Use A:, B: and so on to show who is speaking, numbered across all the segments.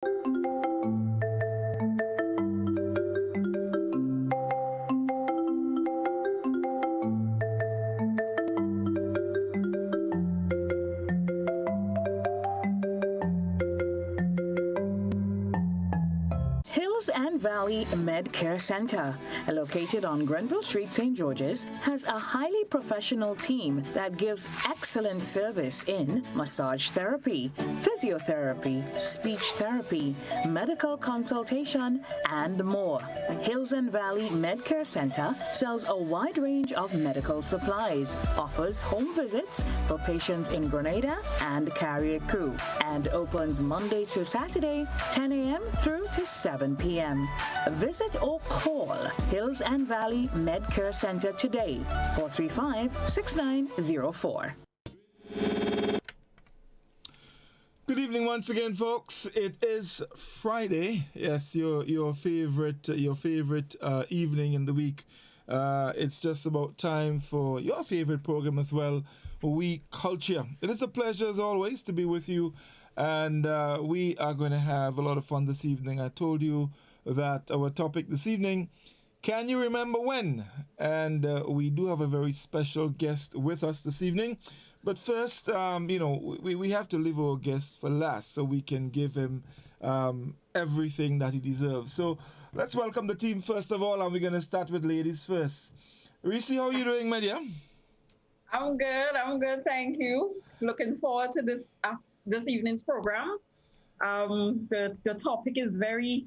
A: Hills and Valley Med Care Center, located on Grenville Street, St. George's, has a highly professional team that gives excellent service in massage therapy, physiotherapy, speech therapy, medical consultation, and more. Hills and Valley Med Care Center sells a wide range of medical supplies, offers home visits for patients in Grenada and Carriacou, and opens Monday to Saturday, 10 a.m. through to 7 p.m. Visit or call Hills and Valley Med Care Center today, 435-6904.
B: Good evening once again, folks. It is Friday. Yes, your favorite evening in the week. It's just about time for your favorite program as well, We Culture. It is a pleasure as always to be with you, and we are going to have a lot of fun this evening. I told you that our topic this evening, can you remember when? And we do have a very special guest with us this evening. But first, we have to leave our guest for last so we can give him everything that he deserves. So let's welcome the team first of all, and we're going to start with ladies first. Reese, how are you doing, my dear?
C: I'm good, thank you. Looking forward to this evening's program. The topic is very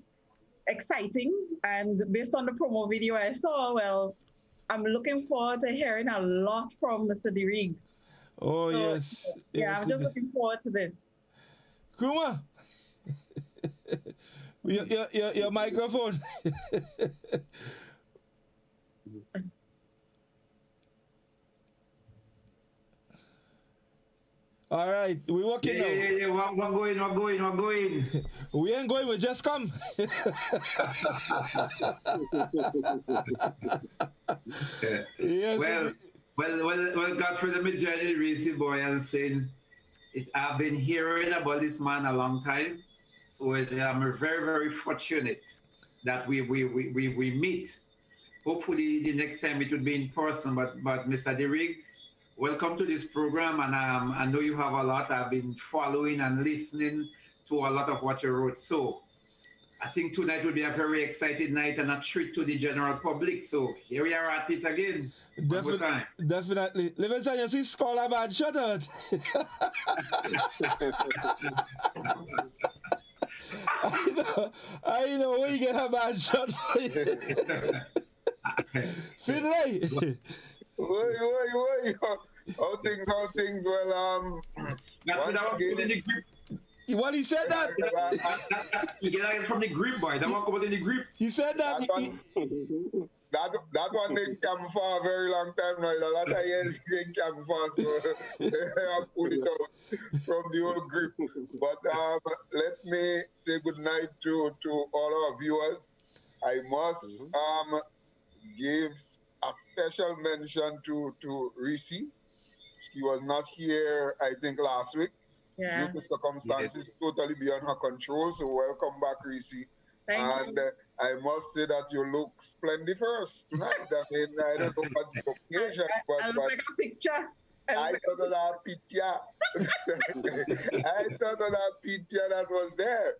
C: exciting, and based on the promo video I saw, well, I'm looking forward to hearing a lot from Mr. DeRiggs.
B: Oh, so, yes.
C: Yeah, I'm just looking forward to this.
B: Kuma, your microphone. All right, we're working now.
D: Yeah. We're going.
B: We ain't going, we just come. Yes.
D: Well, Godfrey, let me join you, Reese boy, and saying I've been hearing about this man a long time. So I'm very, very fortunate that we meet. Hopefully the next time it will be in person, but Mr. DeRiggs, welcome to this program, and I know you have a lot. I've been following and listening to a lot of what you wrote. So I think tonight will be a very exciting night and a treat to the general public. So here we are at it again.
B: Definitely. Listen, you see, Scholar Bad, shut out. I know where you get a bad shot for you. Finlay.
E: How things, well,
B: what he said that?
D: You get out from the grip, boy. That one come out in the grip.
B: He said that.
E: That one didn't come for a very long time now. A lot of years didn't come for, so I pulled it out from the old grip. But let me say good night to all our viewers. I must give a special mention to Reese. She was not here, I think, last week.
C: Yeah.
E: Due to circumstances totally beyond her control. So welcome back, Reese.
C: Thank you.
E: I must say that you look splendiferous tonight. I mean, I don't know what's the occasion,
C: I look like a picture.
E: I thought of that picture. I thought of that picture that was there.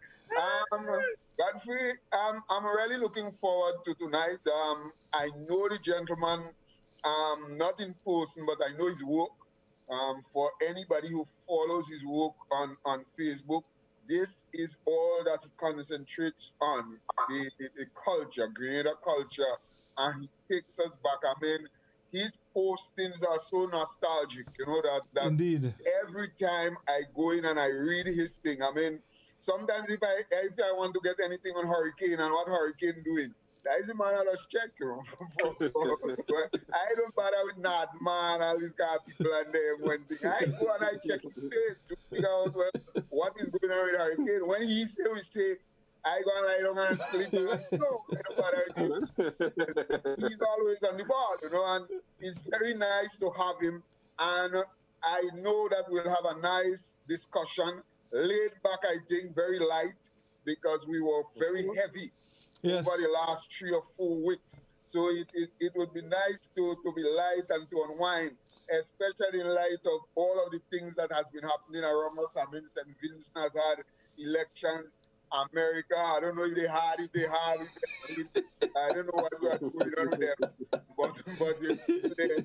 E: Godfrey, I'm really looking forward to tonight. I know the gentleman, not in person, but I know his work. For anybody who follows his work on Facebook, this is all that he concentrates on, the culture, Grenada culture, and he takes us back. I mean, his postings are so nostalgic, you know, that
B: Indeed.
E: Every time I go in and I read his thing, I mean, sometimes if I want to get anything on hurricane and what hurricane doing, that is the man I just check, you know. I don't bother with not man, all these kind of people and them when I go and I check his page to figure out what is going on with hurricane. When he say we stay, I go and lie down and sleep and I don't bother with him. He's always on the ball, you know, and it's very nice to have him. And I know that we'll have a nice discussion, laid back, I think, very light. because we were very heavy over the last 3 or 4 weeks. So it would be nice to be light and to unwind, especially in light of all of the things that has been happening around us. I mean, St. Vincent has had elections. America, I don't know if they have, I don't know what's going on with them, but it's still there.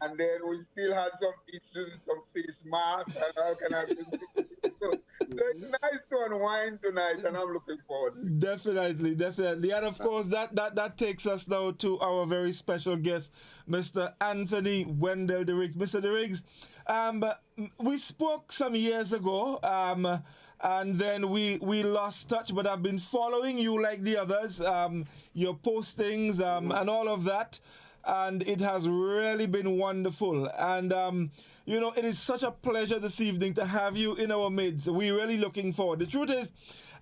E: And then we still had some issues, some face masks and all kind of things. So it's nice to unwind tonight, and I'm looking forward.
B: Definitely. And of course, that takes us now to our very special guest, Mr. Anthony Wendell DeRiggs. Mr. DeRiggs, we spoke some years ago, and then we lost touch, but I've been following you like the others, your postings and all of that, and it has really been wonderful. And it is such a pleasure this evening to have you in our midst. We're really looking forward. The truth is,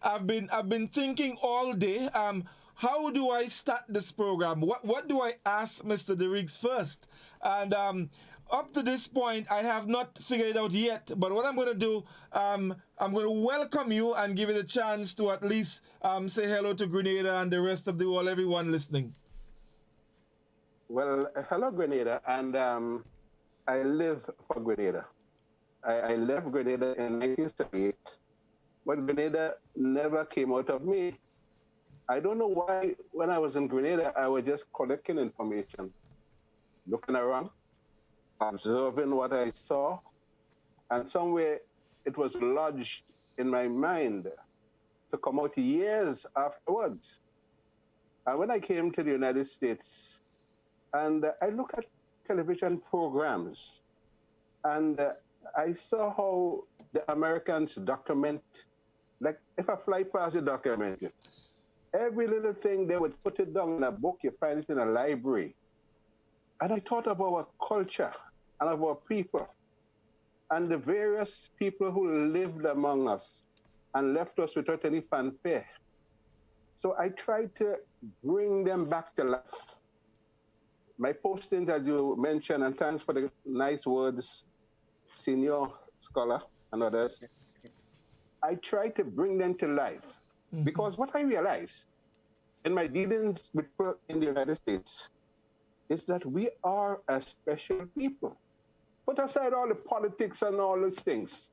B: I've been thinking all day, how do I start this program? What do I ask Mr. DeRiggs first? And up to this point, I have not figured it out yet. But what I'm going to do, I'm going to welcome you and give you the chance to at least say hello to Grenada and the rest of the world, everyone listening.
F: Well, hello, Grenada. And I live for Grenada. I left Grenada in 1978, but Grenada never came out of me. I don't know why, when I was in Grenada, I was just collecting information, looking around, observing what I saw, and somewhere it was lodged in my mind to come out years afterwards. And when I came to the United States, and I look at television programs, and I saw how the Americans document, like if I fly past the documentary, every little thing they would put it down in a book, you find it in a library. And I thought of our culture and of our people and the various people who lived among us and left us without any fanfare. So I tried to bring them back to life. My postings, as you mentioned, and thanks for the nice words, senior scholar and others, I tried to bring them to life. Mm-hmm. Because what I realized in my dealings with people in the United States is that we are a special people. Put aside all the politics and all those things.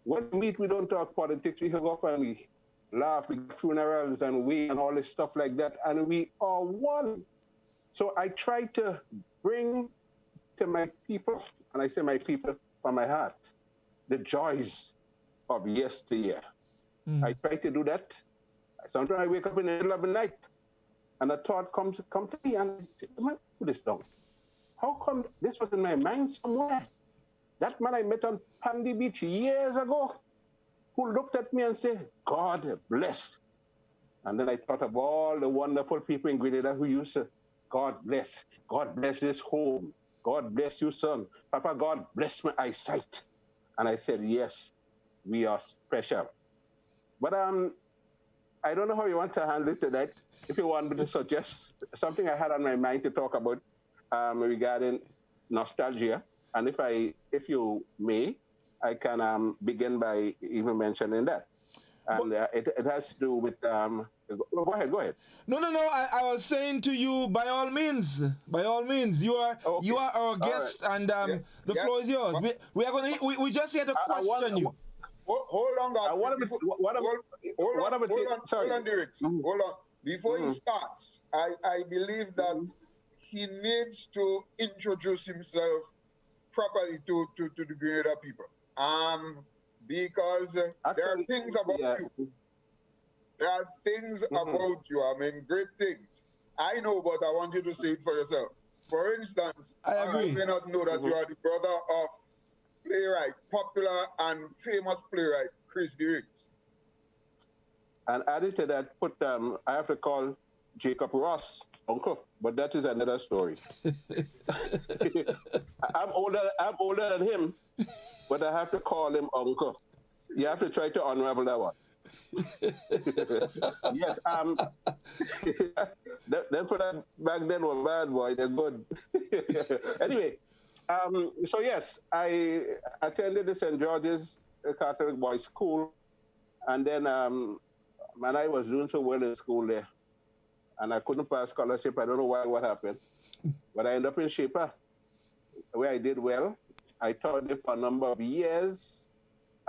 F: When we meet, we don't talk politics. We go up and we laugh, we get funerals and we and all this stuff like that, and we are one. So I try to bring to my people, and I say my people from my heart, the joys of yesteryear. Mm. I try to do that. Sometimes I wake up in the middle of the night and a thought comes to me and I say, man, put this down. How come this was in my mind somewhere? That man I met on Pandy Beach years ago, who looked at me and said, God bless. And then I thought of all the wonderful people in Grenada who used to, God bless this home. God bless you, son. Papa, God bless my eyesight. And I said, yes, we are special. But I don't know how you want to handle it tonight. If you want me to suggest something I had on my mind to talk about regarding nostalgia, and if you may, I can begin by even mentioning that. And it has to do with, go ahead. No,
B: I was saying to you, by all means, you are our guest, right. And the floor is yours. We just here to question you.
E: Hold on, guys. Hold on, Derek. Hold on. Before he starts, I believe that he needs to introduce himself properly to the Grenada people. Because there are things about you. There are things about you. I mean, great things. I know, but I want you to say it for yourself. For instance, I may not know that you are the brother of playwright, popular and famous playwright, Chris DeRiggs.
F: And added to that, I have to call Jacob Ross uncle, but that is another story. I'm older than him, but I have to call him uncle. You have to try to unravel that one. Yes, them for that back then were bad, boy. They're good. Anyway, so yes, I attended the St. George's Catholic Boys School, and then man, I was doing so well in school there, and I couldn't pass scholarship. I don't know what happened, but I ended up in Shaper, where I did well. I taught there for a number of years,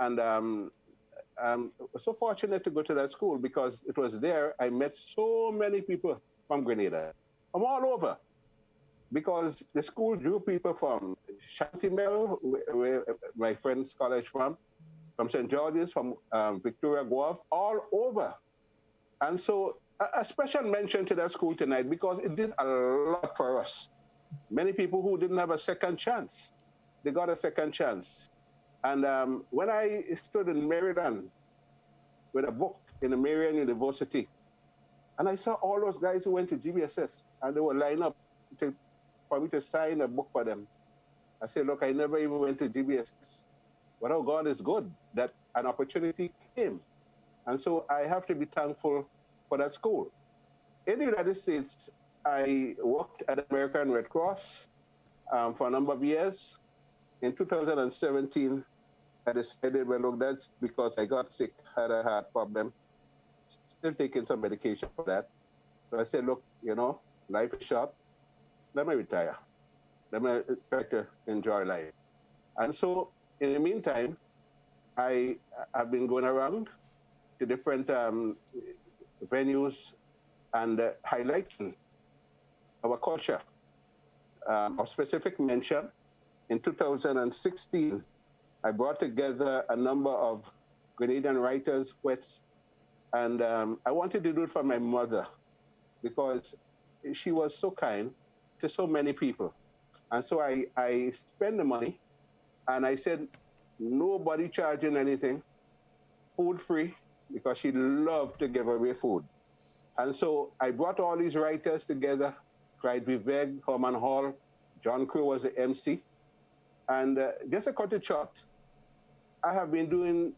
F: and I'm so fortunate to go to that school because it was there I met so many people from Grenada, from all over, because the school drew people from Chantimel, where my friend's college from St. George's, from Victoria Guelph, all over. And so a special mention to that school tonight because it did a lot for us. Many people who didn't have a second chance, they got a second chance. And when I stood in Maryland with a book in the Marian University, and I saw all those guys who went to GBSS, and they were lined up for me to sign a book for them. I said, look, I never even went to GBSS. But oh, God is good that an opportunity came. And so I have to be thankful for that school. In the United States, I worked at the American Red Cross for a number of years. In 2017, I decided, well, look, that's because I got sick, had a heart problem, still taking some medication for that. So I said, look, you know, life is short. Let me retire. Let me try to enjoy life. And so in the meantime, I have been going around to different venues and highlighting our culture. Of specific mention, in 2016, I brought together a number of Grenadian writers, poets, and I wanted to do it for my mother because she was so kind to so many people. And so I spent the money, and I said, nobody charging anything, food free, because she loved to give away food. And so I brought all these writers together, Clyde Vivek, Herman Hall, John Crow was the MC. And just to cut it short, I have been doing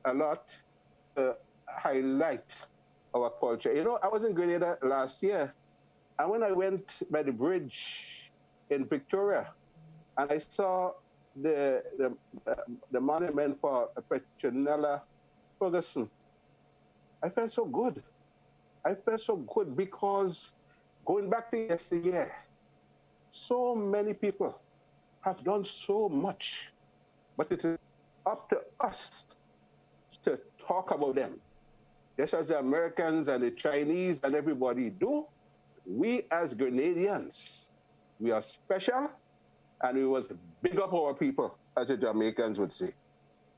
F: a lot to highlight our culture. You know, I was in Grenada last year, and when I went by the bridge in Victoria, and I saw the monument for Petronella Ferguson, I felt so good. I felt so good because going back to yesteryear, so many people have done so much, but it is up to us to talk about them. Just as the Americans and the Chinese and everybody do, we as Grenadians, we are special, and we must big up our people, as the Jamaicans would say.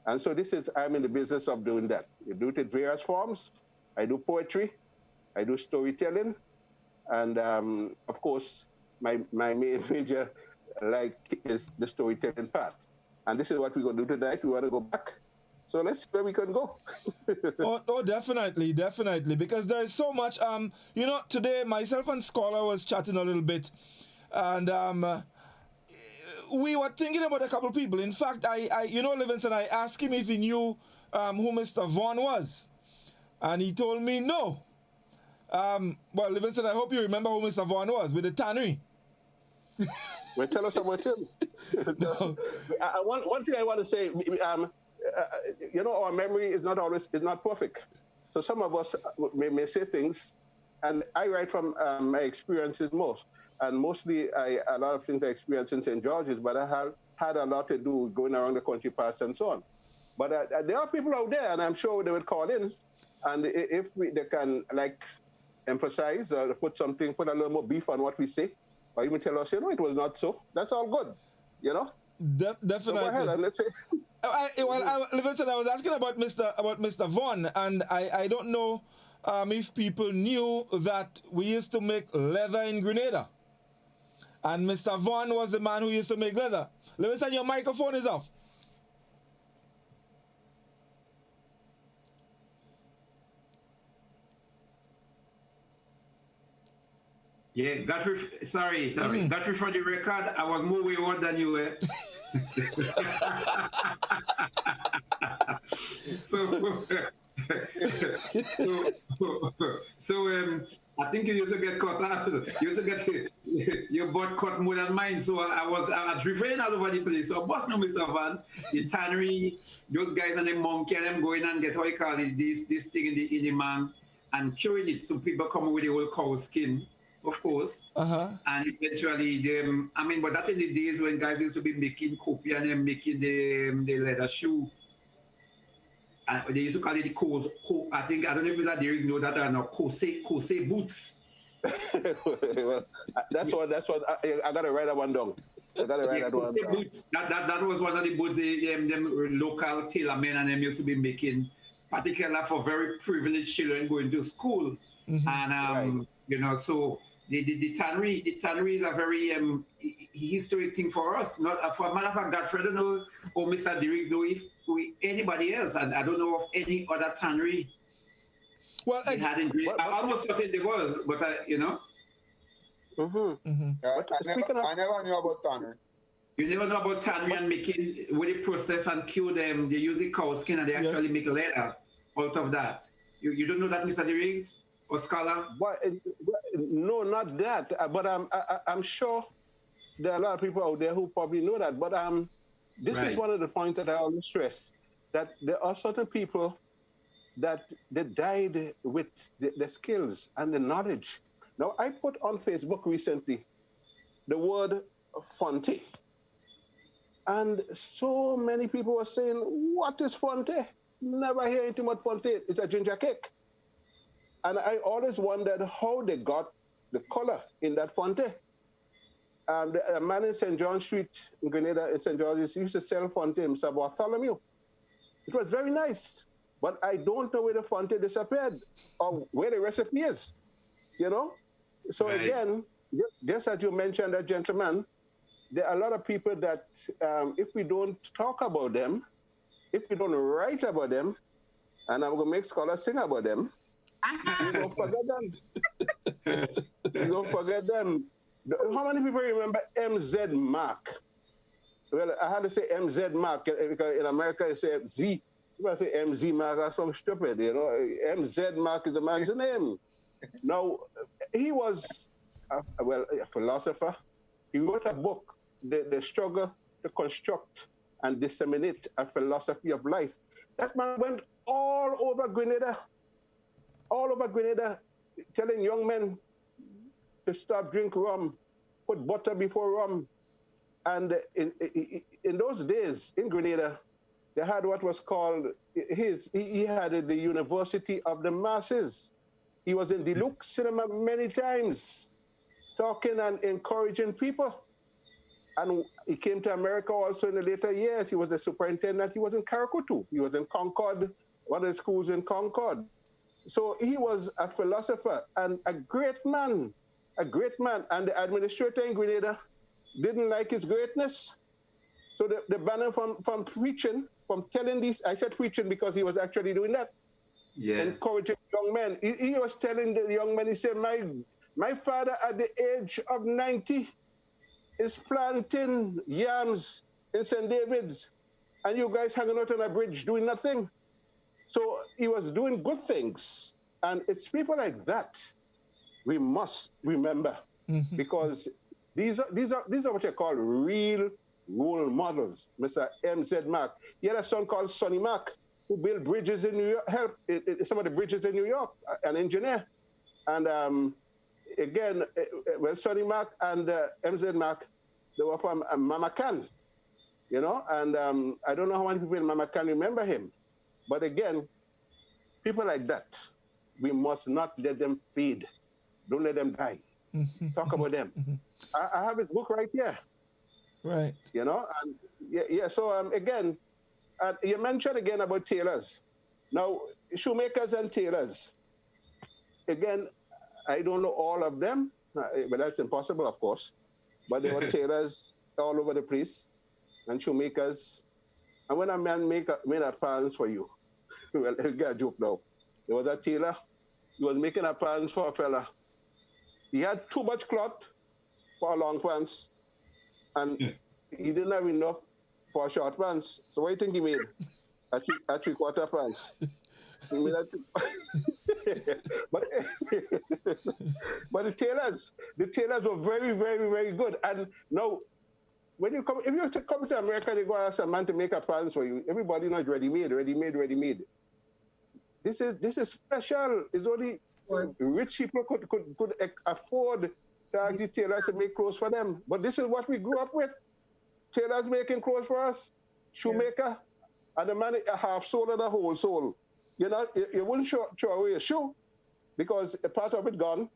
F: And so I'm in the business of doing that. We do it in various forms. I do poetry, I do storytelling, and of course, my major is the storytelling part. And this is what we're going to do tonight. We want to go back. So let's see where we can go.
B: oh, definitely, because there is so much. You know, today myself and Scholar was chatting a little bit, and we were thinking about a couple of people. In fact, you know, Livingston, I asked him if he knew who Mr. Vaughn was, and he told me no. Well, Livingston, I hope you remember who Mr. Vaughn was with the tannery.
F: Well, tell us about him. No. One thing I want to say, you know, our memory is not perfect. So some of us may say things, and I write from my experiences most. And mostly, a lot of things I experienced in St. George's, but I have had a lot to do going around the country past and so on. But there are people out there, and I'm sure they would call in, and if they can, like, emphasize or put a little more beef on what we say, or even tell us, you know, it was not so. That's all good, you know.
B: Definitely.
F: So go ahead and let's say.
B: Listen, I was asking about Mr. Vaughn, and I don't know if people knew that we used to make leather in Grenada, and Mr. Vaughn was the man who used to make leather. Listen, your microphone is off.
D: Yeah, Godfrey, sorry. Godfrey, for the record, I was more wayward than you were. So I think you used to get caught out. You used to get your butt caught more than mine. So I was refraining all over the place. So boss no Mr. Van, the tannery, those guys and the monkey and them going and get how you call it, this thing in the man. and curing it. So people come with the whole cow skin, of course. And eventually, but that in the days when guys used to be making copy and then making the leather shoe. They used to call it the I think, I don't know if there is know that or not, Kose boots.
F: Well, that's what I got to write that one down. I got to write that one down.
D: Boots. That was one of the boots them local tailor men and them used to be making, particularly for very privileged children going to school. And so the tannery is a very historic thing for us. Not for a matter of fact, Godfrey, I don't know, or Mr. Derricks know if anybody else. I don't know of any other tannery.
B: Well,
D: I almost thought it was, but I
E: never knew about tannery.
D: You never know about tannery and making, with the process and kill them. They use the cow skin and they actually make leather out of that. You don't know that, Mr. Derricks or Scholar?
F: No, not that. But I'm sure there are a lot of people out there who probably know that. But this is one of the points that I always stress, that there are certain people that they died with the skills and the knowledge. Now, I put on Facebook recently the word Fonte. And so many people were saying, what is Fonte? Never hear anything about Fonte. It's a ginger cake. And I always wondered how they got the color in that Fonte. A man in St. John Street in Grenada, in St. George's, used to sell Fonte, Mr. Bartholomew. It was very nice. But I don't know where the Fonte disappeared or where the recipe is, So again, just as you mentioned, that gentleman, there are a lot of people that if we don't talk about them, if we don't write about them, and I'm going to make scholars sing about them, you don't forget them. You don't forget them. How many people remember MZ Mark? Well, I had to say MZ Mark because in America you say Z. If I say MZ Mark, that's something stupid, MZ Mark is a man's name. Now, he was, a philosopher. He wrote a book, The Struggle to Construct and Disseminate a Philosophy of Life. That man went all over Grenada, telling young men to stop drinking rum, put butter before rum. And in those days, in Grenada, they had what was called, he had the University of the Masses. He was in the Luke Cinema many times, talking and encouraging people. And he came to America also in the later years. He was the superintendent. He was in Karakutu. He was in Concord, one of the schools in Concord. So he was a philosopher and a great man. And the administrator in Grenada didn't like his greatness. So they banned him from preaching, from telling these. I said preaching because he was actually doing that. Yeah. Encouraging young men. He was telling the young men, he said, my father at the age of 90 is planting yams in St. David's, and you guys hanging out on a bridge doing nothing. So he was doing good things. And it's people like that we must remember, because these are what you call real role models. Mr. MZ Mark. He had a son called Sonny Mark, who built bridges in New York, helped some of the bridges in New York, an engineer. And again, Sonny Mark and MZ Mark, they were from Mama Can, and I don't know how many people in Mama Can remember him. But again, people like that, we must not let them fade. Don't let them die. Talk about them. I have his book right here.
B: Right.
F: And so again, you mentioned again about tailors. Now, shoemakers and tailors. Again, I don't know all of them, but that's impossible, of course. But there were tailors all over the place, and shoemakers. And when a man made a pants for you, well, I'll get a joke now. There was a tailor. He was making a pants for a fella. He had too much cloth for a long pants, and he didn't have enough for a short pants. So what do you think he made? A three-quarter pants. He made but the tailors were very, very, very good. And now, if you come to America, they go ask a man to make a pants for you. Everybody knows ready-made. This is special. It's only rich people could afford to ask the tailors to make clothes for them. But this is what we grew up with. Tailors making clothes for us, shoemaker, and the man a half soul and a whole soul. You know, you wouldn't throw away a shoe because a part of it gone.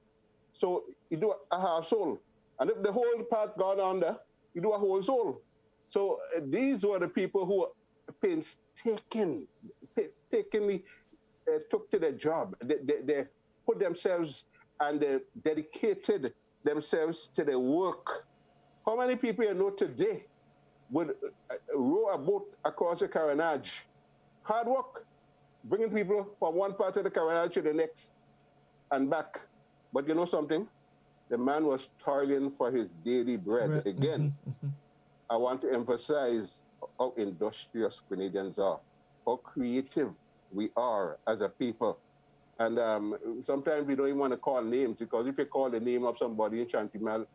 F: So you do a half sole. And if the whole part gone under, you do a whole sole. So these were the people who painstakingly took to their job. They put themselves and they dedicated themselves to their work. How many people you know today would row a boat across the Carronage? Hard work, bringing people from one part of the Carronage to the next and back. But you know something? The man was toiling for his daily bread. Again, I want to emphasize how industrious Grenadians are, how creative we are as a people. And sometimes we don't even want to call names, because if you call the name of somebody in Chantimel,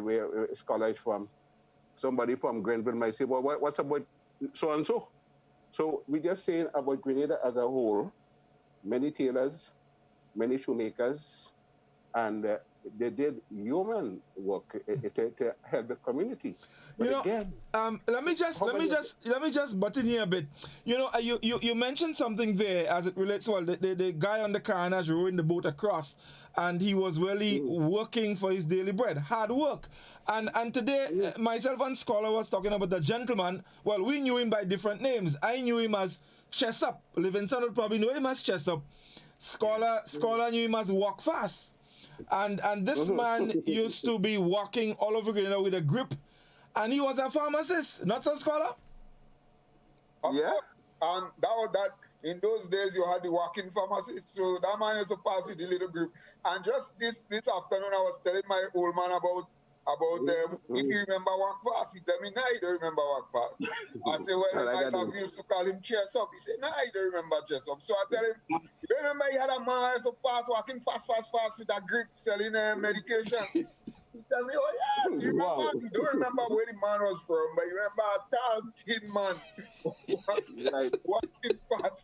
F: where a scholar is from, somebody from Grenville might say, well, what's about so-and-so? So we're just saying about Grenada as a whole, many tailors, many shoemakers, and they did human work to help the community. But
B: you know,
F: again,
B: let me just butt in here a bit. You know, you mentioned something there as it relates. Well, the guy on the Carronage rowing the boat across, and he was really working for his daily bread, hard work. And today, myself and Scholar was talking about the gentleman. Well, we knew him by different names. I knew him as Chesup. Livingston would probably know him as Chesup. Scholar knew him as Walk Fast. And this man used to be walking all over Grenada with a grip. And he was a pharmacist, not so, Scholar?
E: Yeah. And that in those days you had the walking pharmacist, so that man used to pass with the little group. And just this afternoon I was telling my old man about if you remember Walk Fast. He tell me, nah, he don't remember Walk Fast. I say, well, I thought we used to call him Chesup. He said, nah, he don't remember Chesup. So I tell him, you remember he had a man who used to pass walking fast with a grip selling medication. He tell me, oh yes, you remember? Wow. You don't remember where the man was from, but you remember a tall, thin man walking fast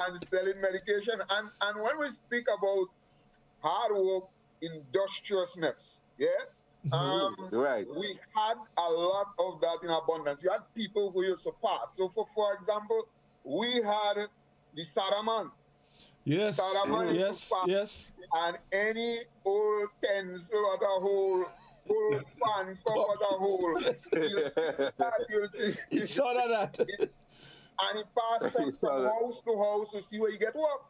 E: and selling medication. And when we speak about hard work, industriousness, yeah, we had a lot of that in abundance. You had people who used to pass. So for example, we had the Sadaman.
B: Yes.
E: Sadaman
B: yes.
E: And any old pencil or the whole pan cup or the whole.
B: He saw that.
E: And he passed from house to house to see where he get work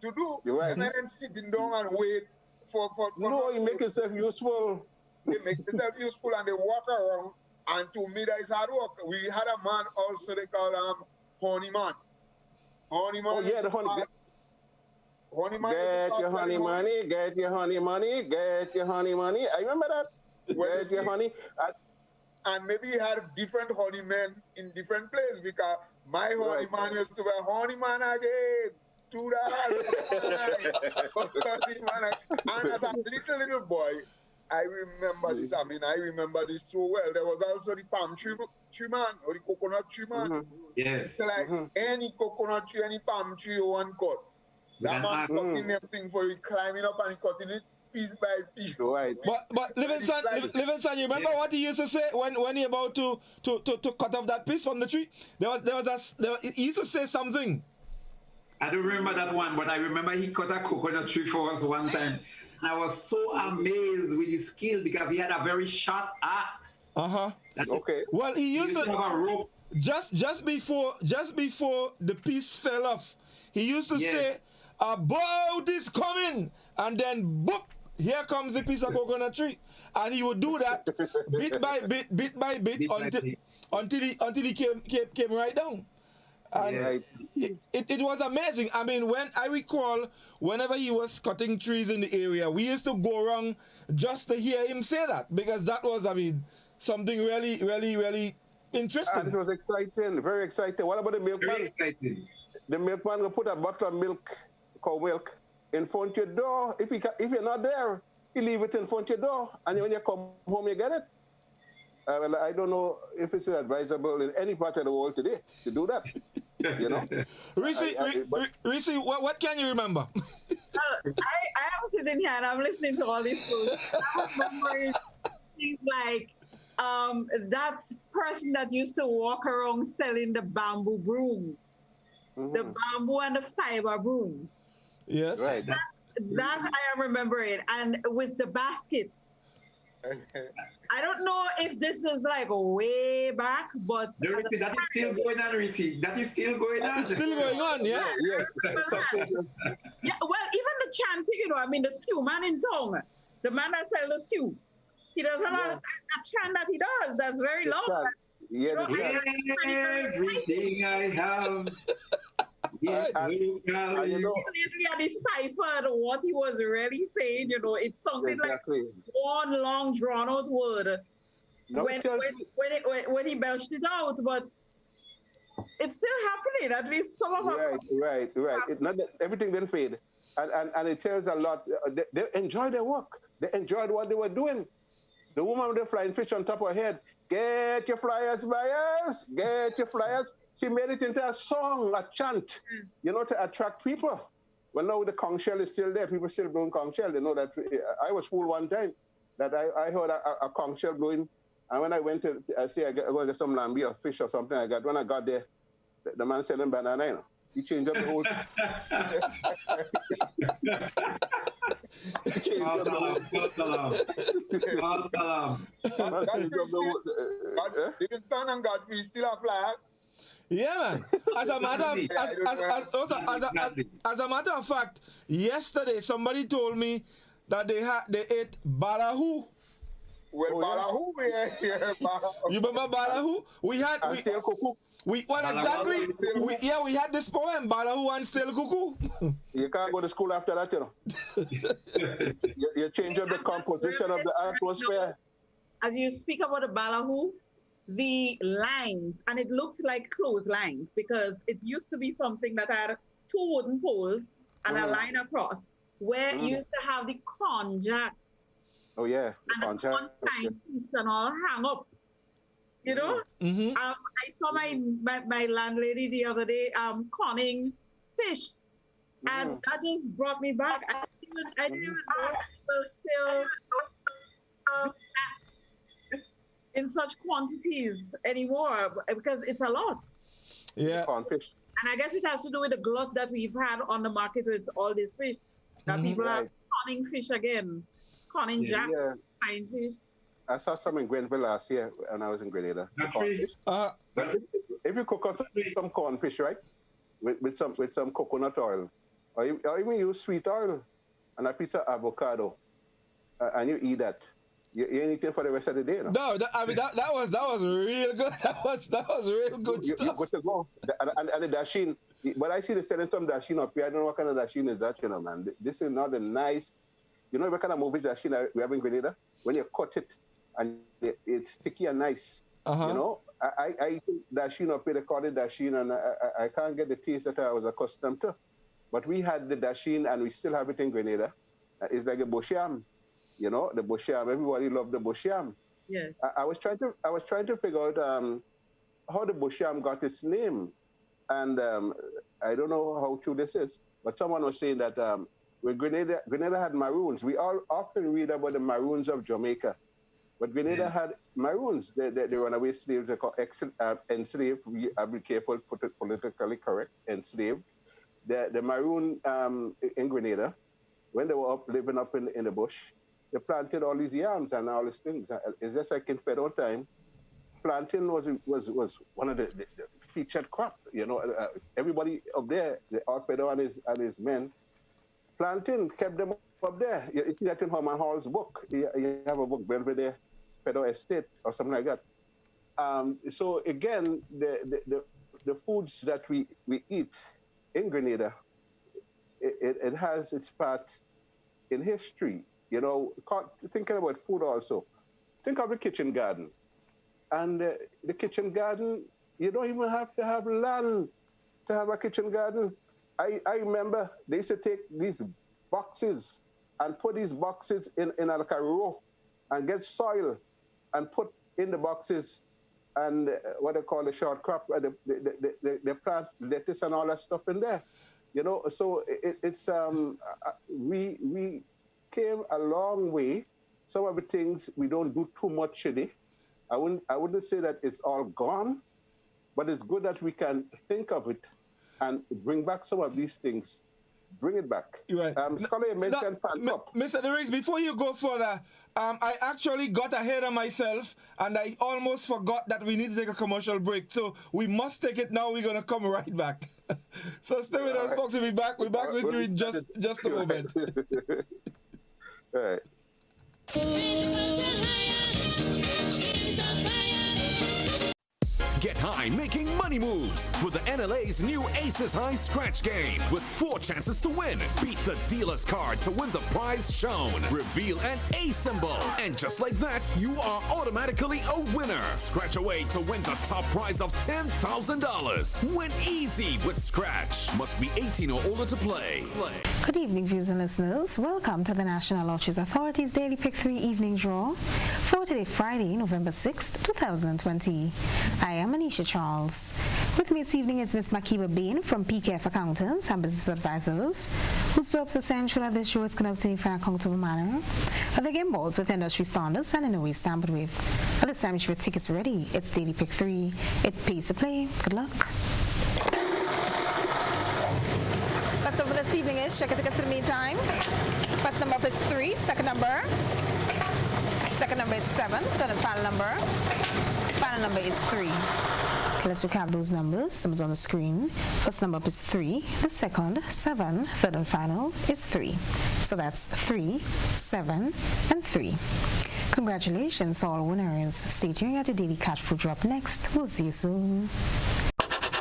E: to do.
F: Right.
E: And then sitting down and wait for
F: no, he make himself useful.
E: They make themselves useful and they walk around, and to me that is hard work. We had a man also they called Honeyman. Honeyman.
F: Oh yeah, the honey.
E: Honeyman.
F: Get your honey money, get your honey money, get your honey money. I remember that. Get your honey.
E: And maybe you had different honeymen in different places, because my honeyman used to be honeyman again. And as a little boy, I remember this. I mean, I remember this so well. There was also the palm tree man, or the coconut tree man.
D: Yes.
E: So like any coconut tree, any palm tree you want cut. That man cutting them thing for you, climbing up and cutting it piece by piece.
F: Right.
B: But Livingston, you remember what he used to say when he about to cut off that piece from the tree? He used to say something.
D: I don't remember that one, but I remember he cut a coconut tree for us one time. And I was so amazed with his skill, because he had a very sharp axe.
F: Okay.
B: Well, he used to
D: have a rope.
B: Just before the piece fell off, he used to say, "A boat is coming," and then boop, here comes the piece of coconut tree, and he would do that bit by bit until he came right down. And it was amazing. I mean, when I recall, whenever he was cutting trees in the area, we used to go around just to hear him say that, because that was, I mean, something really, really, really interesting.
F: And it was exciting, very exciting. What about the milkman?
D: Very exciting.
F: The milkman will put a bottle of milk, cow milk, in front of your door. If you're not there, you leave it in front of your door, and when you come home, you get it. Well, I don't know if it's advisable in any part of the world today to do that. you know.
B: Reese, what can you remember?
C: I am sitting here and I'm listening to all these stories. I remember things like that person that used to walk around selling the bamboo brooms, the bamboo and the fiber broom.
B: Yes.
F: Right.
C: That I am remembering. And with the baskets. I don't know if this is like way back, but
D: That is still going on, Risi. That is still going on.
B: It's still going on, yeah.
F: Yes.
C: yeah, well, even the chanting, you know, I mean, the stew man in town, the man that sells the stew, he does a chant that he does. That's very long.
F: Yeah,
D: everything I have. Yes,
F: you know,
C: Immediately I deciphered what he was really saying. You know, it sounded like one long drawn out word when he belched it out, but it's still happening. At least some of them.
F: Right. It's not that everything didn't fade, and it tells a lot. They enjoyed their work. They enjoyed what they were doing. The woman with the flying fish on top of her head. Get your flyers, buyers. Get your flyers. She made it into a song, a chant, you know, to attract people. Well, now the conch shell is still there. People still blowing conch shell. They know that. I was fooled one time that I heard a conch shell blowing. And when I went to say I go to get some lambi or fish or something like that, when I got there, the man selling banana, you know, he changed up the whole.
E: Livingston and Godfrey still have flags.
B: Yeah, man. As a matter of fact, yesterday somebody told me that they ate balahu.
E: Well, balahu, yeah.
B: You remember balahu? We had we had this poem balahu and still cuckoo.
F: You can't go to school after that, you know. you change up the composition of the atmosphere.
C: As you speak about the balahu, the lines, and it looks like clotheslines because it used to be something that had two wooden poles and a line across where you used to have the corn jacks.
F: Oh yeah,
C: and the corn fish and all hang up. You know, I saw my landlady the other day conning fish, and that just brought me back. I didn't even know it was still in such quantities anymore because it's a lot.
B: Yeah.
F: Fish.
C: And I guess it has to do with the glut that we've had on the market with all this fish. That people are conning fish again. Conning jack, fine fish.
F: I saw some in Grenville last year when I was in Grenada. If you cook up some cornfish, right, with some coconut oil, or even use sweet oil and a piece of avocado, and you eat that, you ain't eating for the rest of the day.
B: No, that was real good. That was real good stuff.
F: You're good to go. And the dasheen, but I see they selling some dasheen up here. I don't know what kind of dasheen is that, you know, man. This is not a nice, you know what kind of movie dasheen we have in Grenada? When you cut it and it's sticky and nice, you know. I think dasheen up here, they call it dasheen, and I can't get the taste that I was accustomed to. But we had the dasheen, and we still have it in Grenada. It's like a bush yam. You know, the bush yam. Everybody loved the bush yam.
C: Yes.
F: I was trying to figure out how the bush yam got its name, and I don't know how true this is. But someone was saying that when Grenada had Maroons. We all often read about the Maroons of Jamaica, but Grenada had Maroons. The runaway slaves. They called enslaved. I'll be careful, put it politically correct. Enslaved. The Maroon in Grenada, when they were living up in the bush. They planted all these yams and all these things. It's just like in Federal time, planting was one of the featured crop. You know, everybody up there, all Federal and his men, planting kept them up there. You see that in Herman Hall's book. You have a book, Belvedere, Federal Estate, or something like that. So again, the foods that we eat in Grenada, it has its part in history. You know, thinking about food also. Think of the kitchen garden. And the kitchen garden, you don't even have to have land to have a kitchen garden. I remember they used to take these boxes and put these boxes in like a row and get soil and put in the boxes and what they call the short crop, they plant lettuce and all that stuff in there. You know, so we came a long way. Some of the things we don't do too much today. I wouldn't say that it's all gone, but it's good that we can think of it and bring back some of these things. Bring it back.
B: Right.
F: Scholar, you mentioned pan cup.
B: Mr. Derricks, before you go further, I actually got ahead of myself and I almost forgot that we need to take a commercial break. So we must take it now. We're going to come right back. So stay with us, folks. We'll be back. We're back with you in just a moment.
F: All right.
G: Get high making money moves with the NLA's new Aces High Scratch game with 4 chances to win. Beat the dealer's card to win the prize shown. Reveal an A symbol. And just like that, you are automatically a winner. Scratch away to win the top prize of $10,000. Win easy with Scratch. Must be 18 or older to play.
H: Good evening, viewers and listeners. Welcome to the National Lotteries Authority's Daily Pick 3 Evening Draw for today, Friday, November 6th, 2020. I am Anisha Charles. With me this evening is Ms. Makiba Bain from PKF Accountants and Business Advisors, whose purpose essential at this show is conducting in an accountable manner. The game balls with industry standards and in a way stamped with. At this time, your tickets ready. It's Daily Pick 3. It pays to play. Good luck. First up for this evening is check your tickets in the meantime. First number is 3. Second number is 7. Third and final number. Final number is 3. Okay, let's recap those numbers. Numbers on the screen. First number is 3. The second, 7. Third and final is 3. So that's 3, 7, and 3. Congratulations, all winners. Stay tuned at the Daily Cash Food Drop next. We'll see you soon.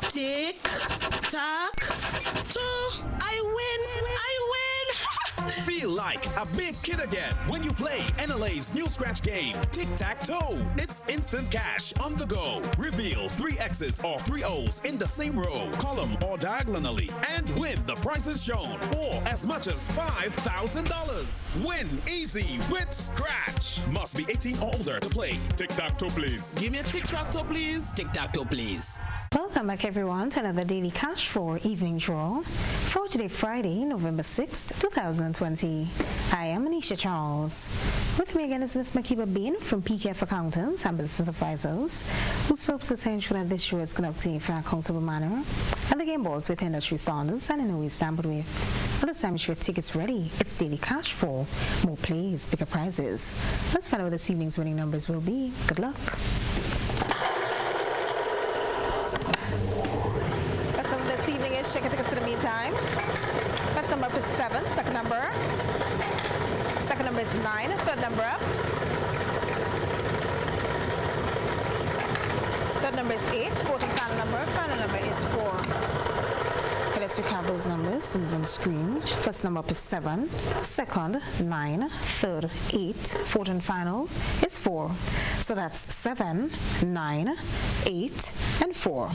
I: Tick, tock, toe. I win.
G: Feel like a big kid again when you play NLA's new scratch game, Tic-Tac-Toe. It's instant cash on the go. Reveal 3 X's or 3 O's in the same row, column, or diagonally, and win the prizes shown, or as much as $5,000. Win easy with Scratch. Must be 18 or older to play. Tic-Tac-Toe, please.
I: Give me a tic-tac-toe, please.
G: Tic-Tac-Toe, please.
H: Welcome back, everyone, to another Daily Cash for Evening Draw for today, Friday, November 6th, 2020. I am Anisha Charles. With me again is Ms. Makiba Bain from PKF Accountants and Business Advisors, whose purpose is to ensure that this show is conducted in an accountable manner and the game balls with industry standards and in a way stamped with. At this time, your tickets ready. It's Daily Cash for more plays, bigger prizes. Let's find out what this evening's winning numbers will be. Good luck. This evening is check your tickets in the meantime. First number is 7. Second number is 9. Third number up. Third number is 8. Fourth and final number. Final number is 4. Okay, let's recap those numbers. It's on the screen. First number is 7. Second, 9. Third, 8. Fourth and final is 4. So that's 7, 9, 8, and 4.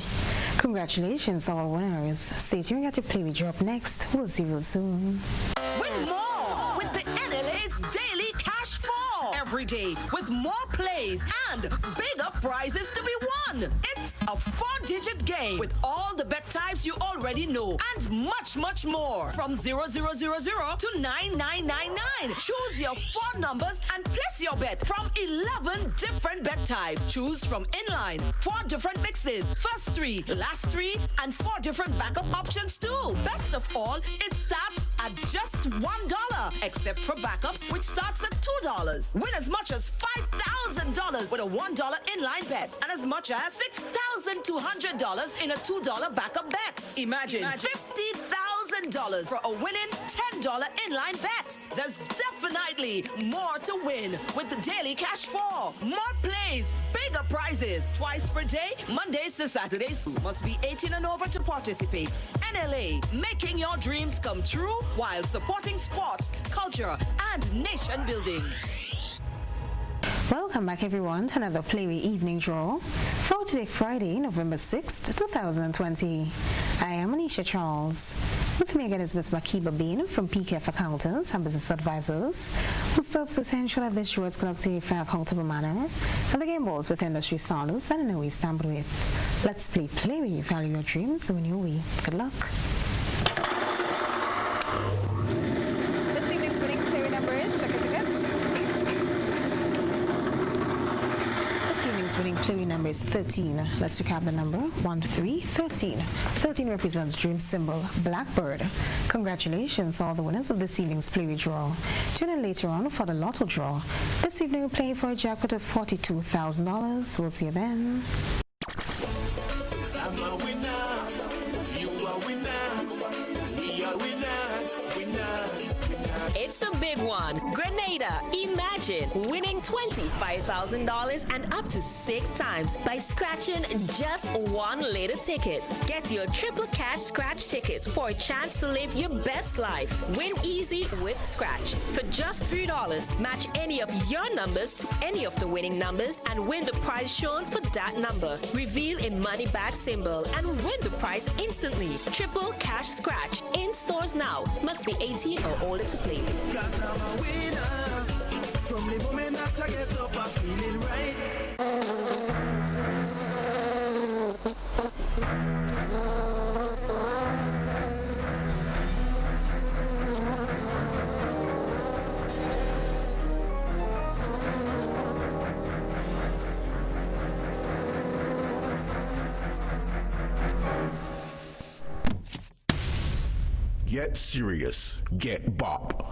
H: Congratulations, all winners. Stay tuned at your play. We drop next. We'll see you soon.
J: Win more with the NLA's Daily Cash 4. Every day with more plays and bigger prizes to be won. It's a 4-digit game with all the bet types you already know and much, much more. From 0000 to 9999. Choose your 4 numbers and place your bet from 11 different bet types. Choose from inline, 4 different mixes, first 3, last 3, and 4 different backup options too. Best of all, it starts at just $1, except for backups, which starts at $2. Win as much as $5,000 with a $1 inline bet and as much as $6,200 in a $2 backup bet. Imagine $50,000 for a winning $10 inline bet. There's definitely more to win with the Daily Cash 4. More plays, bigger prizes. Twice per day, Mondays to Saturdays. Must be 18 and over to participate. NLA, making your dreams come true while supporting sports, culture, and nation building.
H: Welcome back, everyone, to another Playway Evening Draw for today, Friday, November 6th, 2020. I am Anisha Charles. With me again is Ms. Makiba Bean from PKF Accountants and Business Advisors, whose purpose is to ensure that this show is conducted in a fair, accountable manner, and the game balls with industry standards and in a way stamped with. Let's play where you value your dreams, win your way. Good luck. This evening's winning play number is, check it again. Winning play number is 13. Let's recap the number 1313. 13 represents dream symbol blackbird. Congratulations all the winners of this evening's play draw. Tune in later on for the lotto draw. This evening we're playing for a jackpot of $42,000. We'll see you then.
I: I'm a winner. You are winner. We are winners. Winners.
J: It's the big one. Grenada. Imagine winning $25,000 and up to 6 times by scratching just one little ticket. Get your triple cash scratch tickets for a chance to live your best life. Win easy with Scratch. For just $3, match any of your numbers to any of the winning numbers and win the prize shown for that number. Reveal a money back symbol and win the prize instantly. Triple cash scratch in stores now. Must be 18 or older to play.
I: 'Cause I'm a winner. From the moment that I get up, I'm feeling right.
K: Get serious. Get bop.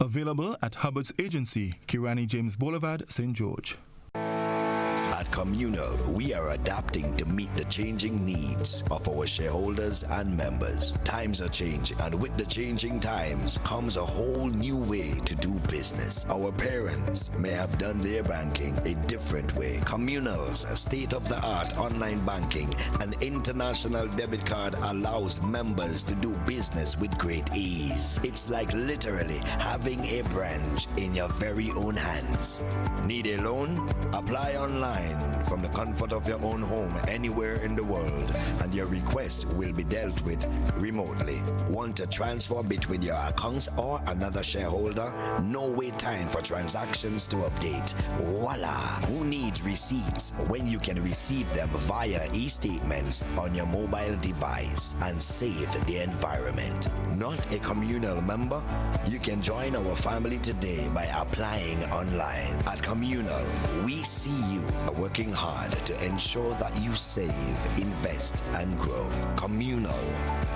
B: Available at Hubbard's Agency, Kirani James Boulevard, St. George.
L: At Communal, we are adapting to meet the changing needs of our shareholders and members. Times are changing, and with the changing times comes a whole new way to do business. Our parents may have done their banking a different way. Communal's state-of-the-art online banking and international debit card allows members to do business with great ease. It's like literally having a branch in your very own hands. Need a loan? Apply online from the comfort of your own home anywhere in the world, and your request will be dealt with remotely. Want to transfer between your accounts or another shareholder? No wait time for transactions to update. Voila! Who needs receipts when you can receive them via e-statements on your mobile device and save the environment? Not a Communal member? You can join our family today by applying online. At Communal, we see you working hard to ensure that you save, invest, and grow. Communal.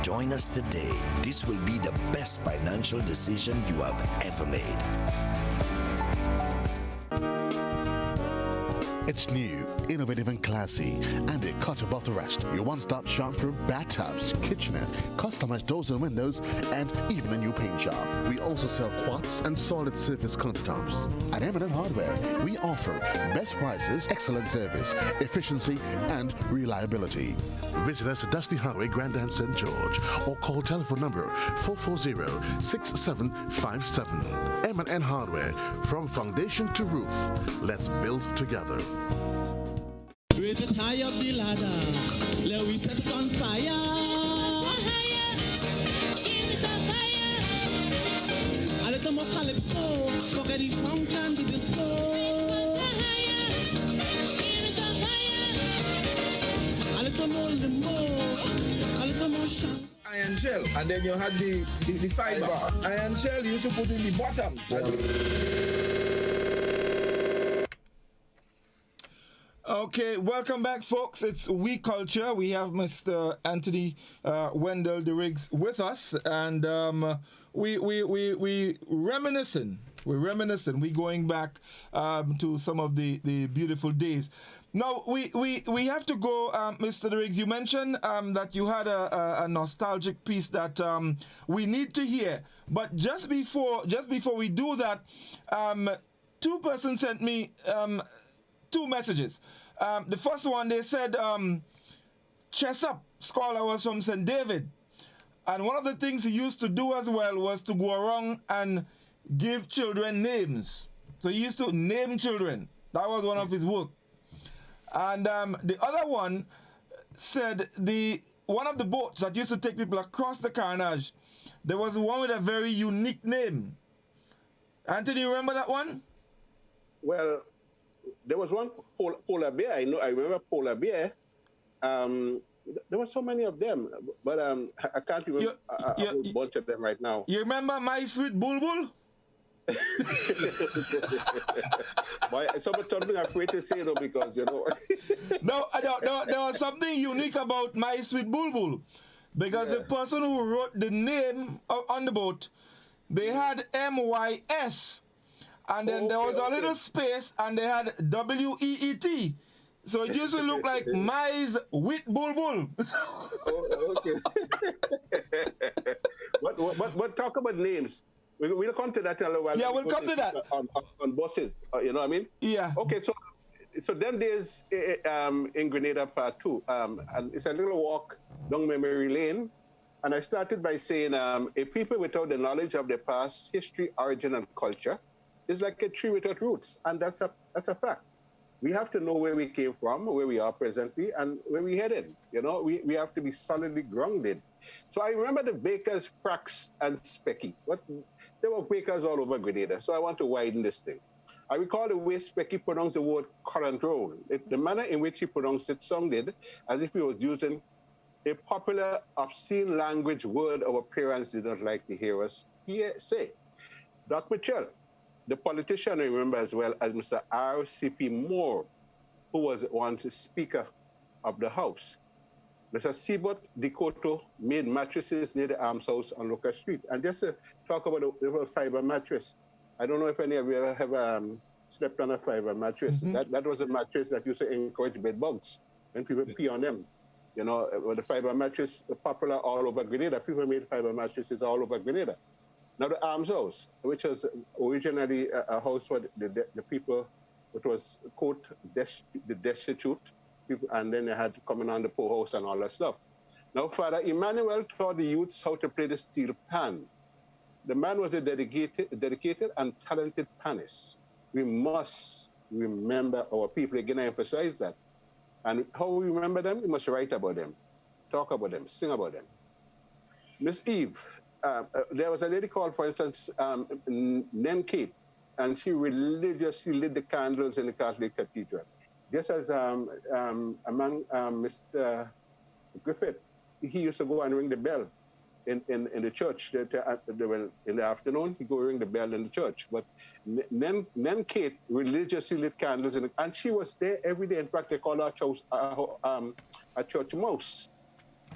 L: Join us today. This will be the best financial decision you have ever made.
K: It's new, innovative and classy, and a cut above the rest. Your one-stop shop for bathtubs, kitchenette, customized doors and windows, and even a new paint job. We also sell quartz and solid surface countertops. At M&N Hardware, we offer best prices, excellent service, efficiency, and reliability. Visit us at Dusty Highway, Grandin, St. George, or call telephone number 440-6757. M&N Hardware, from foundation to roof. Let's build together.
I: Raise it high up the ladder. Let we set it on fire. A little more calypso. Forget the funk and the disco. A little more limbo. A little more shout.
B: Iron shell, and then you had the fiber. Iron shell you used to put in the bottom. Okay, welcome back, folks. It's We Culture. We have Mr. Anthony Wendell DeRiggs with us, and we reminiscing. We're reminiscing. We're going back to some of the beautiful days. Now, we have to go, Mr. DeRiggs. You mentioned that you had a nostalgic piece that we need to hear. But just before we do that, two persons sent me 2 messages. The first one, they said, Chesup scholar was from St. David. And one of the things he used to do as well was to go around and give children names. So he used to name children. That was one of his work. And the other one said the one of the boats that used to take people across the Carnage, there was one with a very unique name. Anthony, you remember that one?
F: Well, there was one polar bear. I remember polar bear. There were so many of them, but I can't remember a whole bunch of them right now.
B: You remember My Sweet Bulbul?
F: Boy, something I'm afraid to say though, because
B: no, there was something unique about My Sweet Bulbul, because the person who wrote the name on the boat, they had MYS, and then there was a little space, and they had WEET. So it used to look like Mice with Bulbul.
F: Okay. But talk about names. We'll come to that in a little while.
B: Yeah, we'll come to that.
F: On buses, you know what I mean?
B: Yeah.
F: Okay, so then there's in Grenada Part 2. And it's a little walk down memory lane. And I started by saying a people without the knowledge of their past, history, origin, and culture is like a tree without roots. And that's a fact. We have to know where we came from, where we are presently, and where we're headed. We have to be solidly grounded. So I remember the bakers, Prax, and Specky. There were bakers all over Grenada, so I want to widen this thing. I recall the way Specky pronounced the word current roll. The manner in which he pronounced it sounded as if he was using a popular, obscene language word our parents did not like to hear us say. Doc Mitchell, the politician, I remember as well as Mr. R.C.P. Moore, who was once Speaker of the House. Mr. Sebot Dikoto made mattresses near the Arms House on Local Street. And just to talk about the fiber mattress, I don't know if any of you have slept on a fiber mattress. That was a mattress that used to encourage bed bugs when people pee on them. The fiber mattress popular all over Grenada. People made fiber mattresses all over Grenada. Now the Arms House, which was originally a house for the people, it was, quote, the destitute people, and then they had to come in on the poorhouse and all that stuff. Now Father Emmanuel taught the youths how to play the steel pan. The man was a dedicated and talented panist. We must remember our people. Again, I emphasize that. And how we remember them, we must write about them, talk about them, sing about them. Miss Eve, there was a lady called, for instance, Nen Kate, and she religiously lit the candles in the Catholic Cathedral. Just as among Mr. Griffith, he used to go and ring the bell in the church. In the afternoon, he go ring the bell in the church. But Nen Kate religiously lit candles, and she was there every day. In fact, they call her a church mouse.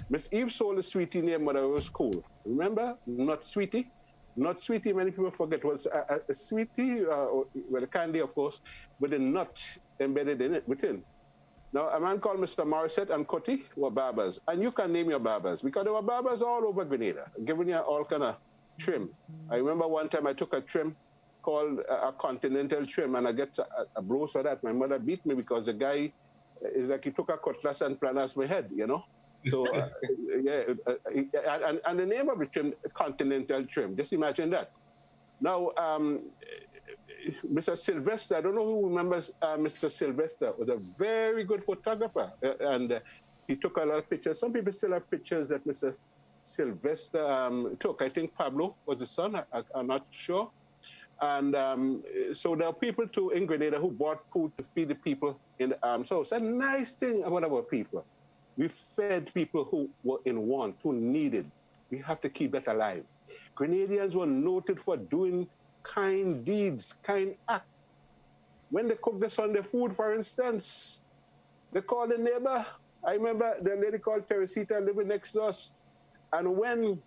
F: Miss Eve sold a sweetie near Mother Rose School. Remember? Not sweetie. Not sweetie, many people forget. It was a sweetie, a candy, of course, with a nut embedded in it within. Now, a man called Mr. Morissette and Cutty were barbers. And you can name your barbers, because there were barbers all over Grenada, giving you all kind of trim. I remember one time I took a trim called a continental trim, and I get a blow for that. My mother beat me because the guy is like he took a cutlass and planned my head, So, and the name of the trim, continental trim, just imagine that. Now, Mr. Sylvester, I don't know who remembers Mr. Sylvester, was a very good photographer, and he took a lot of pictures. Some people still have pictures that Mr. Sylvester took. I think Pablo was the son, I'm not sure. And so there are people too in Grenada who bought food to feed the people in the Arms House. A nice thing about our people. We fed people who were in want, who needed. We have to keep that alive. Grenadians were noted for doing kind deeds, kind acts. When they cook the Sunday food, for instance, they call the neighbor. I remember the lady called Teresita living next to us. And when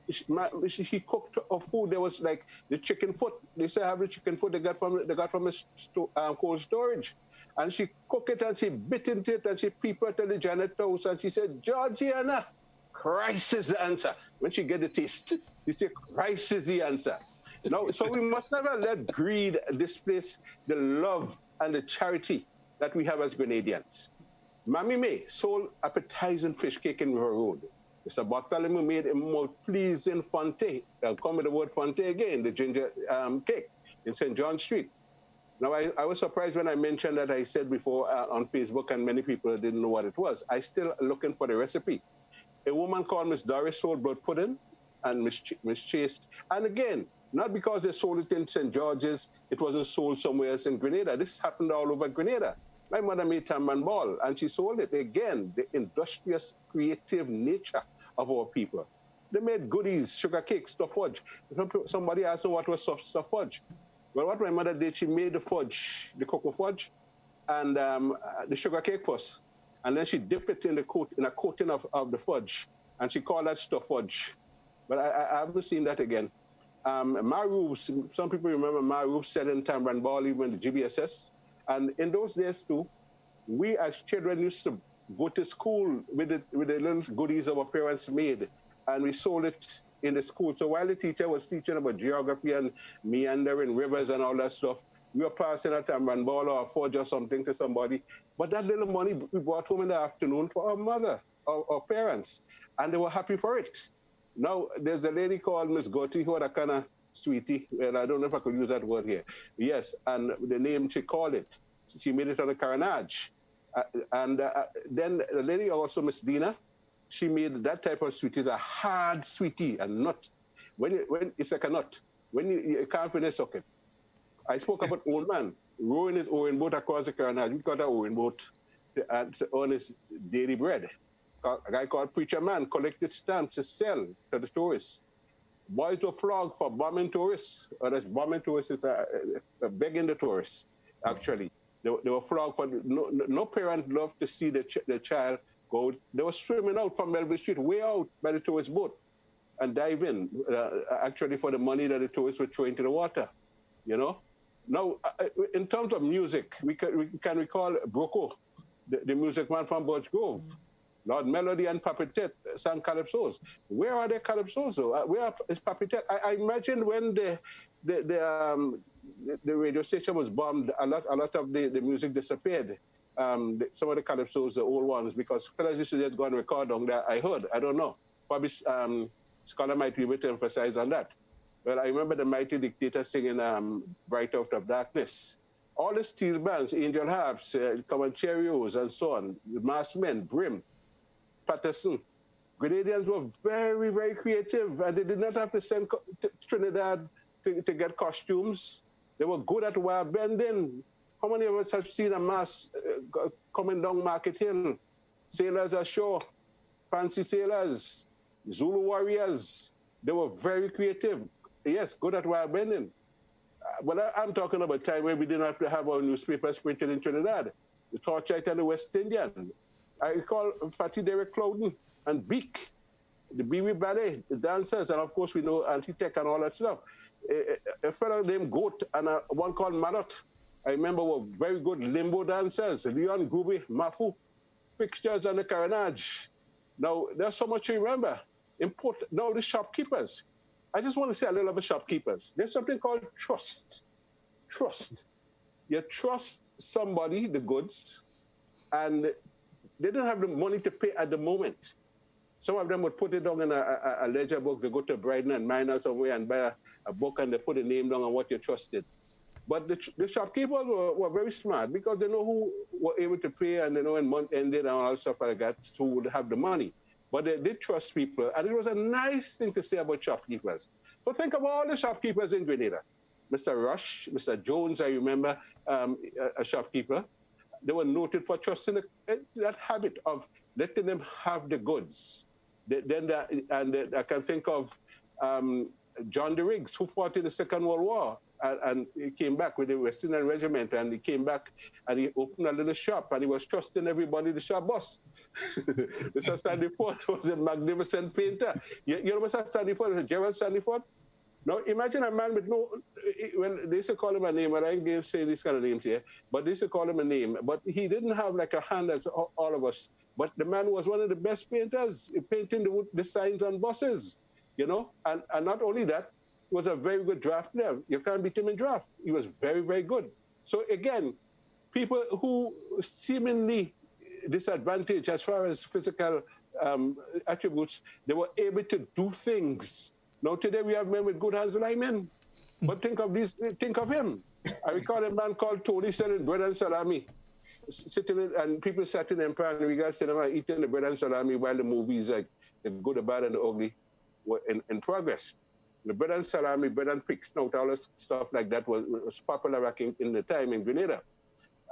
F: she cooked her food, there was like the chicken foot. They say have the chicken foot they got from a cold storage. And she cooked it and she bit into it and she peeped to the janitor's house and she said, Georgiana, Christ is the answer. When she get the taste, she said, Christ is the answer. So we must never let greed displace the love and the charity that we have as Grenadians. Mammy May sold appetizing fish cake in River Road. Mr. Bartholomew made a more pleasing fonte. I'll come with the word fonte again, the ginger cake in St. John Street. Now, I was surprised when I mentioned that I said before on Facebook, and many people didn't know what it was. I still looking for the recipe. A woman called Miss Doris sold blood pudding, and Miss Chase. And again, not because they sold it in St. George's, it wasn't sold somewhere else in Grenada. This happened all over Grenada. My mother made tamban ball, and she sold it. Again, the industrious, creative nature of our people. They made goodies, sugar cakes, stuffed fudge. Somebody asked me what was stuffed fudge. Well, what my mother did, she made the fudge, the cocoa fudge, and the sugar cake first. And then she dipped it in a coating of the fudge, and she called that stuffed fudge. But I haven't seen that again. Maroo's, some people remember Maroo's selling tamban ball even in the GBSS. And in those days too, we as children used to go to school with the little goodies our parents made, and we sold it in the school. So while the teacher was teaching about geography and meandering rivers and all that stuff, we were passing a tamban ball or a fudge or something to somebody. But that little money we brought home in the afternoon for our mother, our parents, and they were happy for it. Now, there's a lady called Miss Gotti who had a kind of sweetie, and I don't know if I could use that word here. Yes, and the name she called it. She made it on a carnage. Then the lady also, Miss Dina, she made that type of sweetie, a hard sweetie, a nut. When it's like a nut. When you can't finish it. I spoke about old man rowing his oaring boat across the carnage. We got an oaring boat to earn his daily bread. A guy called Preacher Man collected stamps to sell to the tourists. Boys were flogged for bombing tourists. Or that's bombing tourists is begging the tourists, actually. They were flogged for, no parent loved to see the child go. They were swimming out from Melville Street, way out by the tourist boat, and dive in, actually for the money that the tourists were throwing into the water, you know? Now, in terms of music, we can recall Broco, the music man from Birch Grove. Lord Melody and Papitet sang calypsos. Where are the calypsos, though? Where is Papitet? I imagine when the radio station was bombed, a lot of the music disappeared. Some of the calypsos, the old ones, because fellas used to just go and record on that. I heard, I don't know. Probably Scholar might be able to emphasize on that. Well, I remember the Mighty Dictator singing Bright Out of Darkness. All the steel bands, Angel Harps, Comancheros, and so on, the Masked Men, Brim, Patterson. Grenadians were very, very creative, and they did not have to send to Trinidad to get costumes. They were good at wire bending. How many of us have seen a mass coming down Market Hill? Sailors ashore, fancy sailors, Zulu warriors. They were very creative. Yes, good at wire bending. But I'm talking about time when we didn't have to have our newspapers printed in Trinidad. The Torchlight and the West Indian. I recall Fatty Derek Clouden and Beak, the Biwi Ballet, the dancers, and of course we know Anti-Tech and all that stuff. A fellow named Goat and one called Malot, I remember, were very good limbo dancers. Leon Gruby, Mafu, fixtures on the carnage. Now, there's so much to remember. Now, the shopkeepers. I just want to say a little about shopkeepers. There's something called trust. Trust. You trust somebody, the goods, and they didn't have the money to pay at the moment. Some of them would put it down in a ledger book. They go to Brighton and Minor somewhere and buy a book, and they put a name down on what you trusted. But the shopkeepers were very smart because they know who were able to pay, and they know when month ended and all stuff like that, who would have the money. But they did trust people, and it was a nice thing to say about shopkeepers. So think of all the shopkeepers in Grenada. Mr. Rush, Mr. Jones, I remember, a shopkeeper. They were noted for trusting that habit of letting them have the goods. I can think of John de Riggs, who fought in the Second World War, and he came back with the West Indian Regiment, and he came back and he opened a little shop, and he was trusting everybody, the shop boss. Mr. Sandyford was a magnificent painter. You know Mr. Sandyford, Gerald Sandyford? Now imagine a man with when they used to call him a name, and I ain't say these kind of names here, but they used to call him a name, but he didn't have like a hand as all of us. But the man was one of the best painters, painting the signs on buses, you know, and not only that, he was a very good draftsman. You can't beat him in draft. He was very, very good. So again, people who seemingly disadvantaged as far as physical attributes, they were able to do things. Now today we have men with good hands like men, but think of him. I recall a man called Tony selling bread and salami. Sitting in, and people sat in Empire and we got cinema eating the bread and salami while the movies, like the good, the bad, and the ugly, were in progress. The bread and salami, bread and pig snout, all this stuff like that was popular back in the time in Grenada.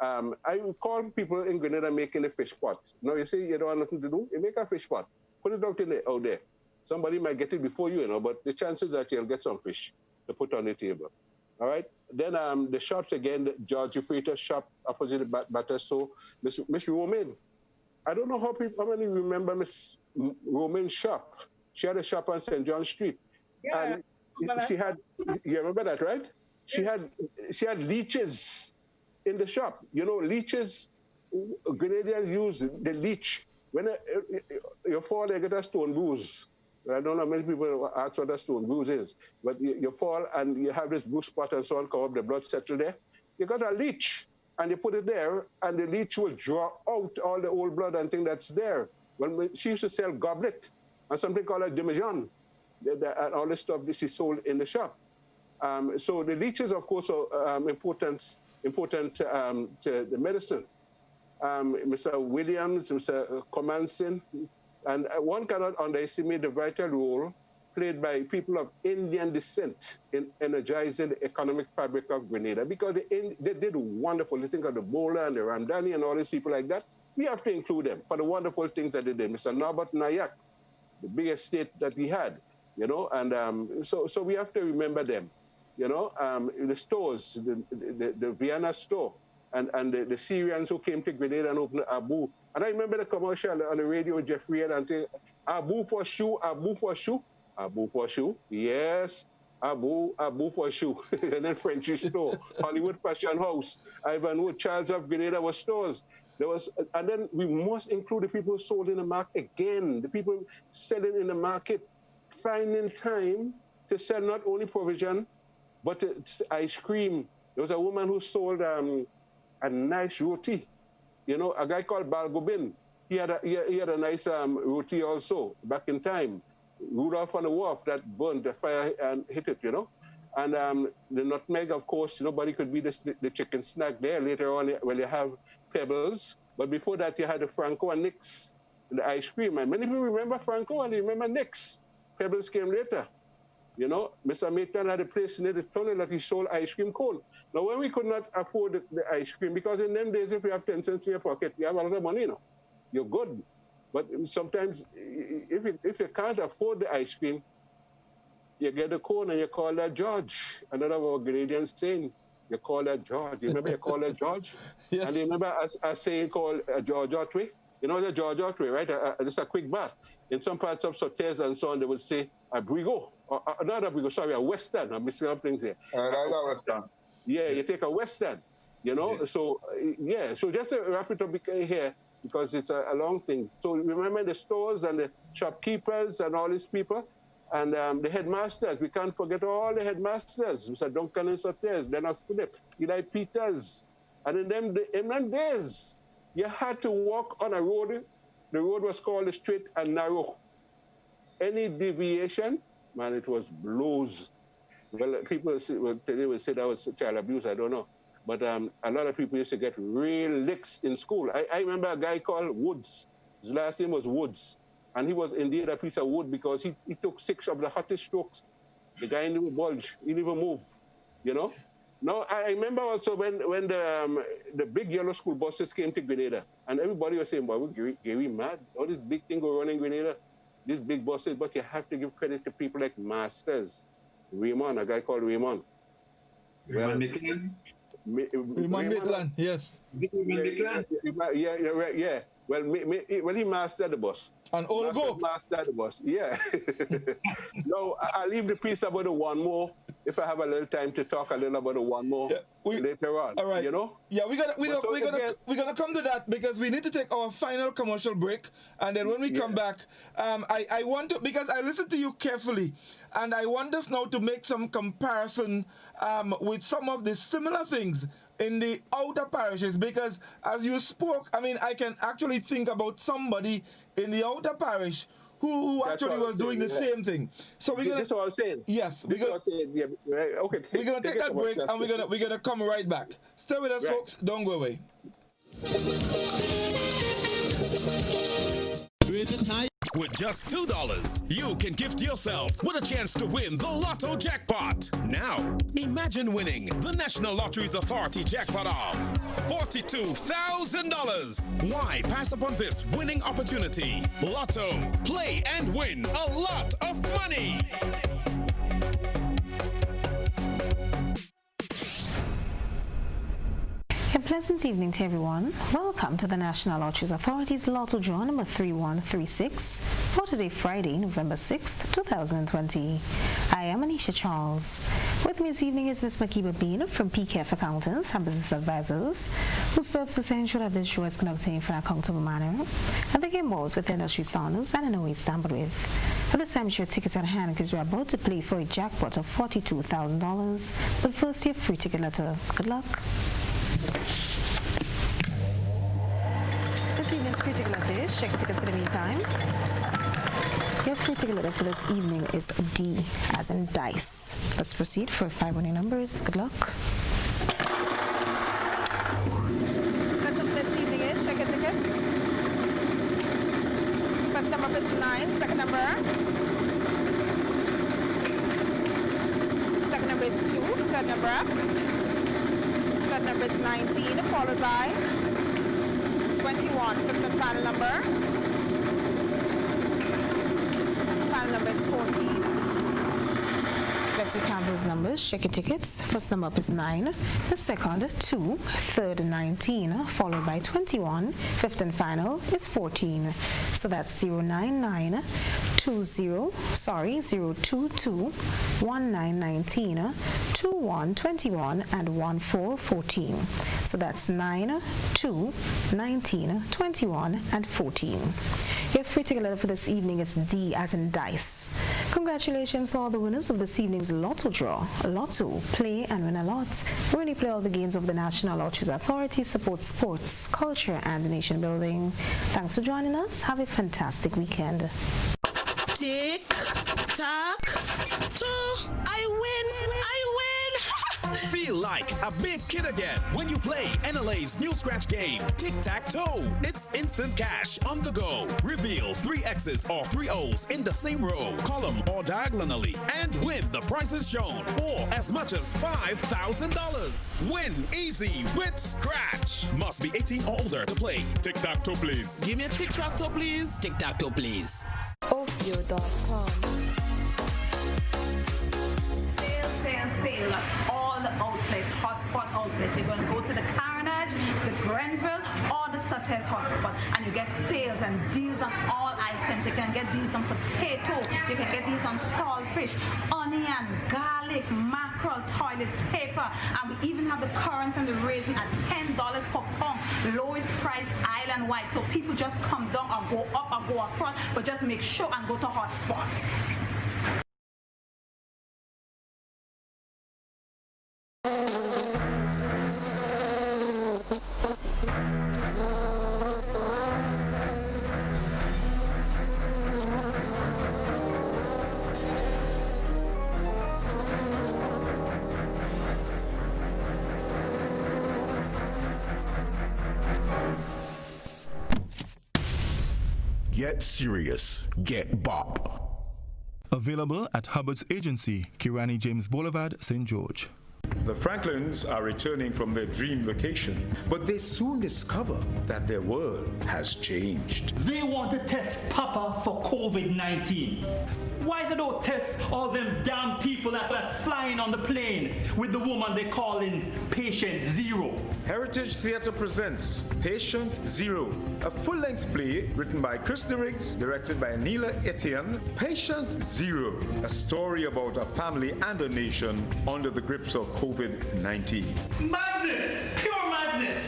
F: I recall people in Grenada making a fish pot. Now you say you don't have nothing to do, you make a fish pot, put it out there. Somebody might get it before you, but the chances that you'll get some fish to put on the table. All right. Then the shops again, the George Freitas shop opposite the Batter. So Miss Romaine, I don't know how many remember Miss Romaine's shop. She had a shop on St. John Street.
C: Yeah.
F: And she had, you remember that, right? She had leeches in the shop. Leeches, Grenadians use the leech. When you fall, you get a stone bruise. I don't know many people ask what a stone bruise is, but you fall and you have this bruise spot and so on, come up, the blood settle there. You got a leech and you put it there and the leech will draw out all the old blood and thing that's there. When she used to sell goblet and something called a demijohn, and all this stuff she sold in the shop. So the leeches, of course, are important to the medicine. Mr. Williams, Mr. Comansin, and one cannot underestimate the vital role played by people of Indian descent in energizing the economic fabric of Grenada, because they did wonderful. You think of the Bola and the Ramdani and all these people like that. We have to include them for the wonderful things that they did. Mr. Norbert Nayak, the biggest state that we had, and so we have to remember them. The stores, the Vienna store, and the Syrians who came to Grenada and opened Abu. And I remember the commercial on the radio, Jeffrey, and saying, Abu for shoe, Abu for shoe, Abu for shoe. Yes, Abu for shoe. And then Frenchy store, Hollywood Fashion House, Ivanhoe, Charles of Grenada was stores. And then we must include the people who sold in the market again, the people selling in the market, finding time to sell not only provision, but ice cream. There was a woman who sold a nice roti. A guy called Balgobin. He had a nice roti also back in time. Rudolph on the Wharf that burned the fire and hit it, And the nutmeg, of course, nobody could be the chicken snack there. Later on, when you have Pebbles. But before that, you had the Franco and Nix, the ice cream. And many people remember Franco and they remember Nix. Pebbles came later. Mr. Maitland had a place near the tunnel that he sold ice cream cone. Now, when we could not afford the ice cream, because in them days, if you have 10 cents in your pocket, you have a lot of money, You're good. But sometimes, if you can't afford the ice cream, you get a cone and you call that George. Another of our Grenadians saying, you call that George. You remember you call that George? Yes. And you remember a saying called George Otway? The George Otway, right? Just a quick bath. In some parts of Sotes and so on, they would say a Brigo. Not a Brigo, sorry, a Western. I'm mixing up things here.
E: A Western.
F: Yeah, you take a Western, Yes. So, so just to wrap it up here, because it's a long thing. So remember the stores and the shopkeepers and all these people, and the headmasters. We can't forget all the headmasters. Mr. Duncan and Sotes, Leonard Philip, Eli Peters. And in them days, you had to walk on a road. The road was called straight and narrow. Any deviation, man, it was blows. Well, people today will say that was child abuse, I don't know. But a lot of people used to get real licks in school. I remember a guy called Woods. His last name was Woods. And he was indeed a piece of wood because he took 6 of the hottest strokes. The guy didn't bulge. He didn't even move, Now, I remember also when the big yellow school buses came to Grenada, and everybody was saying, boy, we're mad. All these big things go running Grenada, these big buses, but you have to give credit to people like Masters, Raymond, a guy called Raymond.
D: Raymond Midland?
B: Raymond Midland, yes.
F: Yeah. Well, he mastered the bus.
B: And Olgo.
F: Mastered the bus, yeah. No, I'll leave the piece about the one more if I have a little time to talk a little about the one more later on.
B: All right. Yeah, we're gonna come to that because we need to take our final commercial break, and then when we come back, I want to, because I listened to you carefully, and I want us now to make some comparison with some of the similar things in the outer parishes, because as you spoke, I can actually think about somebody in the outer parish who actually was doing the same thing. So we're gonna.
F: This is what I'm saying.
B: Yes,
F: this is what I'm saying. Yeah, right. Okay.
B: We're gonna take that break, and we're gonna come right back. Stay with us, folks. Don't go away.
G: With just $2, you can gift yourself with a chance to win the Lotto jackpot. Now, imagine winning the National Lotteries Authority jackpot of $42,000. Why pass upon this winning opportunity? Lotto, play and win a lot of money.
H: A pleasant evening to everyone. Welcome to the National Lotteries Authority's Lotto Draw number 3136 for today, Friday, November 6th, 2020. I am Anisha Charles. With me this evening is Ms. Makiba Bean from PKF Accountants and Business Advisors, whose purpose is to ensure that this show is conducted in an accountable manner and the game balls with industry standards and in a way tampered with. At this time, your tickets at hand because we're about to play for a jackpot of $42,000. But first, your free ticket letter. Good luck. This evening's free ticket letter is, check your tickets in the meantime. Your free ticket letter for this evening is D, as in dice. Let's proceed for 5 winning numbers. Good luck. First up this evening is, check your tickets. First number is 9, second number. Second number is 2, third number. Third number is 19, followed by 21, fifth and final number. Final number is 14. Let's recount those numbers. Check your tickets. First number up is 9, the second 2, third 19, followed by 21, fifth and final is 14. So that's 099 022 1919 21 21 and 1414. So that's 9 2 19 21 and 14. Your free ticket letter for this evening is D, as in dice. Congratulations to all the winners of this evening's Lotto draw. Lotto, play and win a lot. We really play all the games of the National Lotteries Authority, support sports, culture and nation building. Thanks for joining us. Have a fantastic weekend.
M: Tick, tock, toe. I win.
G: Feel like a big kid again when you play NLA's new scratch game, Tic-Tac-Toe. It's instant cash on the go. Reveal 3 X's or 3 O's in the same row, column or diagonally, and win the prizes shown, or as much as $5,000. Win easy with Scratch. Must be 18 or older to play. Tic-Tac-Toe, please.
M: Give me a tic-tac-toe, please.
J: Tic-Tac-Toe, please.
N: Offyo.com. Sale. All the outlets, hotspot outlets. You're going to go to the Carnage, the Grenville, or the Sutter's hotspot, and you get sales and deals on all items. You can get these on potato, you can get these on saltfish, onion, garlic, mackerel, toilet paper, and we even have the currants and the raisin at $10 per pound. Lowest price island-wide. So people just come down or go up or go across, but just make sure and go to hotspots.
O: Get serious. Get bop.
B: Available at Hubbard's Agency, Kirani James Boulevard, St. George.
P: The Franklins are returning from their dream vacation, but they soon discover that their world has changed.
Q: They want to test Papa for COVID-19. Why they don't test all them damn people that are flying on the plane with the woman they call in Patient Zero?
P: Heritage Theatre presents Patient Zero, a full-length play written by Chris DeRiggs, directed by Neela Etienne. Patient Zero, a story about a family and a nation under the grips of COVID-19.
Q: Madness! Pure madness!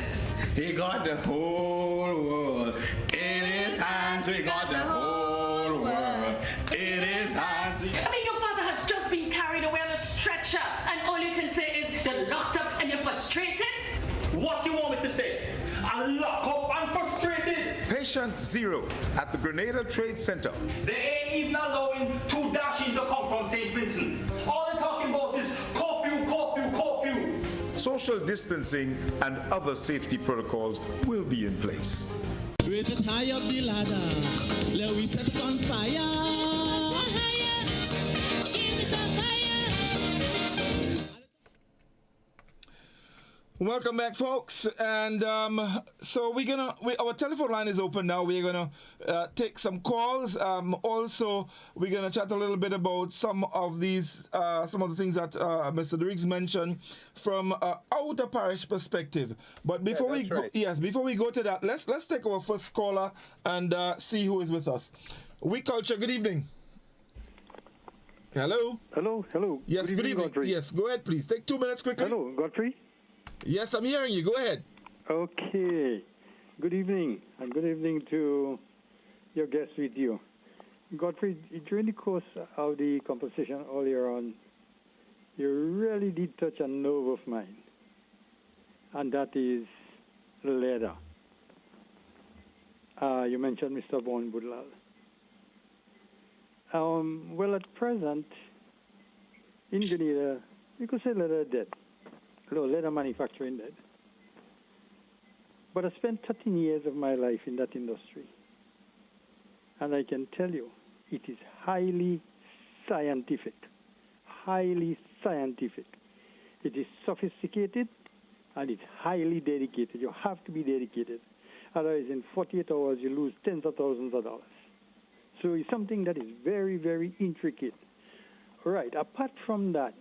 R: He got the whole world in his hands. We got the whole world in his hands.
S: I mean, your father has just been carried away on a stretcher, and all you can say is you're locked up and you're frustrated?
Q: What do you want me to say? I'm locked up, I'm frustrated.
P: Patient Zero at the Grenada Trade Center.
Q: They ain't even allowing 2 dashing to come from St. Vincent. All they're talking about is curfew, curfew, curfew.
P: Social distancing and other safety protocols will be in place.
I: Raise it high up the ladder. Let we set it on fire.
B: Welcome back, folks. And so our telephone line is open now. We're gonna take some calls. Also, we're gonna chat a little bit about some of the things that Mr. Riggs mentioned from outer parish perspective. But before before we go to that, let's take our first caller and see who is with us. We Culture. Good evening. Hello.
T: Hello.
B: Yes. Good evening. Godfrey. Yes. Go ahead, please. Take 2 minutes quickly.
T: Hello, Godfrey.
B: Yes, I'm hearing you. Go ahead.
T: Okay. Good evening, and good evening to your guest with you. Godfrey, during the course of the conversation earlier on, you really did touch a nerve of mine, and that is leather. You mentioned Mr. Bon Budlal. Well, at present, in Grenada, you could say leather dead. Leather manufacturing dead. But I spent 13 years of my life in that industry. And I can tell you, it is highly scientific. Highly scientific. It is sophisticated and it's highly dedicated. You have to be dedicated. Otherwise, in 48 hours, you lose tens of thousands of dollars. So it's something that is very, very intricate. Right, apart from that,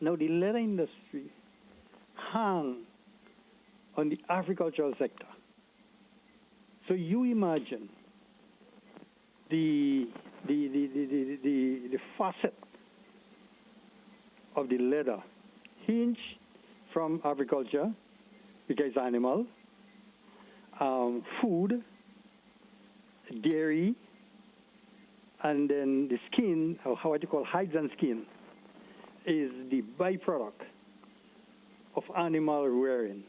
T: now the leather industry hung on the agricultural sector. So you imagine the facet of the leather hinge from agriculture, because animal, food, dairy, and then the skin, or what you call hides and skin, is the byproduct of animal rearing.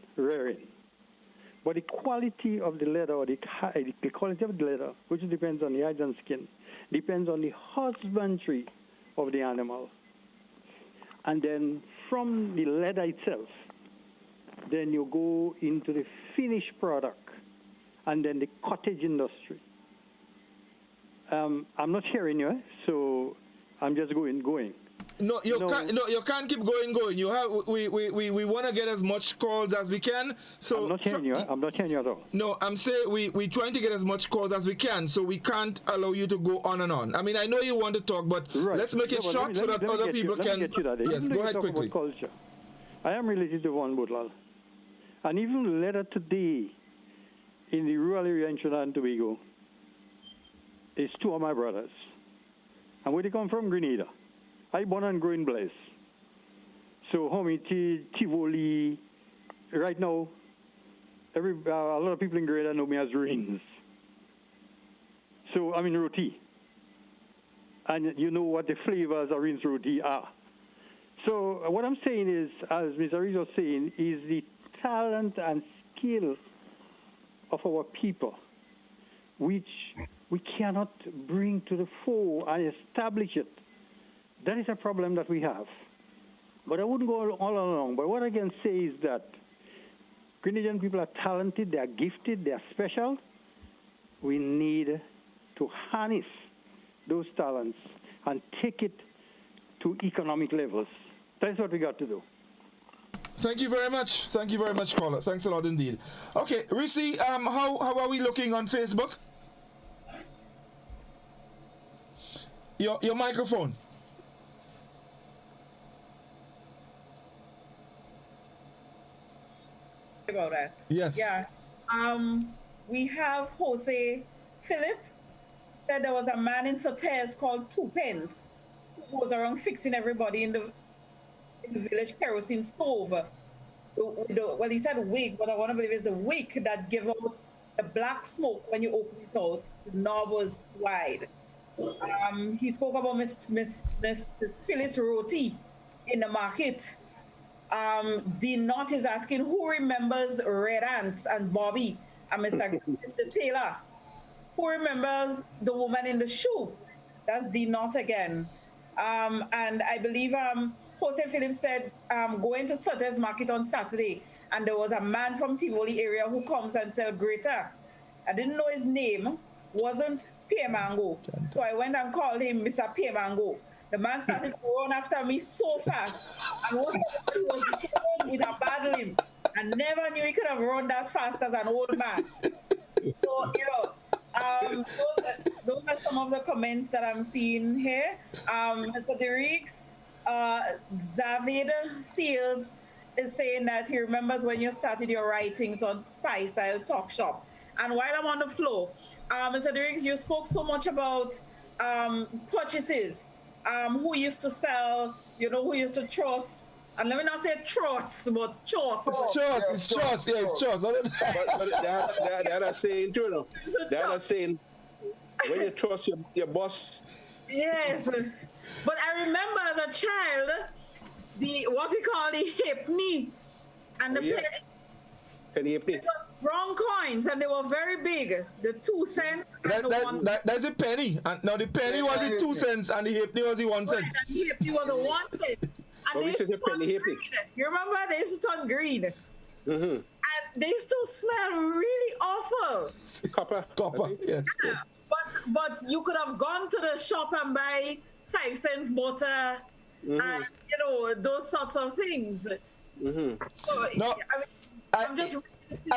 T: But the quality of the leather, or the quality of the leather, which depends on the hides and skin, depends on the husbandry of the animal. And then from the leather itself, then you go into the finished product, and then the cottage industry. I'm not hearing you, so I'm just going.
B: No, you can't keep going. You have we want to get as much calls as we can. So
T: I'm not hearing you. I'm not hearing you at all.
B: No, I'm saying we trying to get as much calls as we can, so we can't allow you to go on and on. I mean, I know you want to talk, but let's make it short so that other people can. Yes, go ahead quickly.
T: Culture. I am related to Von Budlal, and even later today, in the rural area in Trinidad and Tobago, is 2 of my brothers, and where they come from, Grenada. I born and grow in Blaise. So Homity, Tivoli, right now, a lot of people in Grenada know me as Rings. So I'm in roti. And you know what the flavors of Rings roti are. So what I'm saying is, as Mr. Rees was saying, is the talent and skill of our people, which we cannot bring to the fore and establish it. That is a problem that we have. But I wouldn't go all along. But what I can say is that Grenadian people are talented, they are gifted, they are special. We need to harness those talents and take it to economic levels. That's what we got to do.
B: Thank you very much. Thank you very much, caller. Thanks a lot indeed. Okay, Risi, how are we looking on Facebook? Your microphone.
C: About that.
B: Yes.
C: Yeah. We have Jose Philip said there was a man in Sotes called Two Pence who was around fixing everybody in the village kerosene stove. Well, he said wick, but I want to believe it's the wick that give out the black smoke when you open it out. The knob was too wide. He spoke about Miss Phyllis Roti in the market. Dean Knott is asking who remembers Red Ants and Bobby. and Mr. Taylor. Who remembers the woman in the shoe? That's D Not again. And I believe Jose Phillips said, going to Sutter's Market on Saturday, and there was a man from Tivoli area who comes and sell grater. I didn't know his name, wasn't Pierre Mango. So I went and called him Mr. Pierre Mango. The man started to run after me so fast. And what he was disabled with a bad limb. I never knew he could have run that fast as an old man. So, you know, those are some of the comments that I'm seeing here. Mr. Derrick's, Zavid Seals is saying that he remembers when you started your writings on Spice I'll Talk Shop. And while I'm on the floor, Mr. Derrick's, you spoke so much about purchases, who used to sell, you know, who used to trust. And let me not say trust, but choice.
B: It's choice.
F: But they're not saying too, no. They're not saying when you trust your boss.
C: Yes. But I remember as a child, what we call the halfpenny and the penny. It was brown coins and they were very big. The 2 cents.
B: That's a penny. And now the penny was the 2 cents and the halfpenny was the 1 cent.
C: Right, and the halfpenny was a 1 cent. And they used to turn green. You remember they used to turn green?
F: Mm-hmm.
C: And they used to smell really awful.
F: Copper,
B: yes.
C: Yeah. But you could have gone to the shop and buy 5 cents butter and, you know, those sorts of things.
F: Mm-hmm.
C: So,
B: no,
C: I'm just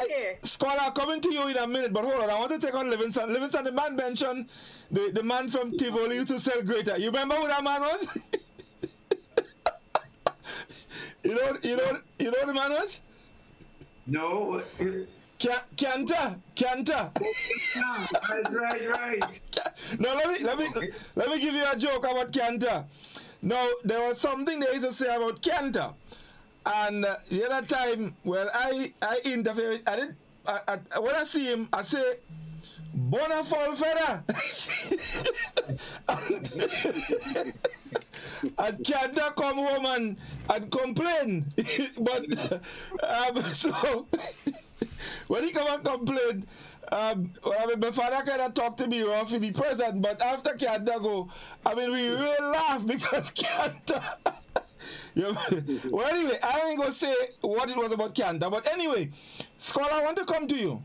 C: here.
B: Scholar, coming to you in a minute, but hold on. I want to take on Livingston. Livingston, the man mentioned the man from Tivoli used to sell grater. You remember who that man was? You know the man was?
D: No.
B: Kanta.
D: Right.
B: No, let me give you a joke about Kanta. Now, there was something they used to say about Kanta. And the other time, well, I interviewed, when I see him, I say, Bona fall feather. And Kanta come home and complain. But, so, when he come and complain, my father kind of talked to me rough in the present, but after Kanta go, I mean, we really laugh because Kanta. Well, anyway, I ain't gonna say what it was about Kanta, but anyway, Scholar, I want to come to you.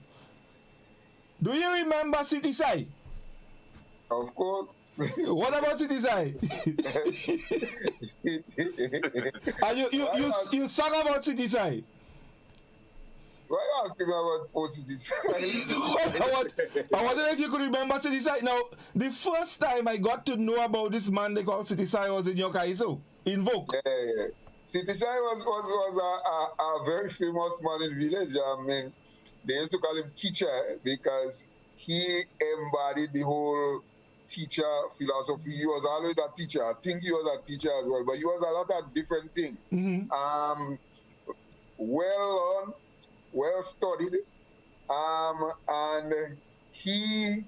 B: Do you remember City Side?
E: Of course.
B: What about City Side? You sang about City Side.
E: Why are you asking me about City Side?
B: I wonder if you could remember City Side. Now, the first time I got to know about this man they call City Side was in Yokaiso, in Vogue.
E: Yeah. City Side was a very famous man in the village. I mean, they used to call him teacher because he embodied the whole teacher philosophy. He was always a teacher. I think he was a teacher as well, but he was a lot of different things.
B: Mm-hmm.
E: Well known, well studied, and he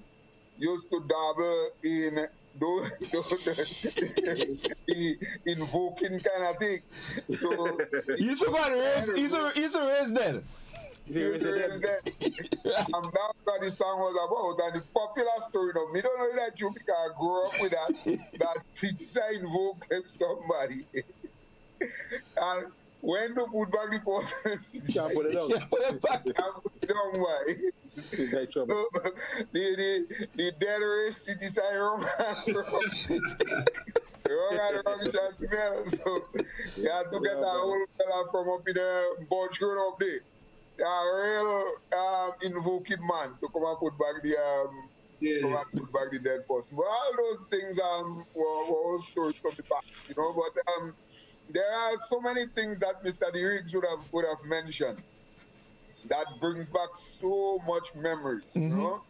E: used to dabble in the invoking kind of thing. So
B: you used to go and raise. He's a raise then.
E: That's what this song was about. And the popular story, no, me don't know that you because I grew up with that teacher invoked somebody. And when to put back the person,
F: you can't put it down.
B: Put it back.
E: Why? So, the dead race city side wrong so you have to get that whole fella from up in the bunch growing up there. A real invoking man to come and put back put back the dead person. But all those things were all stories from the past, you know. But there are so many things that Mr. Derrick's would have mentioned that brings back so much memories, you know.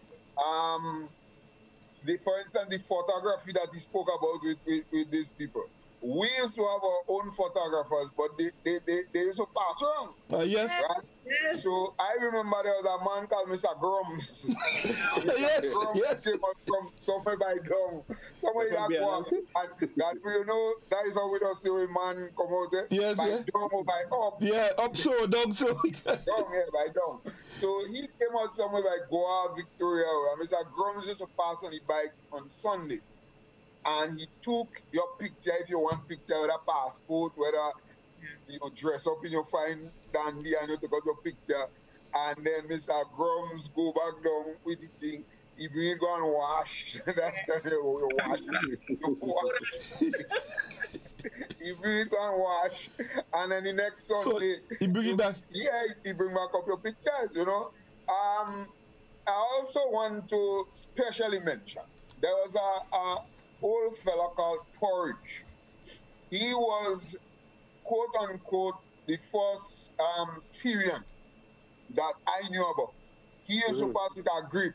E: For instance, the photography that he spoke about with these people. we used to have our own photographers, but they used to pass around.
B: Yes.
E: Right? Yes. So I remember there was a man called Mr. Grums.
B: Yes,
E: Grums
B: yes.
E: came up from somewhere by down. Somewhere that walk. And God, you know, that is how we don't see a man come out there.
B: Yes,
E: by
B: yeah.
E: down or by up.
B: Yeah, up so, down so.
E: Down, yeah, by down. So he came out somewhere by Goa, Victoria. And Mr. Grums used to pass on the bike on Sundays. And he took your picture, if you want picture with a passport, whether you dress up in your fine dandy and you take out your picture, and then Mr. Grums go back down with the thing, he bring it go and wash. That time you wash it. He bring it go and wash, and then the next Sunday,
B: so he bring it back.
E: Yeah, he bring back up your pictures, you know. I also want to specially mention, there was a old fella called Porridge. He was, quote unquote, the first Syrian that I knew about. He used to pass with a grip,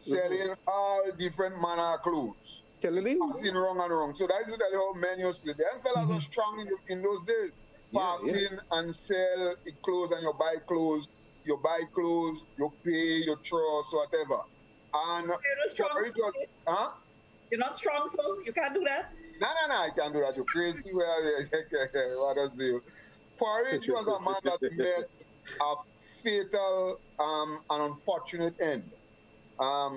E: selling all different manner of clothes. Passing wrong and wrong. So that is tell you how men used to do. Them fellas were strong in those days. Passing and sell clothes, and you buy clothes, you pay, you trust, whatever. And Porridge was, huh?
C: You're not strong, so you can't do that?
E: No, I can't do that. You're crazy. What does you? Porridge was a man that met a fatal and unfortunate end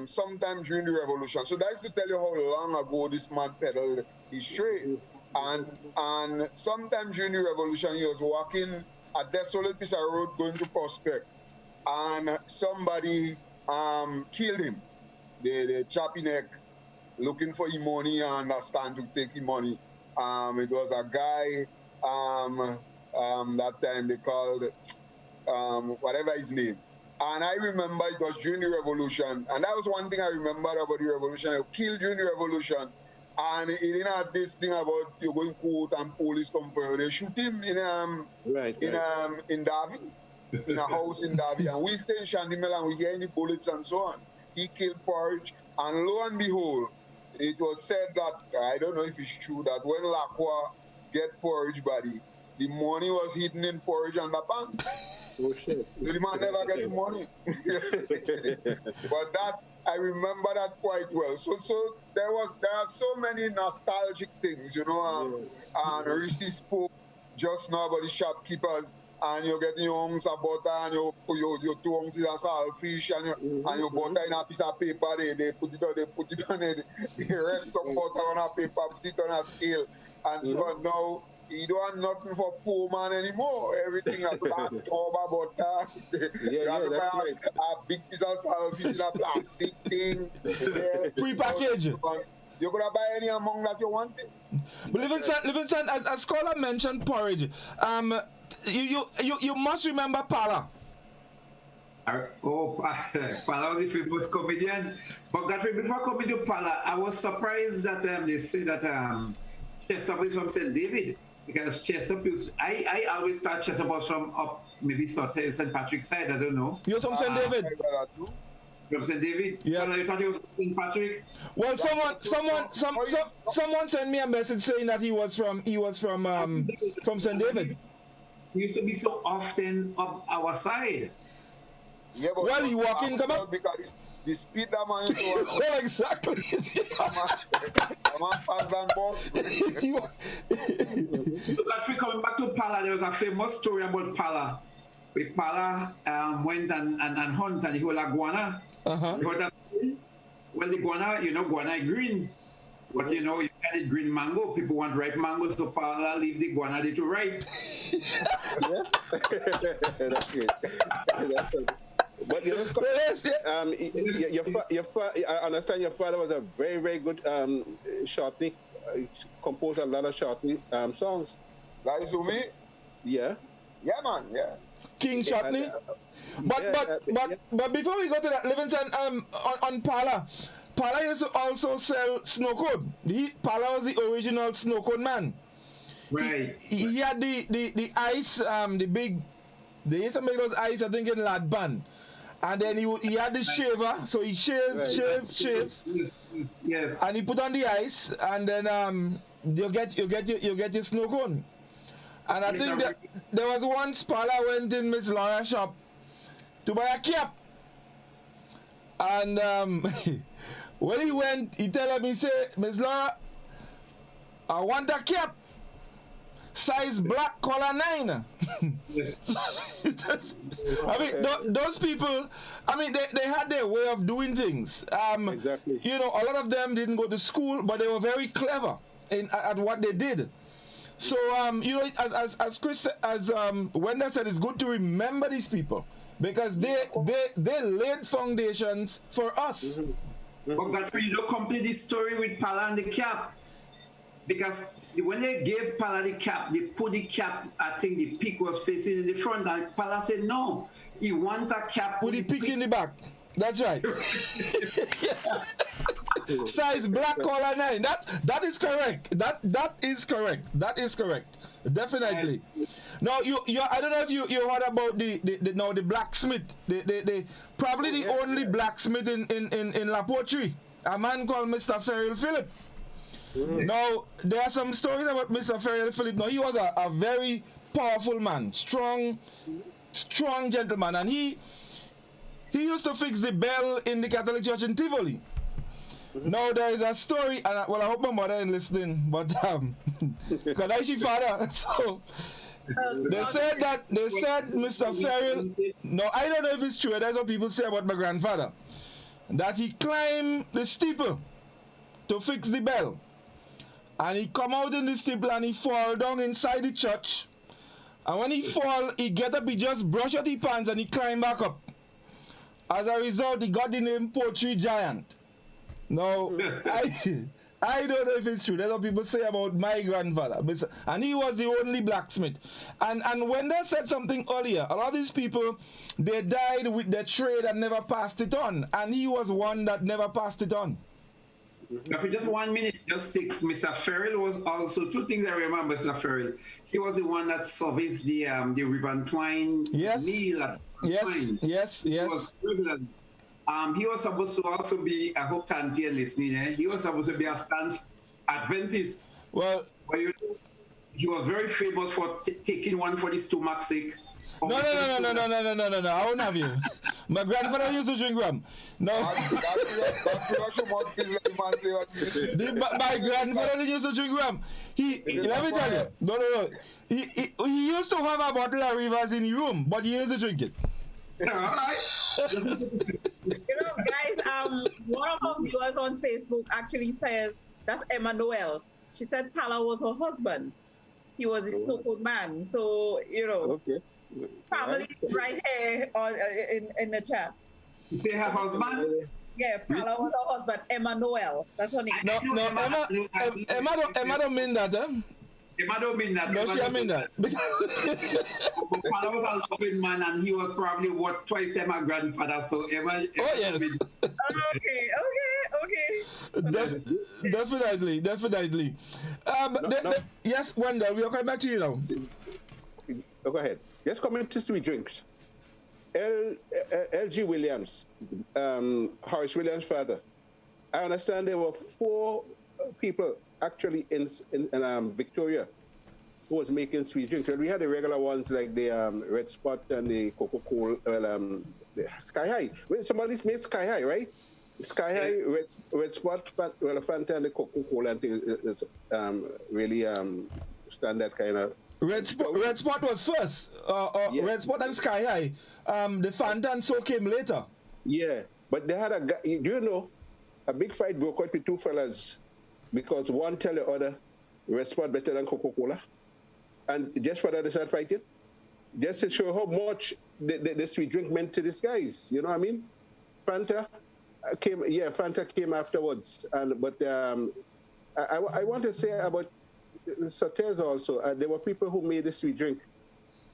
E: sometime during the revolution. So that's to tell you how long ago this man peddled his trade. And sometime during the revolution, he was walking a desolate piece of road going to Prospect. And somebody killed him. They chop his neck, looking for his money and understand to take his money. It was a guy, that time they called, whatever his name. And I remember it was during the revolution. And that was one thing I remember about the revolution. They killed during the revolution. And he didn't have this thing about you going court and police come for you. They shoot him in Davie, in a house in Davie. And we stay in Shandimel and we hear any bullets and so on. He killed Porridge. And lo and behold, it was said that, I don't know if it's true, that when Lacroix get Porridge body, the money was hidden in Porridge underpants.
F: Oh shit.
E: The man never get the money. But that, I remember that quite well. So there are so many nostalgic things, you know. And Rishi spoke just now about the shopkeepers, and you're getting your ounce of butter and your 2 ounces of saltfish and your butter in a piece of paper. They put it on the rest of butter on a paper, put it on a scale, and so on. Now you don't have nothing for poor man anymore. Everything is black tub of butter. You have to buy a big piece of saltfish in a plastic thing.
B: Pre-packaged.
E: You could buy any among that you wanted.
B: But Livingston, as Scholar mentioned Porridge, you must remember Pala.
D: Pala was the famous comedian. But Godfrey, before coming to Pala, I was surprised that they say that Chesup is from St. David. Because Chesup is, I always thought Chesup was from up maybe St. Patrick's side, I don't know.
B: You're from St. David?
D: From St. David? Yeah. So you thought he was from St. Patrick?
B: Well, someone sent me a message saying that he was from St. David.
D: He used to be so often up our side.
E: Yeah, but
B: well, he walking come up
E: because the speed that man is to
B: well, exactly.
E: man pass and boss.
D: Godfrey, coming back to Pala, there was a famous story about Pala. Where Pala went and hunt and he was like guana. Well, the guana, guana green. But you can eat green mango. People want ripe mango, so Pala leave the guana there to ripe.
F: Yeah. That's great. But I understand your father was a very, very good shortney, composed a lot of shortney songs.
E: That is me?
F: Yeah.
E: Yeah, man, yeah.
B: King Shortney? But before we go to that, Livingston, on Pala used to also sell snow cone. Pala was the original snow cone man.
D: Right.
B: He had the ice, they used to make those ice, I think, in Ladban. And then he had the shaver, so he shave.
D: Yes.
B: And he put on the ice, and then you get your snow cone. And I think that there was one spot I went in Miss Laura's shop to buy a cap. And when he went, he tell me, say, Miss Laura, I want a cap. Size black, color 9. I mean, those people, I mean, they had their way of doing things.
F: Exactly.
B: You know, a lot of them didn't go to school, but they were very clever at what they did. So, you know, as Chris, as Wenda said, it's good to remember these people because they laid foundations for us.
D: But Godfrey, you don't complete this story with Pala and the cap, because when they gave Pala the cap, they put the cap, I think the peak was facing in the front, and Pala said, no, he want a cap.
B: Put the peak in the back. That's right. Size black, color 9. That is correct. That is correct. That is correct. Definitely. Now you I don't know if you heard about the blacksmith. The probably the only blacksmith in La Poterie. A man called Mr. Ferrell Philip. Now, there are some stories about Mr. Ferrell Philip. Now, he was a very powerful man, strong gentleman, and he used to fix the bell in the Catholic Church in Tivoli. Now, there is a story, and I hope my mother ain't listening, but because she father, so they said Mr. Ferrell. No, I don't know if it's true. That's what people say about my grandfather, that he climbed the steeple to fix the bell. And he come out in the steeple and he fall down inside the church. And when he fall, he get up, he just brush out his pants and he climb back up. As a result, he got the name Poetry Giant. Now, I don't know if it's true. That's what people say about my grandfather. And he was the only blacksmith. And Wenda said something earlier. A lot of these people, they died with their trade and never passed it on. And he was one that never passed it on.
D: Now for just 1 minute, just take Mr. Ferrell was also two things I remember. Mr. Ferrell, he was the one that serviced the ribbon twine meal.
B: Yes.
D: He was privileged. He was supposed to also be, I hope Tantia listening. He was supposed to be a stanch Adventist.
B: Well,
D: he was very famous for taking one for the stomach sake.
B: No. I won't have you. My grandfather used to drink rum. No. My grandfather used to drink rum. Let me tell you. No. He used to have a bottle of Rivers in the room, but he used to drink it.
C: You know, guys, one of our viewers on Facebook actually says, that's Emma Noel. She said Pala was her husband. He was a snowcoat man. So, you know. Okay. Family right here on, in the chat.
D: They her husband?
C: Yeah, Pala was her husband, Emma Noel. That's her name.
B: No, Emma don't mean that, huh?
D: Emma don't mean that.
B: No, she mean that.
D: But Pala was a loving man, and he was probably what twice my grandfather. So Emma.
B: Oh yes.
C: Okay.
B: Definitely. Yes, Wendell, we are coming back to you now.
F: Go ahead. Let's come into three drinks. L.G. Williams, Horace Williams' father. I understand there were 4 people actually in Victoria who was making sweet drinks. We had the regular ones like the Red Spot and the Coca-Cola, the Sky High. Well, somebody made Sky High, right? Sky High, Red Spot, Fanta, and the Coca-Cola and things really standard kind of.
B: Red Spot was first. Red Spot and Sky High. The Fanta and so came later.
F: Yeah, but they had a guy. Do you know? A big fight broke out with 2 fellas because one tell the other Red Spot better than Coca-Cola, and just for that they started fighting, just to show how much the sweet drink meant to these guys. You know what I mean? Fanta came afterwards, but I want to say about Sauternes also. There were people who made the sweet drink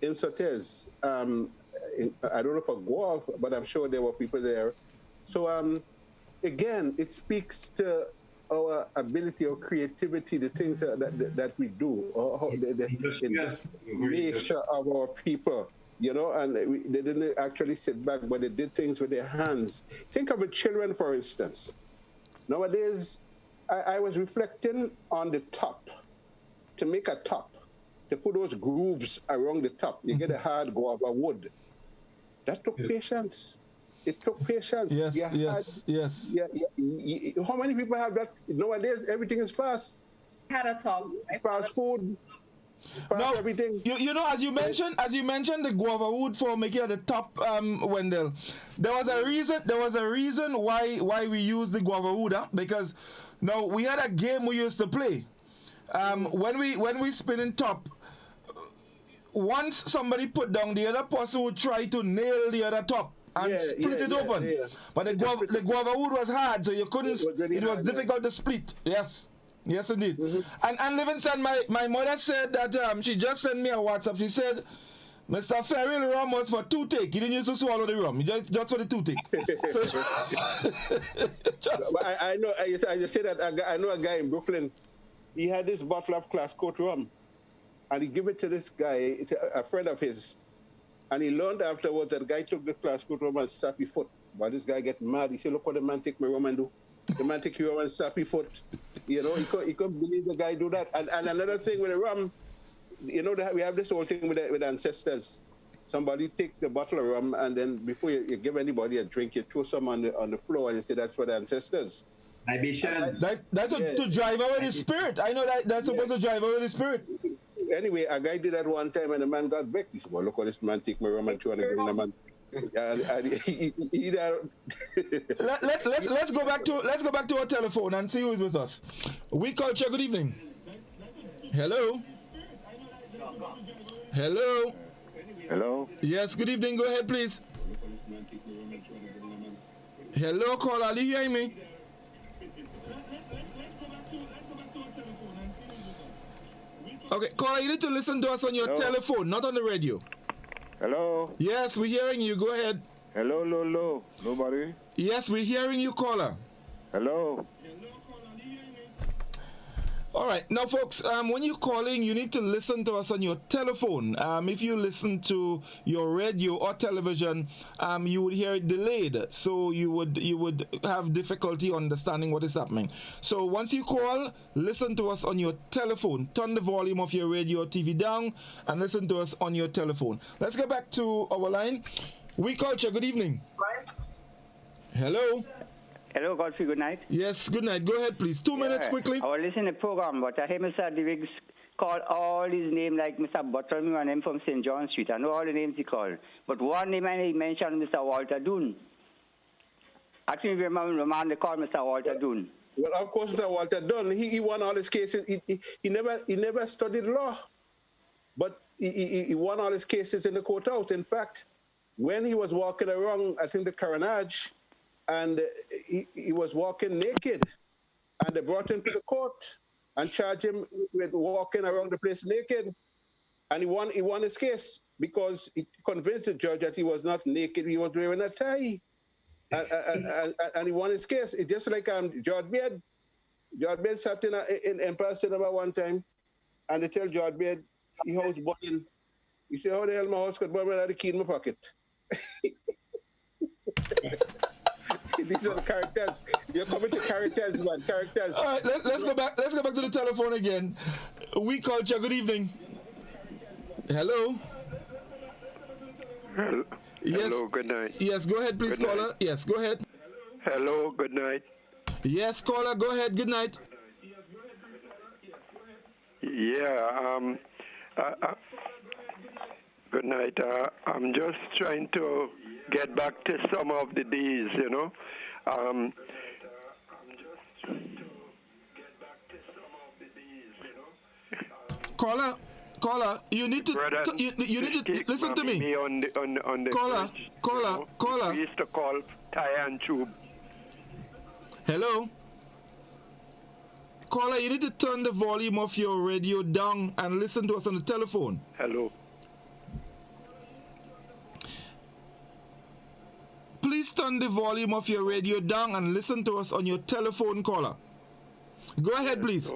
F: in Sauternes. I don't know for Guelph, but I'm sure there were people there. So again, it speaks to our ability or creativity, the things that we do, or the nature of our people, you know, and they didn't actually sit back, but they did things with their hands. Think of the children, for instance. Nowadays, I was reflecting on the top. To make a top, to put those grooves around the top, you get a hard guava wood. That took patience. It took patience.
B: Yes, yes.
F: How many people have that? Nowadays, everything is fast.
C: Had a top.
F: Fast food. Fast everything.
B: You know, as you mentioned the guava wood for making at the top, Wendell. There was a reason why we used the guava wood, because now we had a game we used to play. When we spin in top, once somebody put down, the other person would try to nail the other top and split it open. Yeah. But the guava wood was hard, so you couldn't. It was difficult to split. Yes, indeed. And Livingston, my mother said that she just sent me a WhatsApp. She said, Mr. Ferrell rum was for toothache. He didn't used to swallow the rum. Just for the toothache.
F: I know. I just say that I know a guy in Brooklyn. He had this bottle of Class Coat rum, and he gave it to this guy, a friend of his. And he learned afterwards that the guy took the Class Coat rum and slapped his foot. But this guy get mad. He said, "Look what the man take my rum and do. The man take your rum and slap his foot." You know, he couldn't believe the guy do that. And another thing with the rum, you know, we have this whole thing with ancestors. Somebody take the bottle of rum, and then before you give anybody a drink, you throw some on the floor, and you say that's for the ancestors.
B: That's to drive away the spirit. I know that's supposed to drive away the spirit.
F: Anyway, a guy did that one time, and the man got vexed. He said, "Well, look what this man take my rum and throw on the ground, man."
B: Let's go back to our telephone and see who is with us. We culture. Good evening. Hello. Yes. Good evening. Go ahead, please. Hello, caller. Are you hearing me? Okay, caller, you need to listen to us on your telephone, not on the radio.
U: Hello?
B: Yes, we're hearing you. Go ahead.
U: Hello. Nobody?
B: Yes, we're hearing you, caller.
U: Hello?
B: All right. Now, folks, when you're calling, you need to listen to us on your telephone. If you listen to your radio or television, you would hear it delayed. So you would have difficulty understanding what is happening. So once you call, listen to us on your telephone. Turn the volume of your radio or TV down and listen to us on your telephone. Let's go back to our line. We culture. Good evening. Hello.
V: Hello, Godfrey, good night.
B: Yes, good night. Go ahead, please. 2 minutes quickly.
V: I was listening to the program, but I hear Mr. Diggs call all his names like Mr. Bartholomew and him from St. John Street. I know all the names he called. But one name he mentioned, Mr. Walter Dunn. Actually, remind they call Mr. Walter Dunn.
F: Well, of course, Mr. Walter Dunn, he won all his cases. He never studied law, but he won all his cases in the courthouse. In fact, when he was walking around, I think the coronage, and he was walking naked, and they brought him to the court and charged him with walking around the place naked, and he won his case because he convinced the judge that he was not naked, he was wearing a tie, and he won his case. It's just like George Beard. George Beard sat in Empire Cinema one time, and they tell George Beard he house boying. He said, "How the hell my house could burn? I had the key in my pocket." These are the characters. You're coming to characters, man. Characters.
B: All right, let's go back. Let's go back to the telephone again. We culture. Good evening. Hello. Yes.
W: Hello. Good night.
B: Yes. Go ahead, please, caller. Yes. Go ahead.
W: Hello. Good night.
B: Yes, caller. Go ahead. Good night.
W: Yeah. Good night. I'm just trying to get back to some of the days, you know.
B: Caller, you need to you need to listen to me.
W: On the
B: caller.
W: We used to call tie and tube.
B: Hello. Caller, you need to turn the volume of your radio down and listen to us on the telephone.
W: Hello.
B: Please turn the volume of your radio down and listen to us on your telephone, caller. Go ahead, please.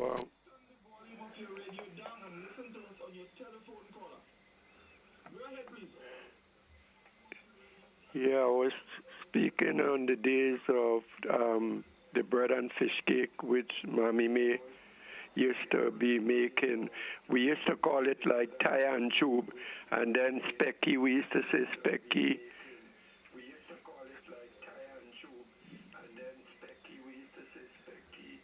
W: Yeah, I was speaking on the days of the bread and fish cake which Mommy May used to be making. We used to call it like Thai and tube, and then specky. We used to say specky. We used to call it like Thai and tube, and then specky. We used to say specky.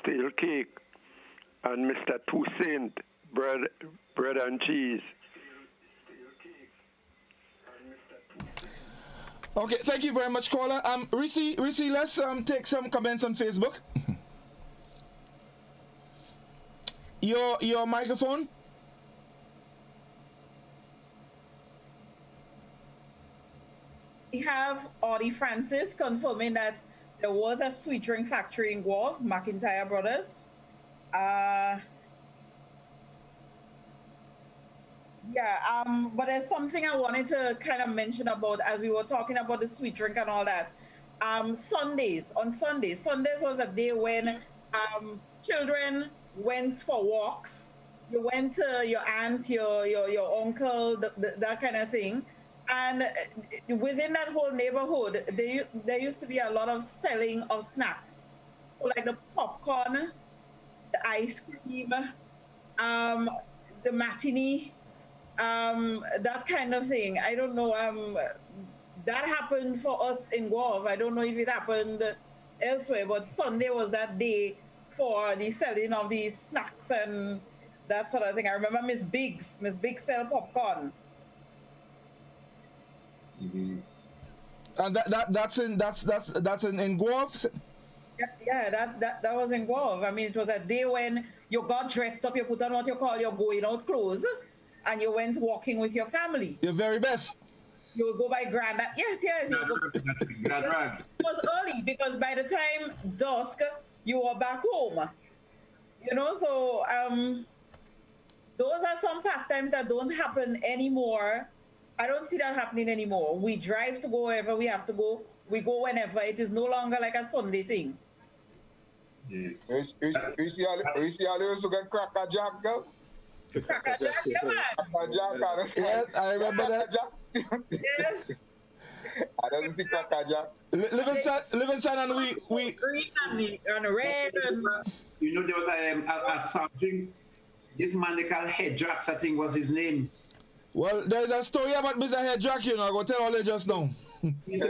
W: Stale cake, and Mr. Toussaint bread and cheese.
B: Okay, thank you very much, caller. Risi, let's take some comments on Facebook. Your microphone.
C: We have Audie Francis confirming that there was a sweet drink factory in Guelph, McIntyre Brothers. But there's something I wanted to kind of mention about as we were talking about the sweet drink and all that. Sundays was a day when children went for walks. You went to your aunt, your uncle, that kind of thing. And within that whole neighborhood, there used to be a lot of selling of snacks, like the popcorn, the ice cream, the matinee, that kind of thing. I don't know. That happened for us in Guelph. I don't know if it happened elsewhere, but Sunday was that day for the selling of these snacks and that sort of thing. I remember Miss Biggs sell popcorn.
B: Mm-hmm. And that's in Guelph.
C: Yeah, that was in Guelph. I mean, it was a day when you got dressed up, you put on what you call your going out clothes, and you went walking with your family.
B: Your very best.
C: You would go by grand. Yes.
D: Grand rags.
C: It was early because by the time dusk, you were back home. You know, so those are some pastimes that don't happen anymore. I don't see that happening anymore. We drive to go wherever we have to go. We go whenever. It is no longer like a Sunday thing.
E: You see how they used to get Cracker Jack, girl?
C: Cracker Jack, yeah, man.
E: Cracker Jack.
B: Yes, I remember that.
C: Yes.
E: I don't see Cracker Jack.
B: Livingston and we
C: green and red and.
D: You know, there was a soft drink. This man they call Head Jacks, I think was his name.
B: Well, there's a story about Mr. Head Jack, you know. I go tell all you just now.
D: He used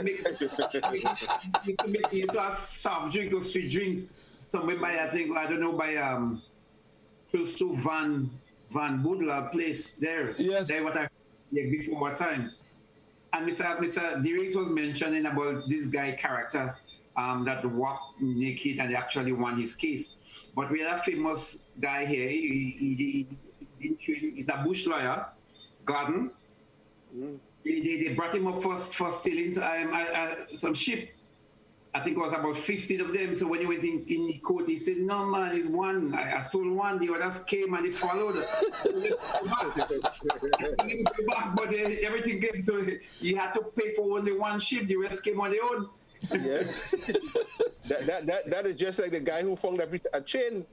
D: to have soft drink or sweet drinks. Somewhere by, I don't know, by close to Van Boodler place there.
B: Yes.
D: There before what time. And Mr. Derek was mentioning about this guy character that walked naked and actually won his case. But we had a famous guy here. He's a bush lawyer, Garden. They brought him up for stealing some sheep. I think it was about 15 of them. So when he went in court, he said, "No, man, it's one. I stole one. The others came and they followed." But everything came. So he had to pay for only one sheep. The rest came on their own.
F: Yeah. that is just like the guy who found a chain.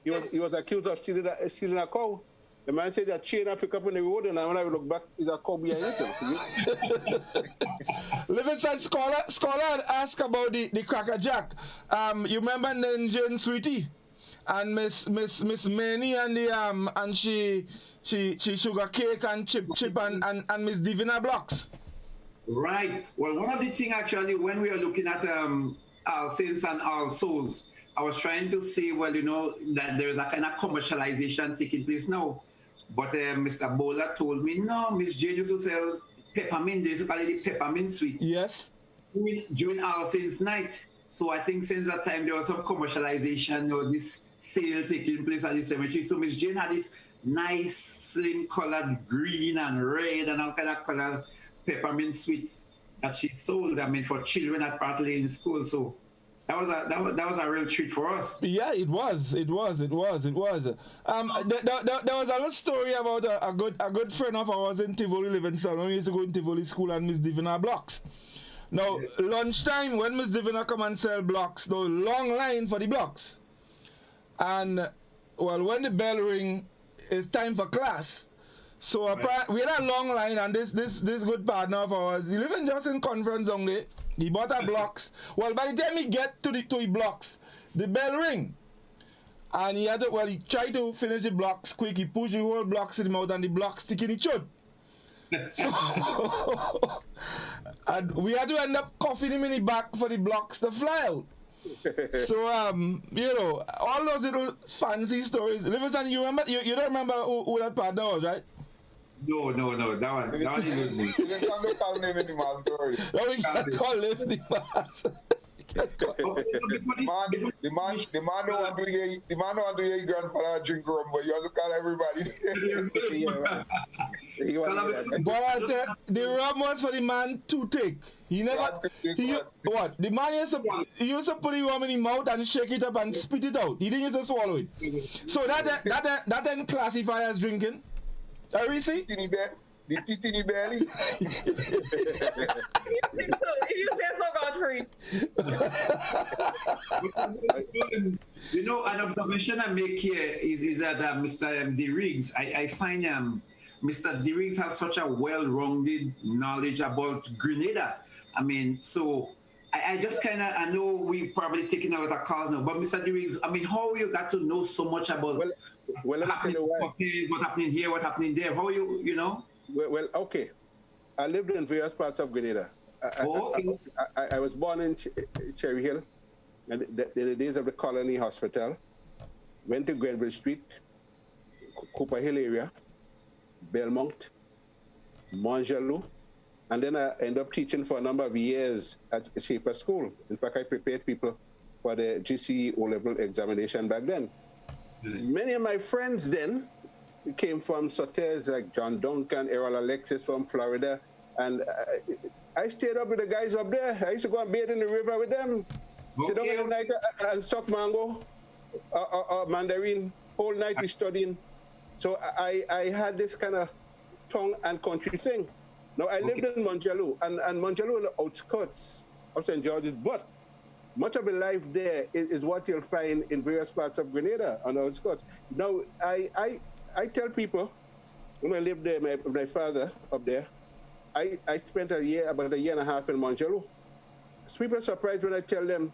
F: He was accused of stealing a cow. The man said that chain I pick up on the road, and when I look back, is a cow behind him.
B: Livingston scholar had asked about the Cracker Jack. You remember Ninja Sweetie and Miss Manny and the and she sugar cake and chip and Miss Divina Blocks.
D: Right. Well, one of the things actually when we are looking at All Saints and All Souls, I was trying to say, well, you know, that there's a kind of commercialization taking place now. But Mr. Bowler told me, no, Miss Jane used to sell peppermint. They used to call it the peppermint sweet.
B: Yes.
D: During All Saints night. So I think since that time there was some commercialization or this sale taking place at the cemetery. So Miss Jane had this nice, slim colored green and red and all kind of color peppermint sweets that she sold. I mean, for children at partly in school. So that was a real treat for us.
B: Yeah, it was. There was a little story about a good friend of ours in Tivoli, Livingston, when we used to go in Tivoli school and Miss Divina Blocks. Now, lunchtime, when Miss Divina come and sell blocks, the long line for the blocks. And, well, when the bell ring, it's time for class. So we had a long line, and this good partner of ours, he lives just in Conference only, He bought a blocks. Well, by the time he get to the blocks, the bell ring. And he had to, he tried to finish the blocks quick. He pushed the whole blocks in the mouth and the blocks stick in the throat. So, and we had to end up coughing him in the back for the blocks to fly out. So, you know, all those little fancy stories. Livingston, you remember? You don't remember who that partner was, right?
D: No. That one is me.
E: You can't call him in my story.
B: No, we can't call him in
E: the man don't want to hear your grandfather drink rum, but you have to call everybody.
B: But the rum was for the man to take. He never. The man used to put the rum in his mouth and shake it up and spit it out. He didn't used to swallow it. So that then classify as drinking. Arisi?
E: The teeth in the belly.
C: If you say so, Godfrey.
D: You know, an observation I make here is that Mr. D. Riggs, I find Mr. D. Riggs has such a well-rounded knowledge about Grenada. I mean, so I just kind of, I know we probably taking out a cause now, but Mr. D. Riggs, I mean, how you got to know so much about
F: what
D: happening here, what happening there? How you know?
F: Well, okay. I lived in various parts of Grenada. I was born in Cherry Hill, in the days of the Colony Hospital. Went to Grenville Street, Cooper Hill area, Belmont, Montjaloux, and then I ended up teaching for a number of years at Shaper School. In fact, I prepared people for the GCE O-level examination back then. Many of my friends then came from Sotes, like John Duncan, Errol Alexis from Florida, and I stayed up with the guys up there. I used to go and bathe in the river with them, sit down in the night and suck mango or mandarin. Whole night we studying. So I had this kind of tongue and country thing. Now I lived in Montjaloux, and Montjaloux in the outskirts of St. George's, but much of the life there is what you'll find in various parts of Grenada on the outskirts. Now I tell people, when I lived there, my father up there, I spent about a year and a half in Montjaloux. People are surprised when I tell them,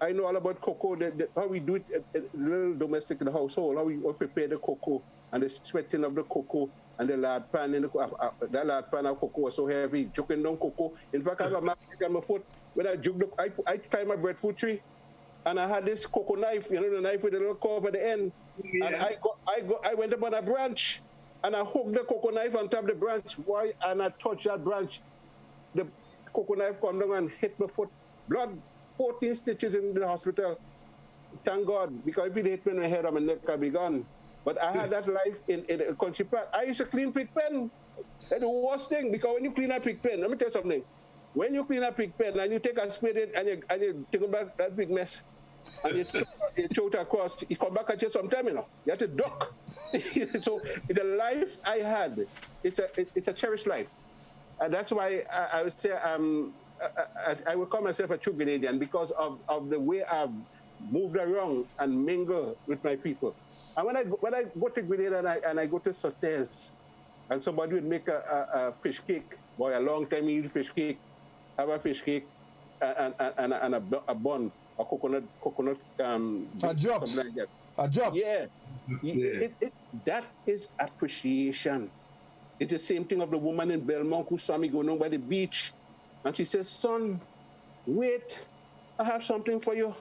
F: I know all about cocoa, how we do it, a little domestic in the household, how we prepare the cocoa, and the sweating of the cocoa, and the lard pan that lard pan of cocoa was so heavy, juking down cocoa. In fact, I have a mark on my foot. When I juke, I climb a breadfruit tree, and I had this cocoa knife, you know, the knife with a little curve at the end. Yeah. And I went up on a branch, and I hooked the cocoa knife on top of the branch. Why? And I touched that branch. The cocoa knife come down and hit my foot. Blood, 14 stitches in the hospital. Thank God, because if it hit me in my head or my neck, I'd be gone. But I had that life in a country part. I used to clean pig pen. That's the worst thing, because when you clean a pig pen, let me tell you something. When you clean a pig pen and you take a spade and you take back that big mess, and you throw it across, you come back at you sometime, you know. You have to duck. So the life I had, it's a cherished life. And that's why I would say I would call myself a true Grenadian, because of the way I've moved around and mingle with my people. And when I go to Grenada and I go to Sotes, and somebody would make a fish cake, boy, a long time you eat fish cake, have a fish cake and a bun, a coconut
B: a job,
F: something like that.
B: A job.
F: Yeah. That is appreciation. It's the same thing of the woman in Belmont who saw me going on by the beach, and she says, "Son, wait, I have something for you."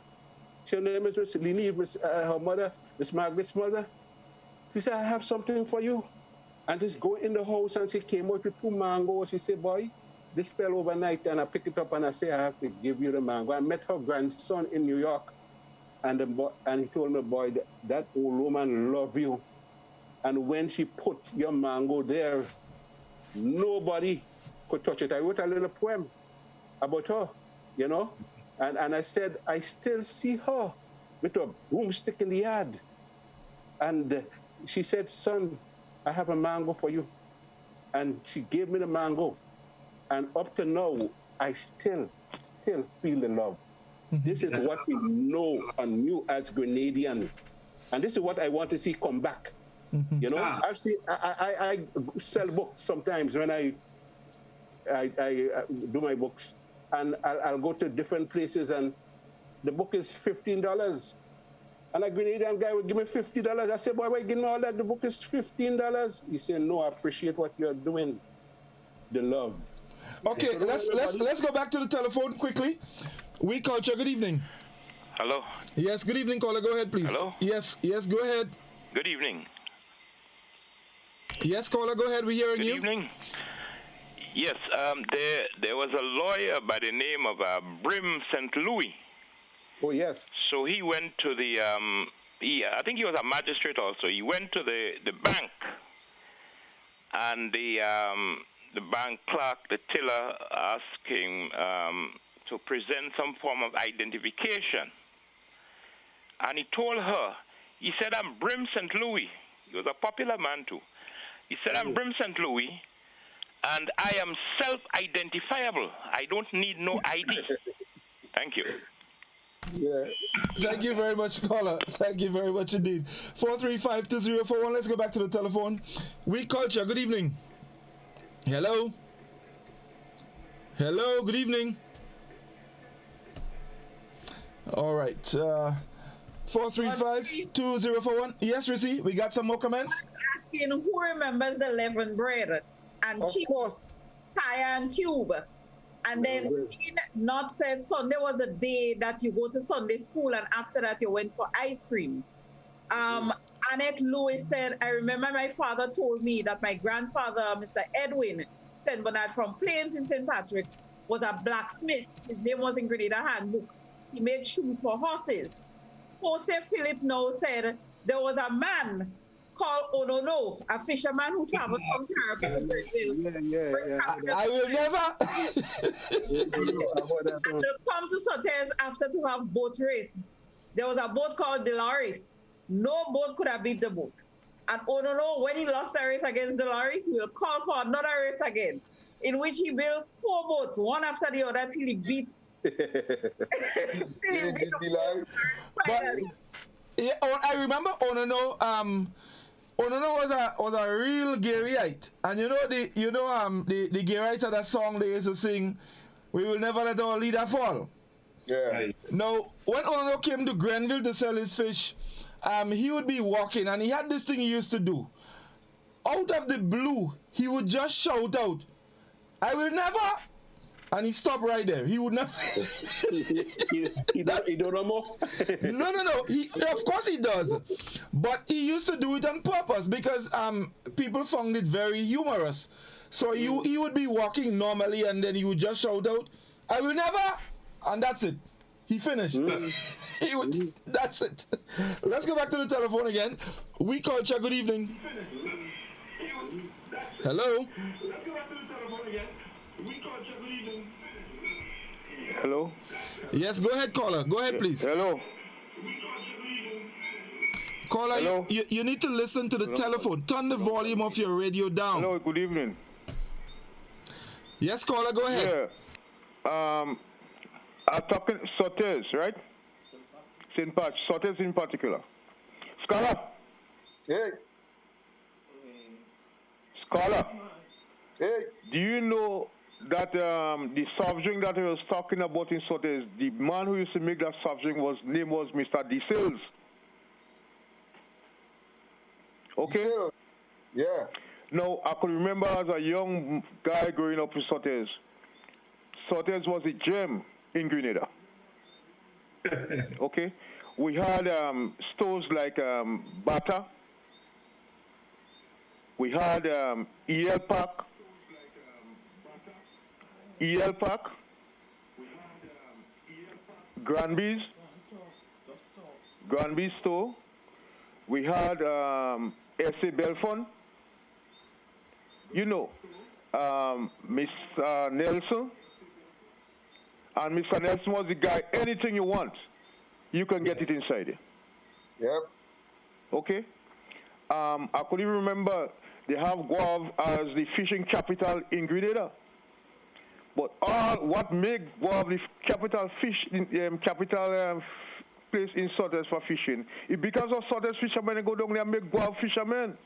F: Her name is Miss Lini, her mother, Miss Margaret's mother. She said, "I have something for you." And just go in the house, and she came out with 2 mangoes. She said, "Boy, this fell overnight," and I picked it up and I say, "I have to give you the mango." I met her grandson in New York, and he told me, "Boy, that old woman love you. And when she put your mango there, nobody could touch it." I wrote a little poem about her, you know? And I said, I still see her with a broomstick in the yard. And she said, "Son, I have a mango for you." And she gave me the mango. And up to now, I still feel the love. This is what we know and knew as Grenadian. And this is what I want to see come back. You know, I've seen, I sell books sometimes when I do my books. and I'll go to different places, and the book is $15. And a Grenadian guy would give me $50. I said, boy, why give me all that? The book is $15. He said, no, I appreciate what you're doing. The love.
B: Okay,
F: So
B: let's go back to the telephone quickly. We culture. Good evening.
A: Hello.
B: Yes, good evening, caller. Go ahead, please.
A: Hello.
B: Yes, go ahead.
A: Good evening.
B: Yes, caller, go ahead. We're hearing you.
A: Good evening. Yes, there was a lawyer by the name of Brim St. Louis.
F: Oh, yes.
A: So he went to the, I think he was a magistrate also. He went to the bank, and the bank clerk, the teller, asked him to present some form of identification. And he told her, he said, I'm Brim St. Louis. He was a popular man too. He said, I'm Brim St. Louis, and I am self-identifiable. I don't need no ID. Thank you.
B: Yeah. Thank you very much, caller. Thank you very much indeed. 435-2041. Let's go back to the telephone. We culture. Good evening. Hello. Hello. Good evening. All right. 435-2041. Yes, Rissy, we got some more comments.
C: Asking who remembers the leavened bread and cheese, pie and tube. And then not said Sunday was a day that you go to Sunday school, and after that you went for ice cream. Annette Lewis said, I remember my father told me that my grandfather, Mr. Edwin St. Bernard from Plains in St. Patrick's, was a blacksmith. His name was in Grenada Handbook. He made shoes for horses. Jose Philip now said there was a man called Onono, a fisherman who traveled from Caracas to Brazil.
B: I will never.
C: And they come to Sotes after to have boat race. There was a boat called Dolores. No boat could have beat the boat. And Onono, when he lost a race against Dolores, he will call for another race again, in which he built 4 boats, one after the other, till he beat.
B: Yeah, I remember Onono. Onono was a real Garyite, and the Garyites had a song they used to sing, "We will never let our leader fall."
E: Yeah.
B: Now, when Onono came to Grenville to sell his fish, he would be walking, and he had this thing he used to do. Out of the blue, he would just shout out, "I will never." And he stopped right there. He would not.
F: He don't know more.
B: No. Of course he does, but he used to do it on purpose because people found it very humorous. So he would be walking normally, and then he would just shout out, "I will never," and that's it. He finished. That's it. Let's go back to the telephone again. We culture. Good evening. Hello.
U: Hello?
B: Yes, go ahead, caller. Go ahead, please.
U: Hello?
B: Caller,
U: Hello?
B: you need to listen to the telephone. Turn the volume of your radio down.
U: Hello, good evening.
B: Yes, caller, go ahead.
U: Yeah. I'm talking Sotes, right? St. Patch, Sotes in particular. Scholar?
E: Hey.
U: Scholar?
E: Hey.
U: Do you know that the soft drink that I was talking about in Sotes, the man who used to make that soft drink name was Mr. D. Sales. Okay?
E: Yeah.
U: Now, I could remember as a young guy growing up in Sotes, Sotes was a gem in Grenada. Okay? We had stores like Bata. We had EL Park. EL Park, Granby's store. We had S.A. Belfont. Miss Nelson. And Mr. Nelson was the guy, anything you want, you can get it inside it.
E: Yep.
U: Okay? I could even remember they have Guave as the fishing capital in Grenada. But what make Guave the capital place in Sotes for fishing is because of Sotes fishermen go down there and make Guave fishermen.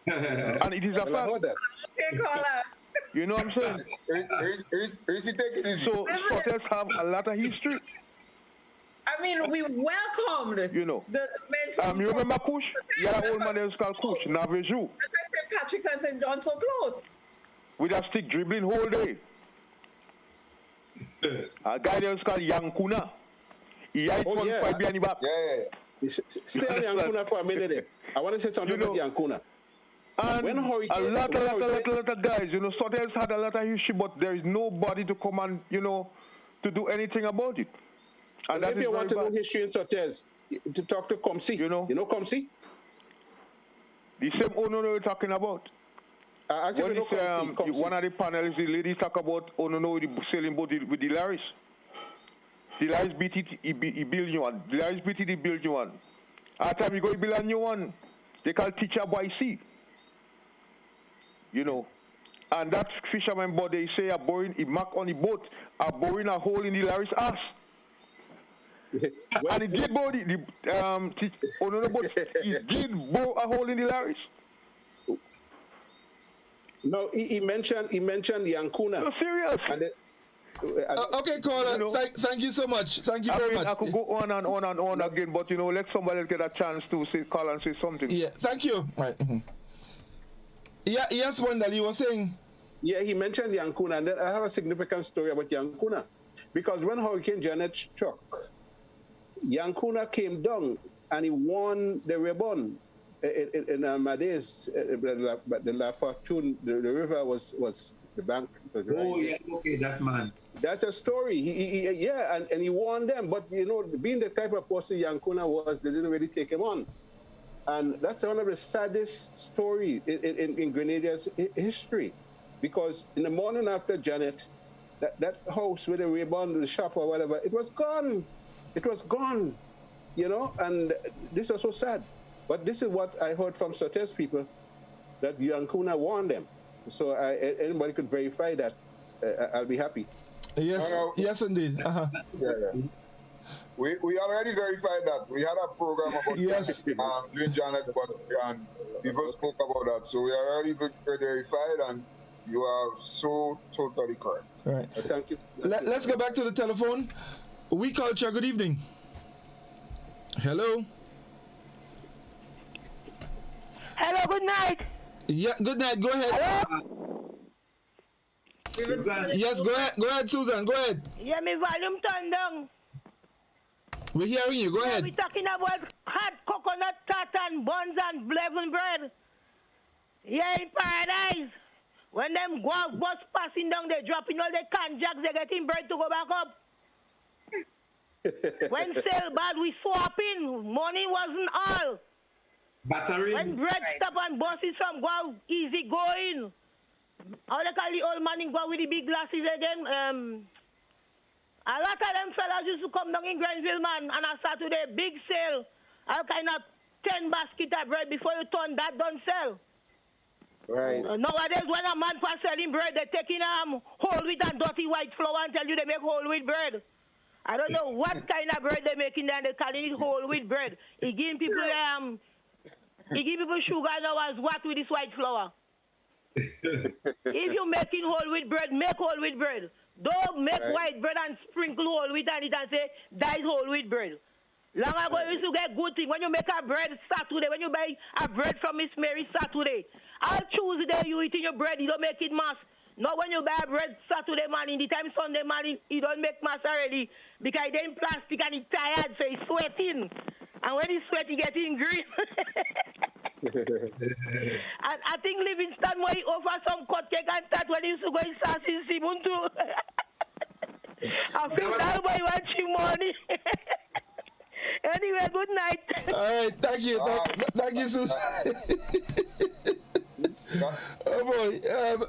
U: And it is a fact.
C: Okay, caller.
U: You know what I'm saying? So Sotters have a lot of history.
C: I mean, we welcomed
U: you know.
C: the men from...
U: You remember Kush? Yeah, old man is called Kush, Naveju.
C: That's why St. Patrick's and St. John so close.
U: With a stick dribbling whole day. A guy there was called Yankuna. He had fight behind the back.
F: Stay on Yankuna for a minute there. I want to say something about Yankuna.
U: And
F: when Hurricane,
U: a lot of guys, you know, Sotters had a lot of history, but there is nobody to come and, you know, to do anything about it. And
F: if you want to know history in Sotters, to talk to Comsi. You know Comsi?
U: The same Onono we're talking about.
F: Actually,
U: one of the panelists, the ladies talk about Onono sailing boat with the Laris. The Laris beat it, he built new one. The Laris beat it, he built new one. At the time you go, he build a new one. They call Teacher by Sea. You know. And that fisherman boat, they say, he mark on the boat, boring a hole in the Laris ass. And he did bore Onono boat, he did bore a hole in the Laris.
F: No, he mentioned Yankuna.
U: No, serious.
B: Okay, caller. Thank you so much. Thank you very much.
U: I could go on and on and on again, but you know, let somebody get a chance to call and say something.
B: Yeah, thank you. Right. Yeah, yes, Wendell, you were saying.
F: Yeah, he mentioned Yankuna, and then I have a significant story about Yankuna, because when Hurricane Janet struck, Yankuna came down and he won the ribbon in Amadeus. The La Fortune, the river was the bank.
D: Okay, that's man.
F: That's a story. And he won them. But you know, being the type of person Yankuna was, they didn't really take him on. And that's one of the saddest stories in Grenada's history, because in the morning after Janet, that house with the ribbon, the shop or whatever, it was gone. It was gone, you know, and this was so sad. But this is what I heard from Sotters people, that Yankuna warned them. So anybody could verify that, I'll be happy.
B: Yes, yes, indeed.
E: We already verified that. We had a program about doing Janet, but people spoke about that. So we already verified, and you are so totally correct.
B: All right.
F: Thank you.
B: Let's go back to the telephone. We Culture, good evening. Hello.
H: Hello, good night.
B: Yeah, good night. Go ahead.
H: Hello?
B: Yes, go ahead. Go ahead, Susan. Go ahead.
H: Yeah, my volume turned down.
B: We're hearing you. Go ahead.
H: We're talking about hot coconut tartan buns and leavened bread. Yeah, in paradise. When them guava bus passing down, they dropping all the canjacks, they getting bread to go back up. When sale bad, we swapping. Money wasn't all.
D: Battery.
H: When bread stop and buses from go easy going. How they call the old man in go with the big glasses again? A lot of them fellas used to come down in Grenville, man, and I Saturday, big sale. All kind of 10 basket of bread before you turn that don't sell.
F: Right.
H: Nowadays, when a man for selling bread, they're taking whole wheat and dirty white flour and tell you they make whole wheat bread. I don't know what kind of bread they're making there, and they're calling it whole wheat bread. He giving people sugar now as what with this white flour. If you're making whole wheat bread, make whole wheat bread. Don't make white bread and sprinkle whole wheat on it and say, that is whole wheat bread. Long ago, you used to get good thing. When you make a bread Saturday, when you buy a bread from Miss Mary Saturday, all Tuesday you eating your bread, you don't make it mass. Not when you buy a bread Saturday morning, the time Sunday morning, you don't make mass already because it's in plastic and it's tired, so it's sweating. And when it's sweating, it's getting green. And I think Livingston might offer some cut cake and start when he used to go in Sassy Simon too. I think that boy watching money. Anyway, good night.
B: All right, thank you. Thank you, Susan. Oh boy,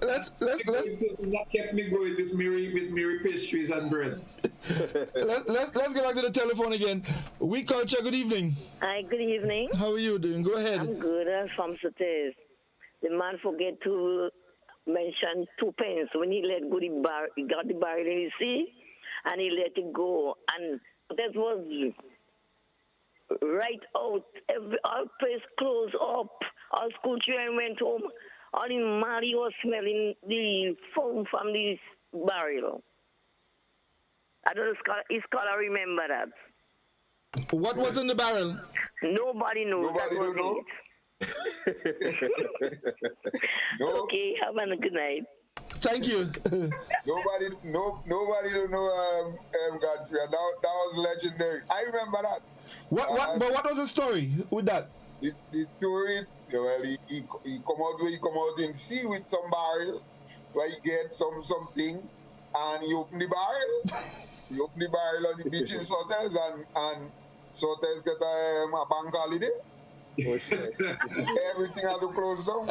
B: let's.
D: That kept me going with Mary pastries and bread.
B: let's go back to the telephone again. We Culture, good evening.
K: Hi, good evening.
B: How are you doing? Go ahead.
K: I'm good. I'm from Sotters. The man forget to mention 2 pence when he let go he got the barrel in his sea, and he let it go, and that was right out. All place closed up. All school children went home. All in Mali was smelling the foam from the barrel. I don't know if scholar remember that.
B: What was in the barrel?
K: Nobody knows.
E: Nobody
K: that
E: know?
K: No. Okay, have a good night.
B: Thank you.
E: nobody don't know Godfrey. That was legendary. I remember that.
B: But what was the story with that?
E: The story, well, he come out in sea with some barrel where he get something, and he open the barrel. He open the barrel on the beach in Sotters, and Sotters get a bank holiday. Everything had to close down.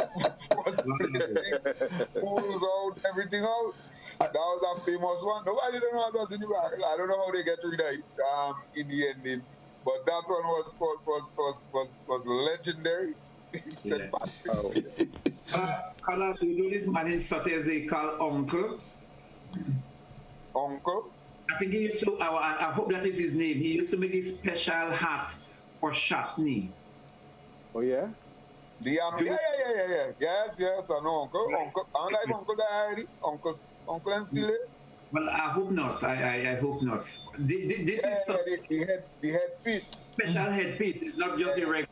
E: Pools out, everything out. That was a famous one. Nobody don't know what was in the barrel. I don't know how they get rid of it in the ending. But that one was legendary.
D: You know this man in Sotters they call Uncle?
E: Uncle?
D: I think he used to, I hope that is his name. He used to make a special hat for Shatney.
F: Oh, yeah?
E: Yeah. Yes, I know Uncle. Uncle, I like Uncle already. Uncle and still there?
D: Well, I hope not. I hope not. This is
E: the headpiece.
D: Special headpiece. It's not just a regular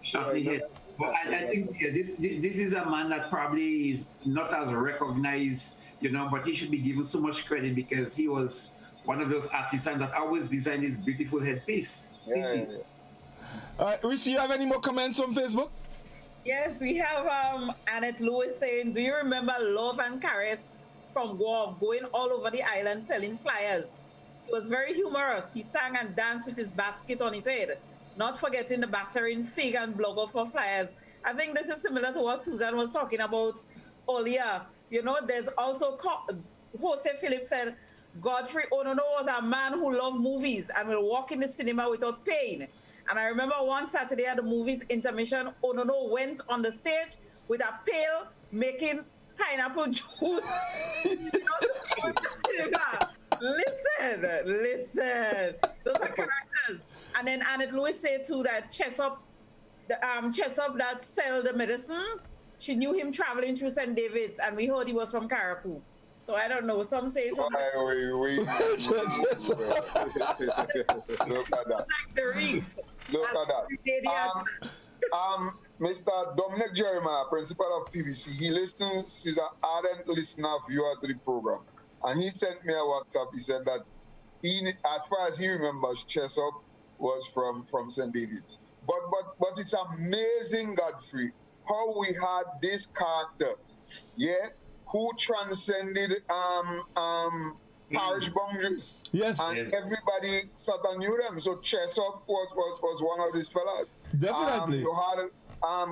D: Shatney head. But I think this is a man that probably is not as recognized, but he should be given so much credit because he was one of those artisans that always designed this beautiful headpiece.
B: Reese, you have any more comments on Facebook?
C: Yes, we have Annette Lewis saying, do you remember Love and Caress from Guam going all over the island selling flyers? It was very humorous. He sang and danced with his basket on his head, not forgetting the battering fig and blogger for flyers. I think this is similar to what Susan was talking about earlier. There's also Jose Phillips said, Godfrey Onono was a man who loved movies and will walk in the cinema without pain. And I remember one Saturday at the movie's intermission, Onono went on the stage with a pail making pineapple juice. Listen. Those are characters. And then Annette Lewis said too that Chesup that sell the medicine, she knew him traveling through St. David's, and we heard he was from Caracou. So I don't know. Some say it's from
E: Look at that. Look at that. Mr. Dominic Jeremiah, principal of PBC, he's an ardent listener, viewer to the program. And he sent me a WhatsApp. He said that as far as he remembers, Chesup was from St. David's. But it's amazing, Godfrey, how we had these characters, who transcended parish boundaries.
B: Yes.
E: And everybody sat and knew them. So Chesup was one of these fellas.
B: Definitely.
E: You had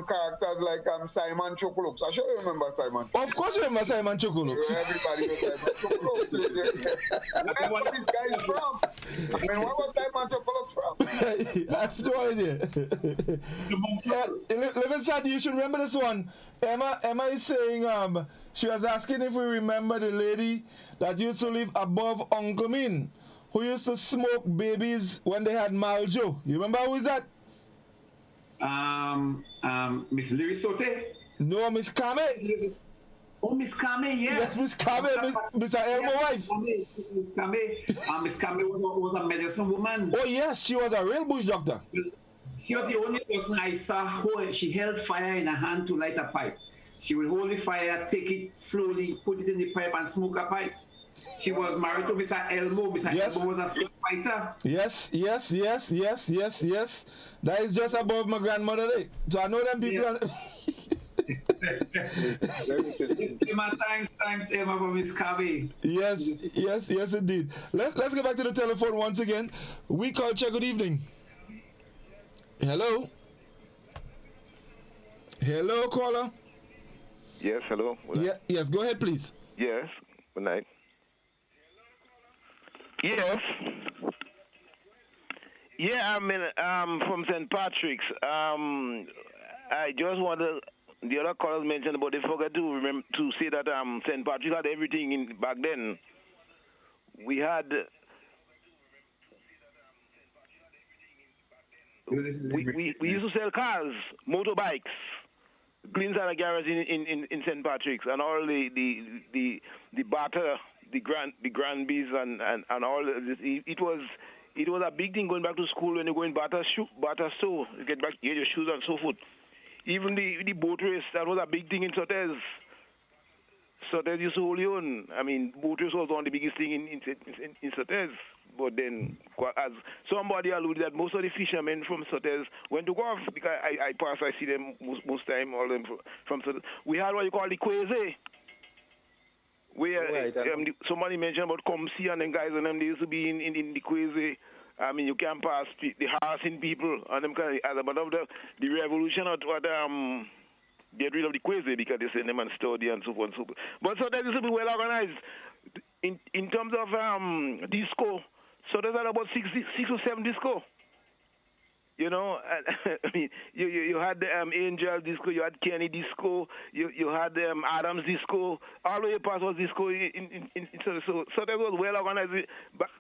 E: characters like Simon Chocolux. I sure you remember Simon.
B: Of course you remember Simon Chocolux.
E: Everybody knows Simon Chocolux. Where was this guy from? Where was Simon Chocolux from?
B: I have no idea. Living Sad, you should remember this one. Emma is saying she was asking if we remember the lady that used to live above Uncle Min, who used to smoke babies when they had Maljo. You remember who is that?
D: Miss Lirisote?
B: No, Miss Kame.
D: Oh, Miss Kame, yes.
B: Yes, Miss Kame, Mr. Elmo wife.
D: Miss Kame. Miss Kame was a medicine woman.
B: Oh, yes, she was a real bush doctor.
D: She was the only person I saw who she held fire in her hand to light a pipe. She would hold the fire, take it slowly, put it in the pipe, and smoke a pipe. She was married to Mr. Elmo. Mr. Elmo was a slave fighter.
B: Yes. That is just above my grandmother day. So I know them people.
D: Thanks, Emma, for Miss Kavi.
B: Yes, indeed. Let's get back to the telephone once again. We call check. Good evening. Hello, caller.
G: Yes, hello.
B: Yes, go ahead, please.
G: Yes, good night. Yes. Yeah, I'm from St. Patrick's. I just want to. The other callers mentioned about they forgot to say that St. Patrick's had everything back then. We had. We used to sell cars, motorbikes, Glynside garage in St. Patrick's, and all the batter, the Granbys and all this. It was a big thing going back to school when you go in batter store, you get your shoes and so forth. Even the boat race, that was a big thing in Sotez. Sotez used to hold you on. I mean, boat race was one of the biggest thing in Sotez. But then, as somebody alluded that most of the fishermen from Sotez went to golf, because I pass, I see them most time, all them from Sotez. We had what you call the Quazy, where somebody mentioned about Comsi and them guys, and them, they used to be in the Quazy. I mean, you can't pass the harassing people, and them kind of, as a matter of the revolution or get rid of the Quazy because they send them and study and so forth and so forth. But Sotez used to be well organized in terms of disco. So there's about six or seven disco. You know, I mean, you had Angel disco, you had Kenny disco, you had Adams disco. All the way past was disco. So that was well organized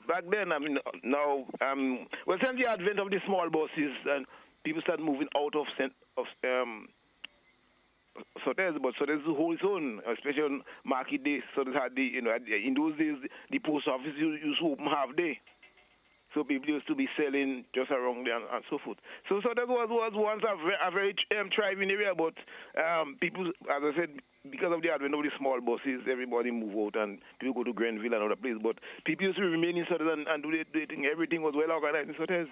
G: back then. I mean, now, well, since the advent of the small buses and people start moving out of Sotez, but Sotez hold its own, especially on market day. Sotez had in those days the post office used to open half day. So people used to be selling just around there and so forth. So that was once a very thriving area, but people, as I said, because of the advent of the small buses, everybody move out and people go to Grenville and other places. But people used to remain in Sotez and do their thing. Everything was well organized in Sotez.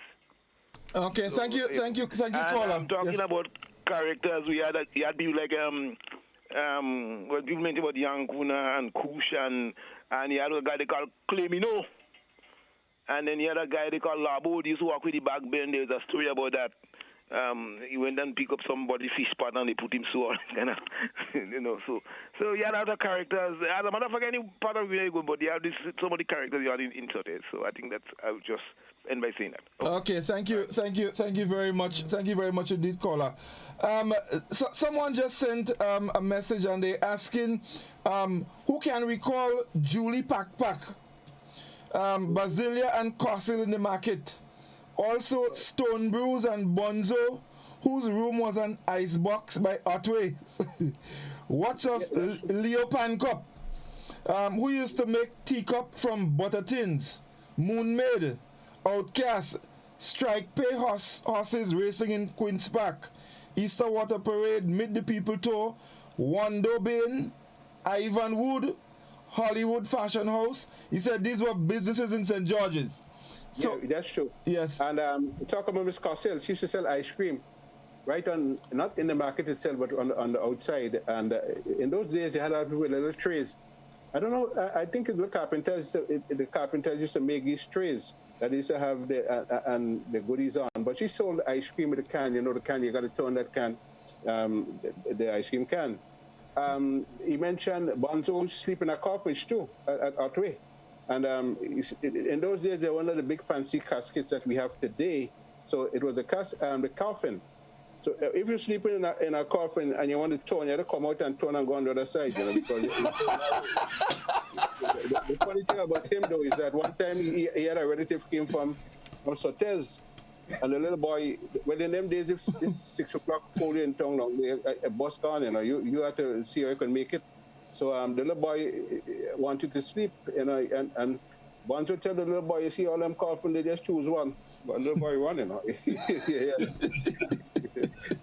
B: Okay, so, thank you, caller.
G: I'm talking about characters. We had people like well, people mentioned about Young Kuna and Kush and he had a guy they called Clemino. And then the other guy they call Labo, he used to walk with the back bend. There's a story about that. He went and picked up somebody's fish pot and they put him so kind of, So he had other characters. As a matter of fact, any part of it very good, but you have some of the characters you had in Sotez. So I think I would just end by saying that.
B: Okay, thank you very much. Thank you very much indeed, caller. So someone just sent a message and they're asking who can recall Julie Pak, Basilia and Castle in the market. Also Stone Brews and Bonzo, whose room was an ice box by Otway. What's of Leo Pancop, who used to make teacup from butter tins. Moon Maid, Outcast, Strike Pay horses racing in Queen's Park, Easter Water Parade, Meet the People Tour, Wando Bain, Ivan Wood, Hollywood Fashion House. He said these were businesses in St. George's. So,
F: yeah, that's true.
B: Yes.
F: And talk about Miss Cossell. She used to sell ice cream right on, not in the market itself, but on the outside. And in those days, they had a lot of people with little trays. I don't know. I think the carpenters used to make these trays that used to have the goodies on. But she sold ice cream with a can. You know, the can, you got to turn that can, the ice cream can. He mentioned Bonzo sleep in a coffin too at Otway. And in those days, they were one of the big fancy caskets that we have today. So it was the coffin. So if you're sleeping in a coffin and you want to turn, you have to come out and turn and go on the other side, you know, because the funny thing about him, though, is that one time he had a relative came from Sotez. And the little boy, well, in them days, if it's 6 o'clock, cold in town, a bus gone, you know, you have to see how you can make it. So the little boy wanted to sleep, you know, and Bonzo tell the little boy, you see all them coffin, they just choose one. But the little boy run, you know.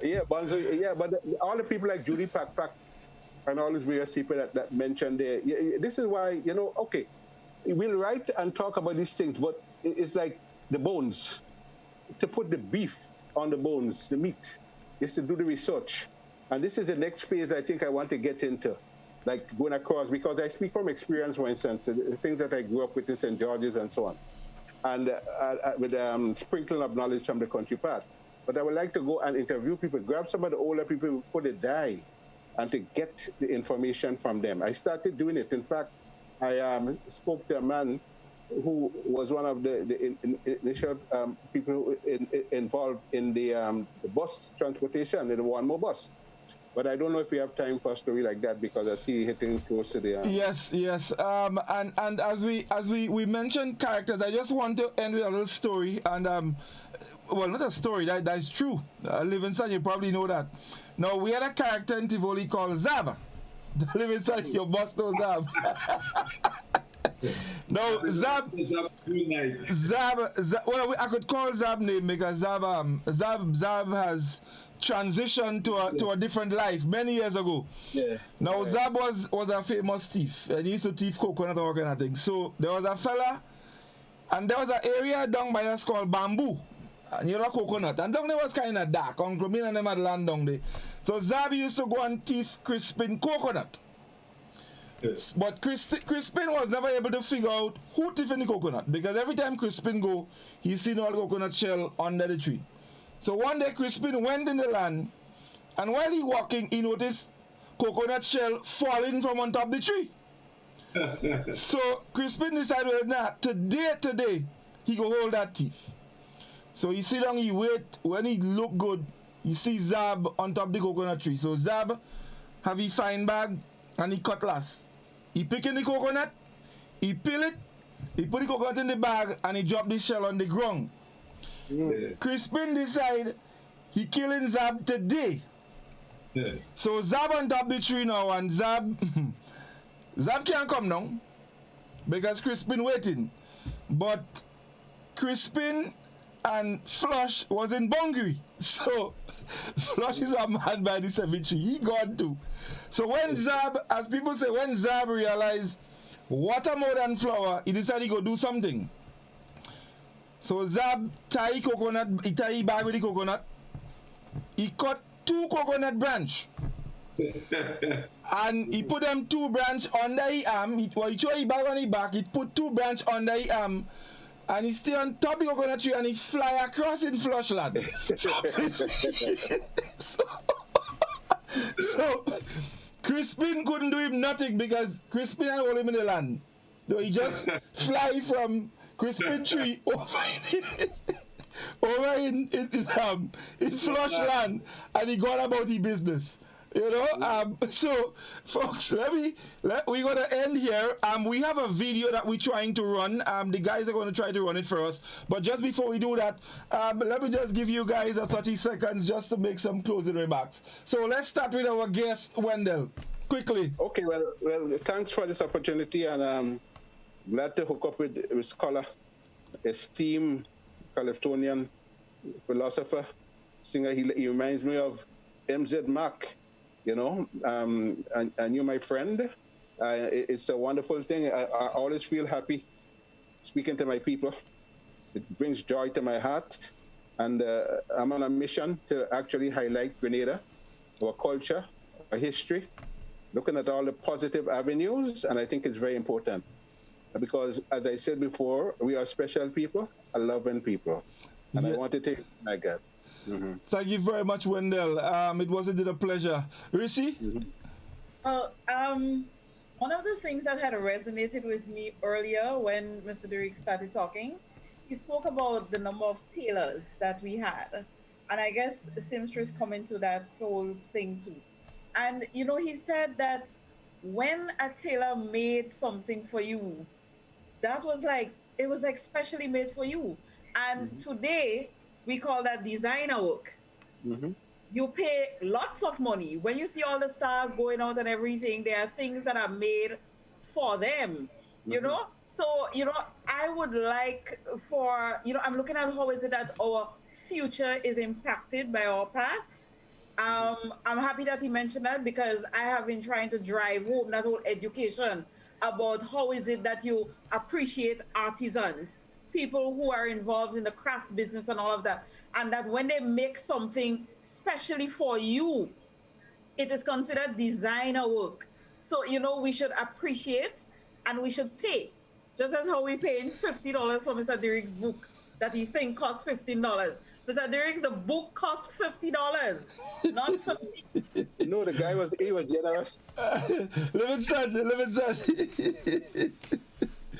F: Yeah, Bonzo, yeah, but all the people like Julie Pak and all these various people that mentioned there, this is why, you know, okay, we'll write and talk about these things, but it's like the bones. To put the beef on the bones, the meat, is to do the research. And this is the next phase I think I want to get into, like going across, because I speak from experience, for instance, the things that I grew up with in St. George's and so on, and with sprinkling of knowledge from the country part. But I would like to go and interview people, grab some of the older people before they die, and to get the information from them. I started doing it. In fact, I spoke to a man who was one of the initial people involved in the bus transportation, in the One More bus. But I don't know if we have time for a story like that because I see hitting close to the...
B: Yes. And as we mentioned characters, I just want to end with a little story. And, well, not a story, that's true. Livingston, you probably know that. Now, we had a character in Tivoli called Zab. Don't live inside your boss, no Zab. No, Zab, well, I could call Zab name because Zab has transitioned to a different life many years ago.
F: Yeah.
B: Now, Zab was a famous thief, and he used to thief coconut and all kind of things. So, there was a fella, and there was an area down by us called Bamboo. And you know, coconut. And down there was kind of dark. Uncle Min and them had land down there. So Zab used to go and thief Crispin coconut. Yes. But Crispin was never able to figure out who thieved the coconut. Because every time Crispin go, he seen all the coconut shell under the tree. So one day Crispin went in the land, and while he walking, he noticed coconut shell falling from on top of the tree. So Crispin decided, nah, today, he go hold that thief. So he sit down, he wait. When he look good, he see Zab on top of the coconut tree. So Zab have his fine bag and he cutlass. He pick in the coconut, he peel it, he put the coconut in the bag and he drop the shell on the ground. Yeah. Crispin decide he killing Zab today. Yeah. So Zab on top of the tree now, and Zab can't come now because Crispin waiting. But Crispin and Flush was in Bungary. So Flush is a man by the cemetery. He gone too. So when Zab, as people say, when Zab realized water more than flour, he decided he go do something. So Zab tie coconut, he tie bag with the coconut. He cut 2 coconut branch. And he put them 2 branch under his arm. He throw his bag on his back. He put 2 branch under his arm. And he stay on top of the coconut tree and he fly across in Flushland. So Crispin couldn't do him nothing because Crispin had hold him in the land. So he just fly from Crispin tree over in Flushland, and he got about his business. You know, so folks, we're gonna end here. We have a video that we're trying to run. The guys are gonna try to run it for us. But just before we do that, let me just give you guys a 30 seconds just to make some closing remarks. So let's start with our guest, Wendell, quickly.
F: Okay, well, thanks for this opportunity, and glad to hook up with scholar, esteemed Californian philosopher, singer. He reminds me of MZ Mac. You know, and you're my friend. It's a wonderful thing. I always feel happy speaking to my people. It brings joy to my heart. And I'm on a mission to actually highlight Grenada, our culture, our history, looking at all the positive avenues. And I think it's very important because, as I said before, we are special people, a loving people. And I want to take my God. Mm-hmm.
B: Thank you very much, Wendell. It was indeed a pleasure. Risi?
C: Mm-hmm. Well, one of the things that had resonated with me earlier when Mr. Derrick started talking, he spoke about the number of tailors that we had. And I guess seamstress come into that whole thing too. And, you know, he said that when a tailor made something for you, that was like, it was like specially made for you. And today, we call that designer work. Mm-hmm. You pay lots of money. When you see all the stars going out and everything, there are things that are made for them, you know? So, you know, I would like for, you know, I'm looking at how is it that our future is impacted by our past. I'm happy that he mentioned that because I have been trying to drive home that whole education about how is it that you appreciate artisans, people who are involved in the craft business and all of that, and that when they make something specially for you, it is considered designer work. So, you know, we should appreciate and we should pay, just as how we paying $50 for Mr. Derrick's book that he think costs $15. Mr. Derrick's the book costs $50, not $50.
F: No, the guy was generous.
B: Live inside.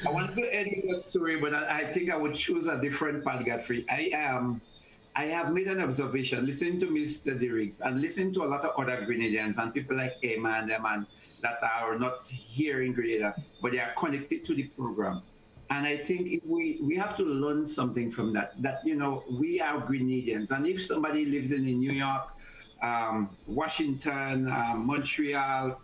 D: I want to end with a story, but I think I would choose a different path, Godfrey. I have made an observation, listening to Mr. Derrick and listening to a lot of other Grenadians and people like Emma and them and that are not here in Grenada, but they are connected to the program. And I think if we have to learn something from that, you know, we are Grenadians. And if somebody lives in New York Washington, Montreal,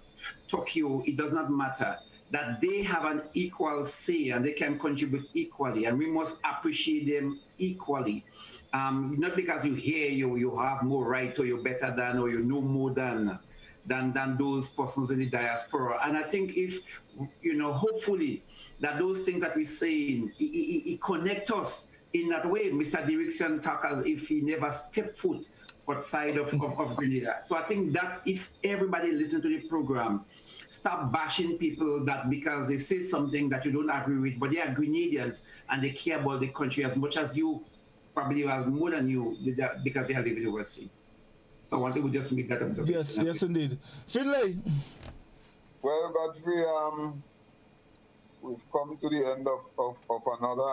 D: Tokyo, it does not matter, that they have an equal say and they can contribute equally, and we must appreciate them equally. Not because you hear you have more right, or you're better than, or you know more than those persons in the diaspora. And I think if, hopefully that those things that we're saying, it connect us in that way. Mr. Direction talk as if he never stepped foot outside of Grenada. So I think that if everybody listen to the program, stop bashing people that because they say something that you don't agree with, but they are Grenadians and they care about the country as much as you, probably as more than you, because they are living overseas. So I wanted to just make that observation.
B: Yes, indeed. Finlay.
E: Well, Godfrey, we've come to the end of another.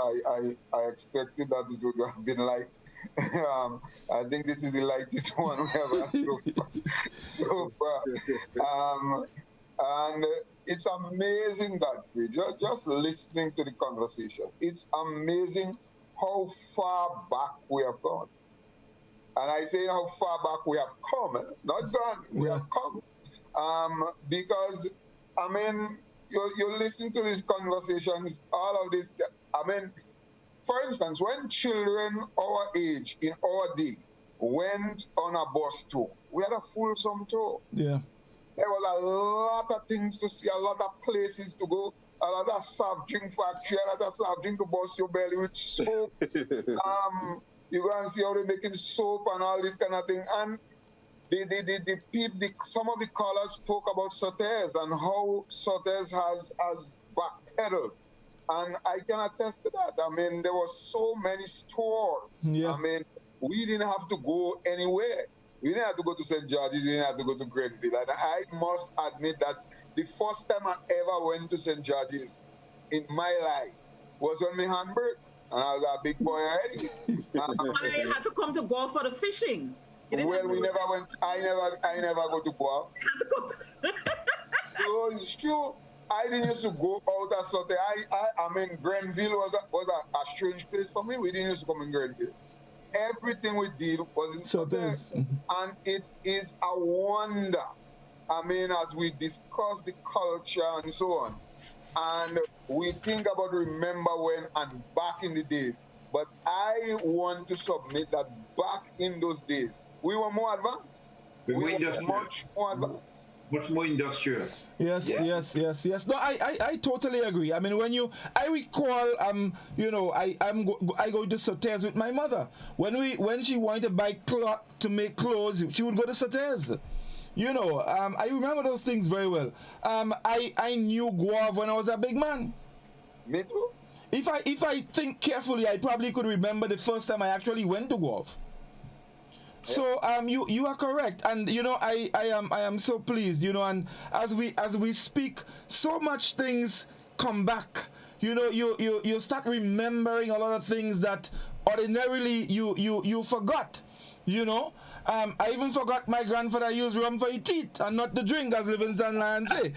E: I expected that it would have been light. I think this is the lightest one we have had so far. And it's amazing, Godfrey, just listening to the conversation. It's amazing how far back we have gone. And I say how far back we have come, not gone, we have come. Because, I mean, you listen to these conversations, all of this, I mean, for instance, when children our age, in our day, went on a bus tour, we had a fulsome tour.
B: Yeah.
E: There was a lot of things to see, a lot of places to go, a lot of soft drink factory, a lot of soft drink to bust your belly with soap. You go and see how they're making soap and all this kind of thing. And some of the callers spoke about Sotes and how Sotes has backpedaled. And I can attest to that. I mean, there were so many stores. Yeah. I mean, we didn't have to go anywhere. We didn't have to go to St. George's. We didn't have to go to Grenville. And I must admit that the first time I ever went to St. George's in my life was when my hand broke. And I was a big boy already.
C: You had to come to Guelph for the fishing.
E: Well, we never went. I never go to Guelph.
C: You had to go to
E: So it's true. I didn't used to go out as Sote. I mean, Grenville was a strange place for me. We didn't used to come in Grenville. Everything we did was in Sote. And it is a wonder. I mean, as we discuss the culture and so on, and we think about remember when and back in the days. But I want to submit that back in those days, we were more advanced. We were much more advanced.
D: Much more industrious.
B: Yes. No, I totally agree. I mean, I recall, I go to Sotes with my mother. When she wanted to buy cloth to make clothes, she would go to Sotes. I remember those things very well. I knew Guave when I was a big man.
E: Me too.
B: If I think carefully, I probably could remember the first time I actually went to Guave. So you are correct, and I am so pleased, and as we speak, so much things come back. You start remembering a lot of things that ordinarily you forgot. I even forgot my grandfather used rum for his teeth and not to drink, as Livingston Lion say.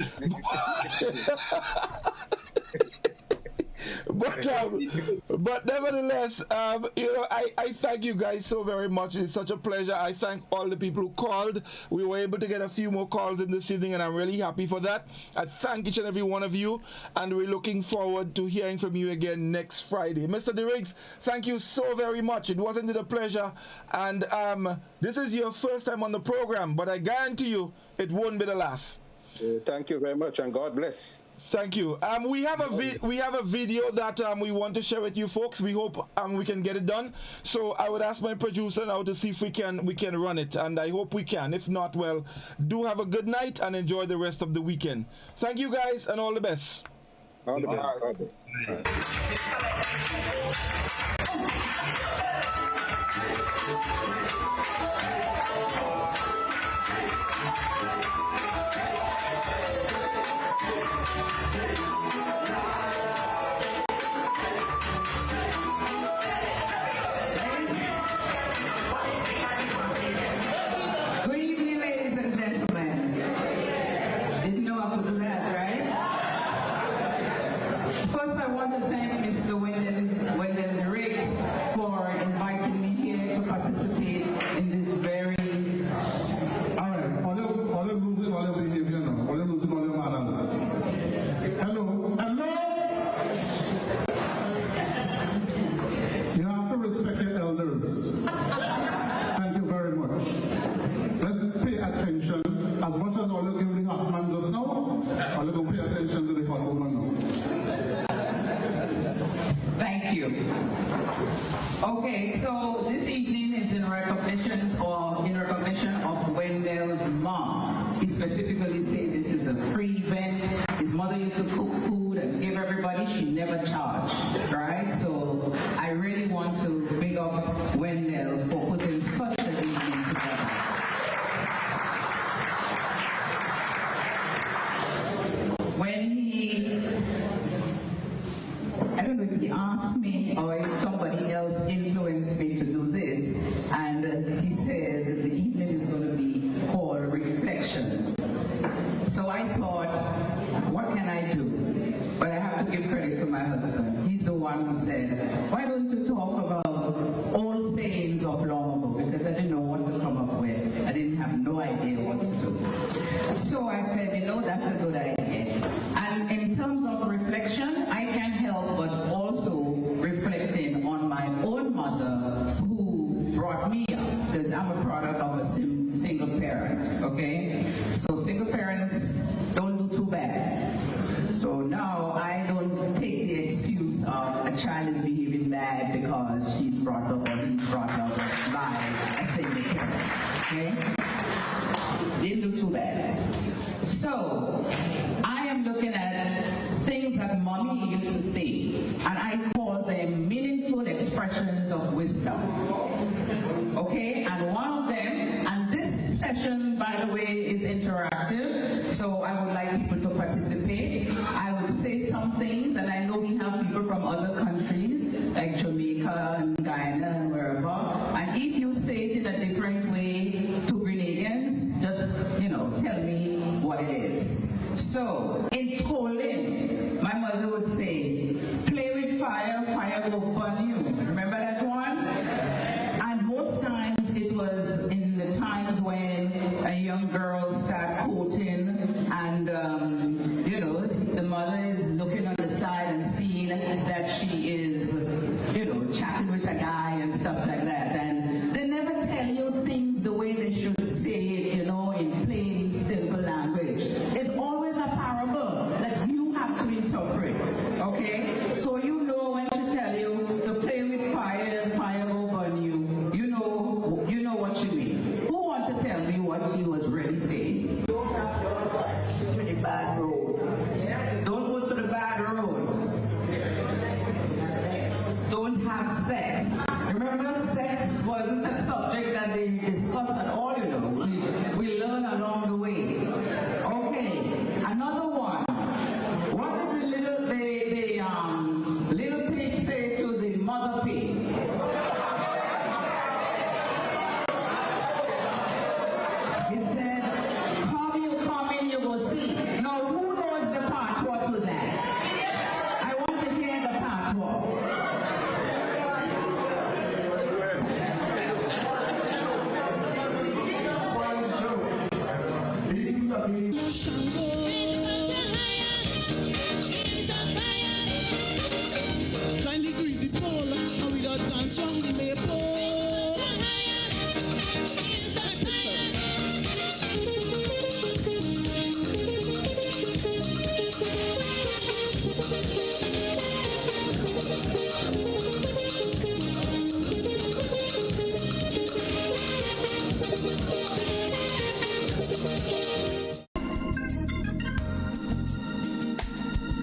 B: But nevertheless, I thank you guys so very much. It's such a pleasure. I thank all the people who called. We were able to get a few more calls in this evening, and I'm really happy for that. I thank each and every one of you, and we're looking forward to hearing from you again next Friday. Mr. DeRiggs, thank you so very much. It was indeed a pleasure, and this is your first time on the program, but I guarantee you it won't be the last.
F: Thank you very much, and God bless.
B: Thank you. We have a video that we want to share with you folks. We hope we can get it done. So I would ask my producer now to see if we can run it, and I hope we can. If not, well, do have a good night and enjoy the rest of the weekend. Thank you guys, and all the best.
F: All the best. All the best.
J: Well, don't pay attention to the hot woman now.
L: Thank you. Okay, so this evening is in recognition of Wendell's mom. He specifically said this is a free event. His mother used to cook food and give everybody. She never charged, right? So I really want to big up Wendell for putting such an evening together. When I don't know if he asked me or if somebody else influenced me to do this, and he said that the evening is going to be called Reflections. So I thought, what can I do? But I have to give credit to my husband. He's the one who said, why don't you talk about old sayings of long ago? Because I didn't know what to come up with. I didn't have no idea what to do. So I said, that's a good idea. And in terms of reflection, I can't help but also reflecting on my own mother who brought me up, because I'm a product of a single parent, okay? So single parents don't do too bad. So now I don't take the excuse of a child is behaving bad because she's brought up or he's brought up by a single parent, okay? Didn't do too bad. So I am looking at things that mommy used to say, and I call them meaningful expressions of wisdom. Okay, and one of them, and this session, by the way, is interactive, so I would like people to participate. I would say some things, and I know we have people from other countries, like Jamaica and Guyana and wherever, and if you say it in a different way to Grenadians, just, tell me what it is. So, in scolding, my mother would say, play with fire, fire will burn you. Remember that one? And most times it was in the times when a young girl started courting and, the mother is looking on the side and seeing that she is, chatting with a guy and stuff like that. And they never tell you things the way they should say it, in plain, simple language. It's always a parable that you have to interpret, okay? So when she tell you to play with fire and fire will burn you, you know what she mean. Who wants to tell me what she was really saying? Don't have to go to the bad road. Don't go to the bad road. Don't have sex.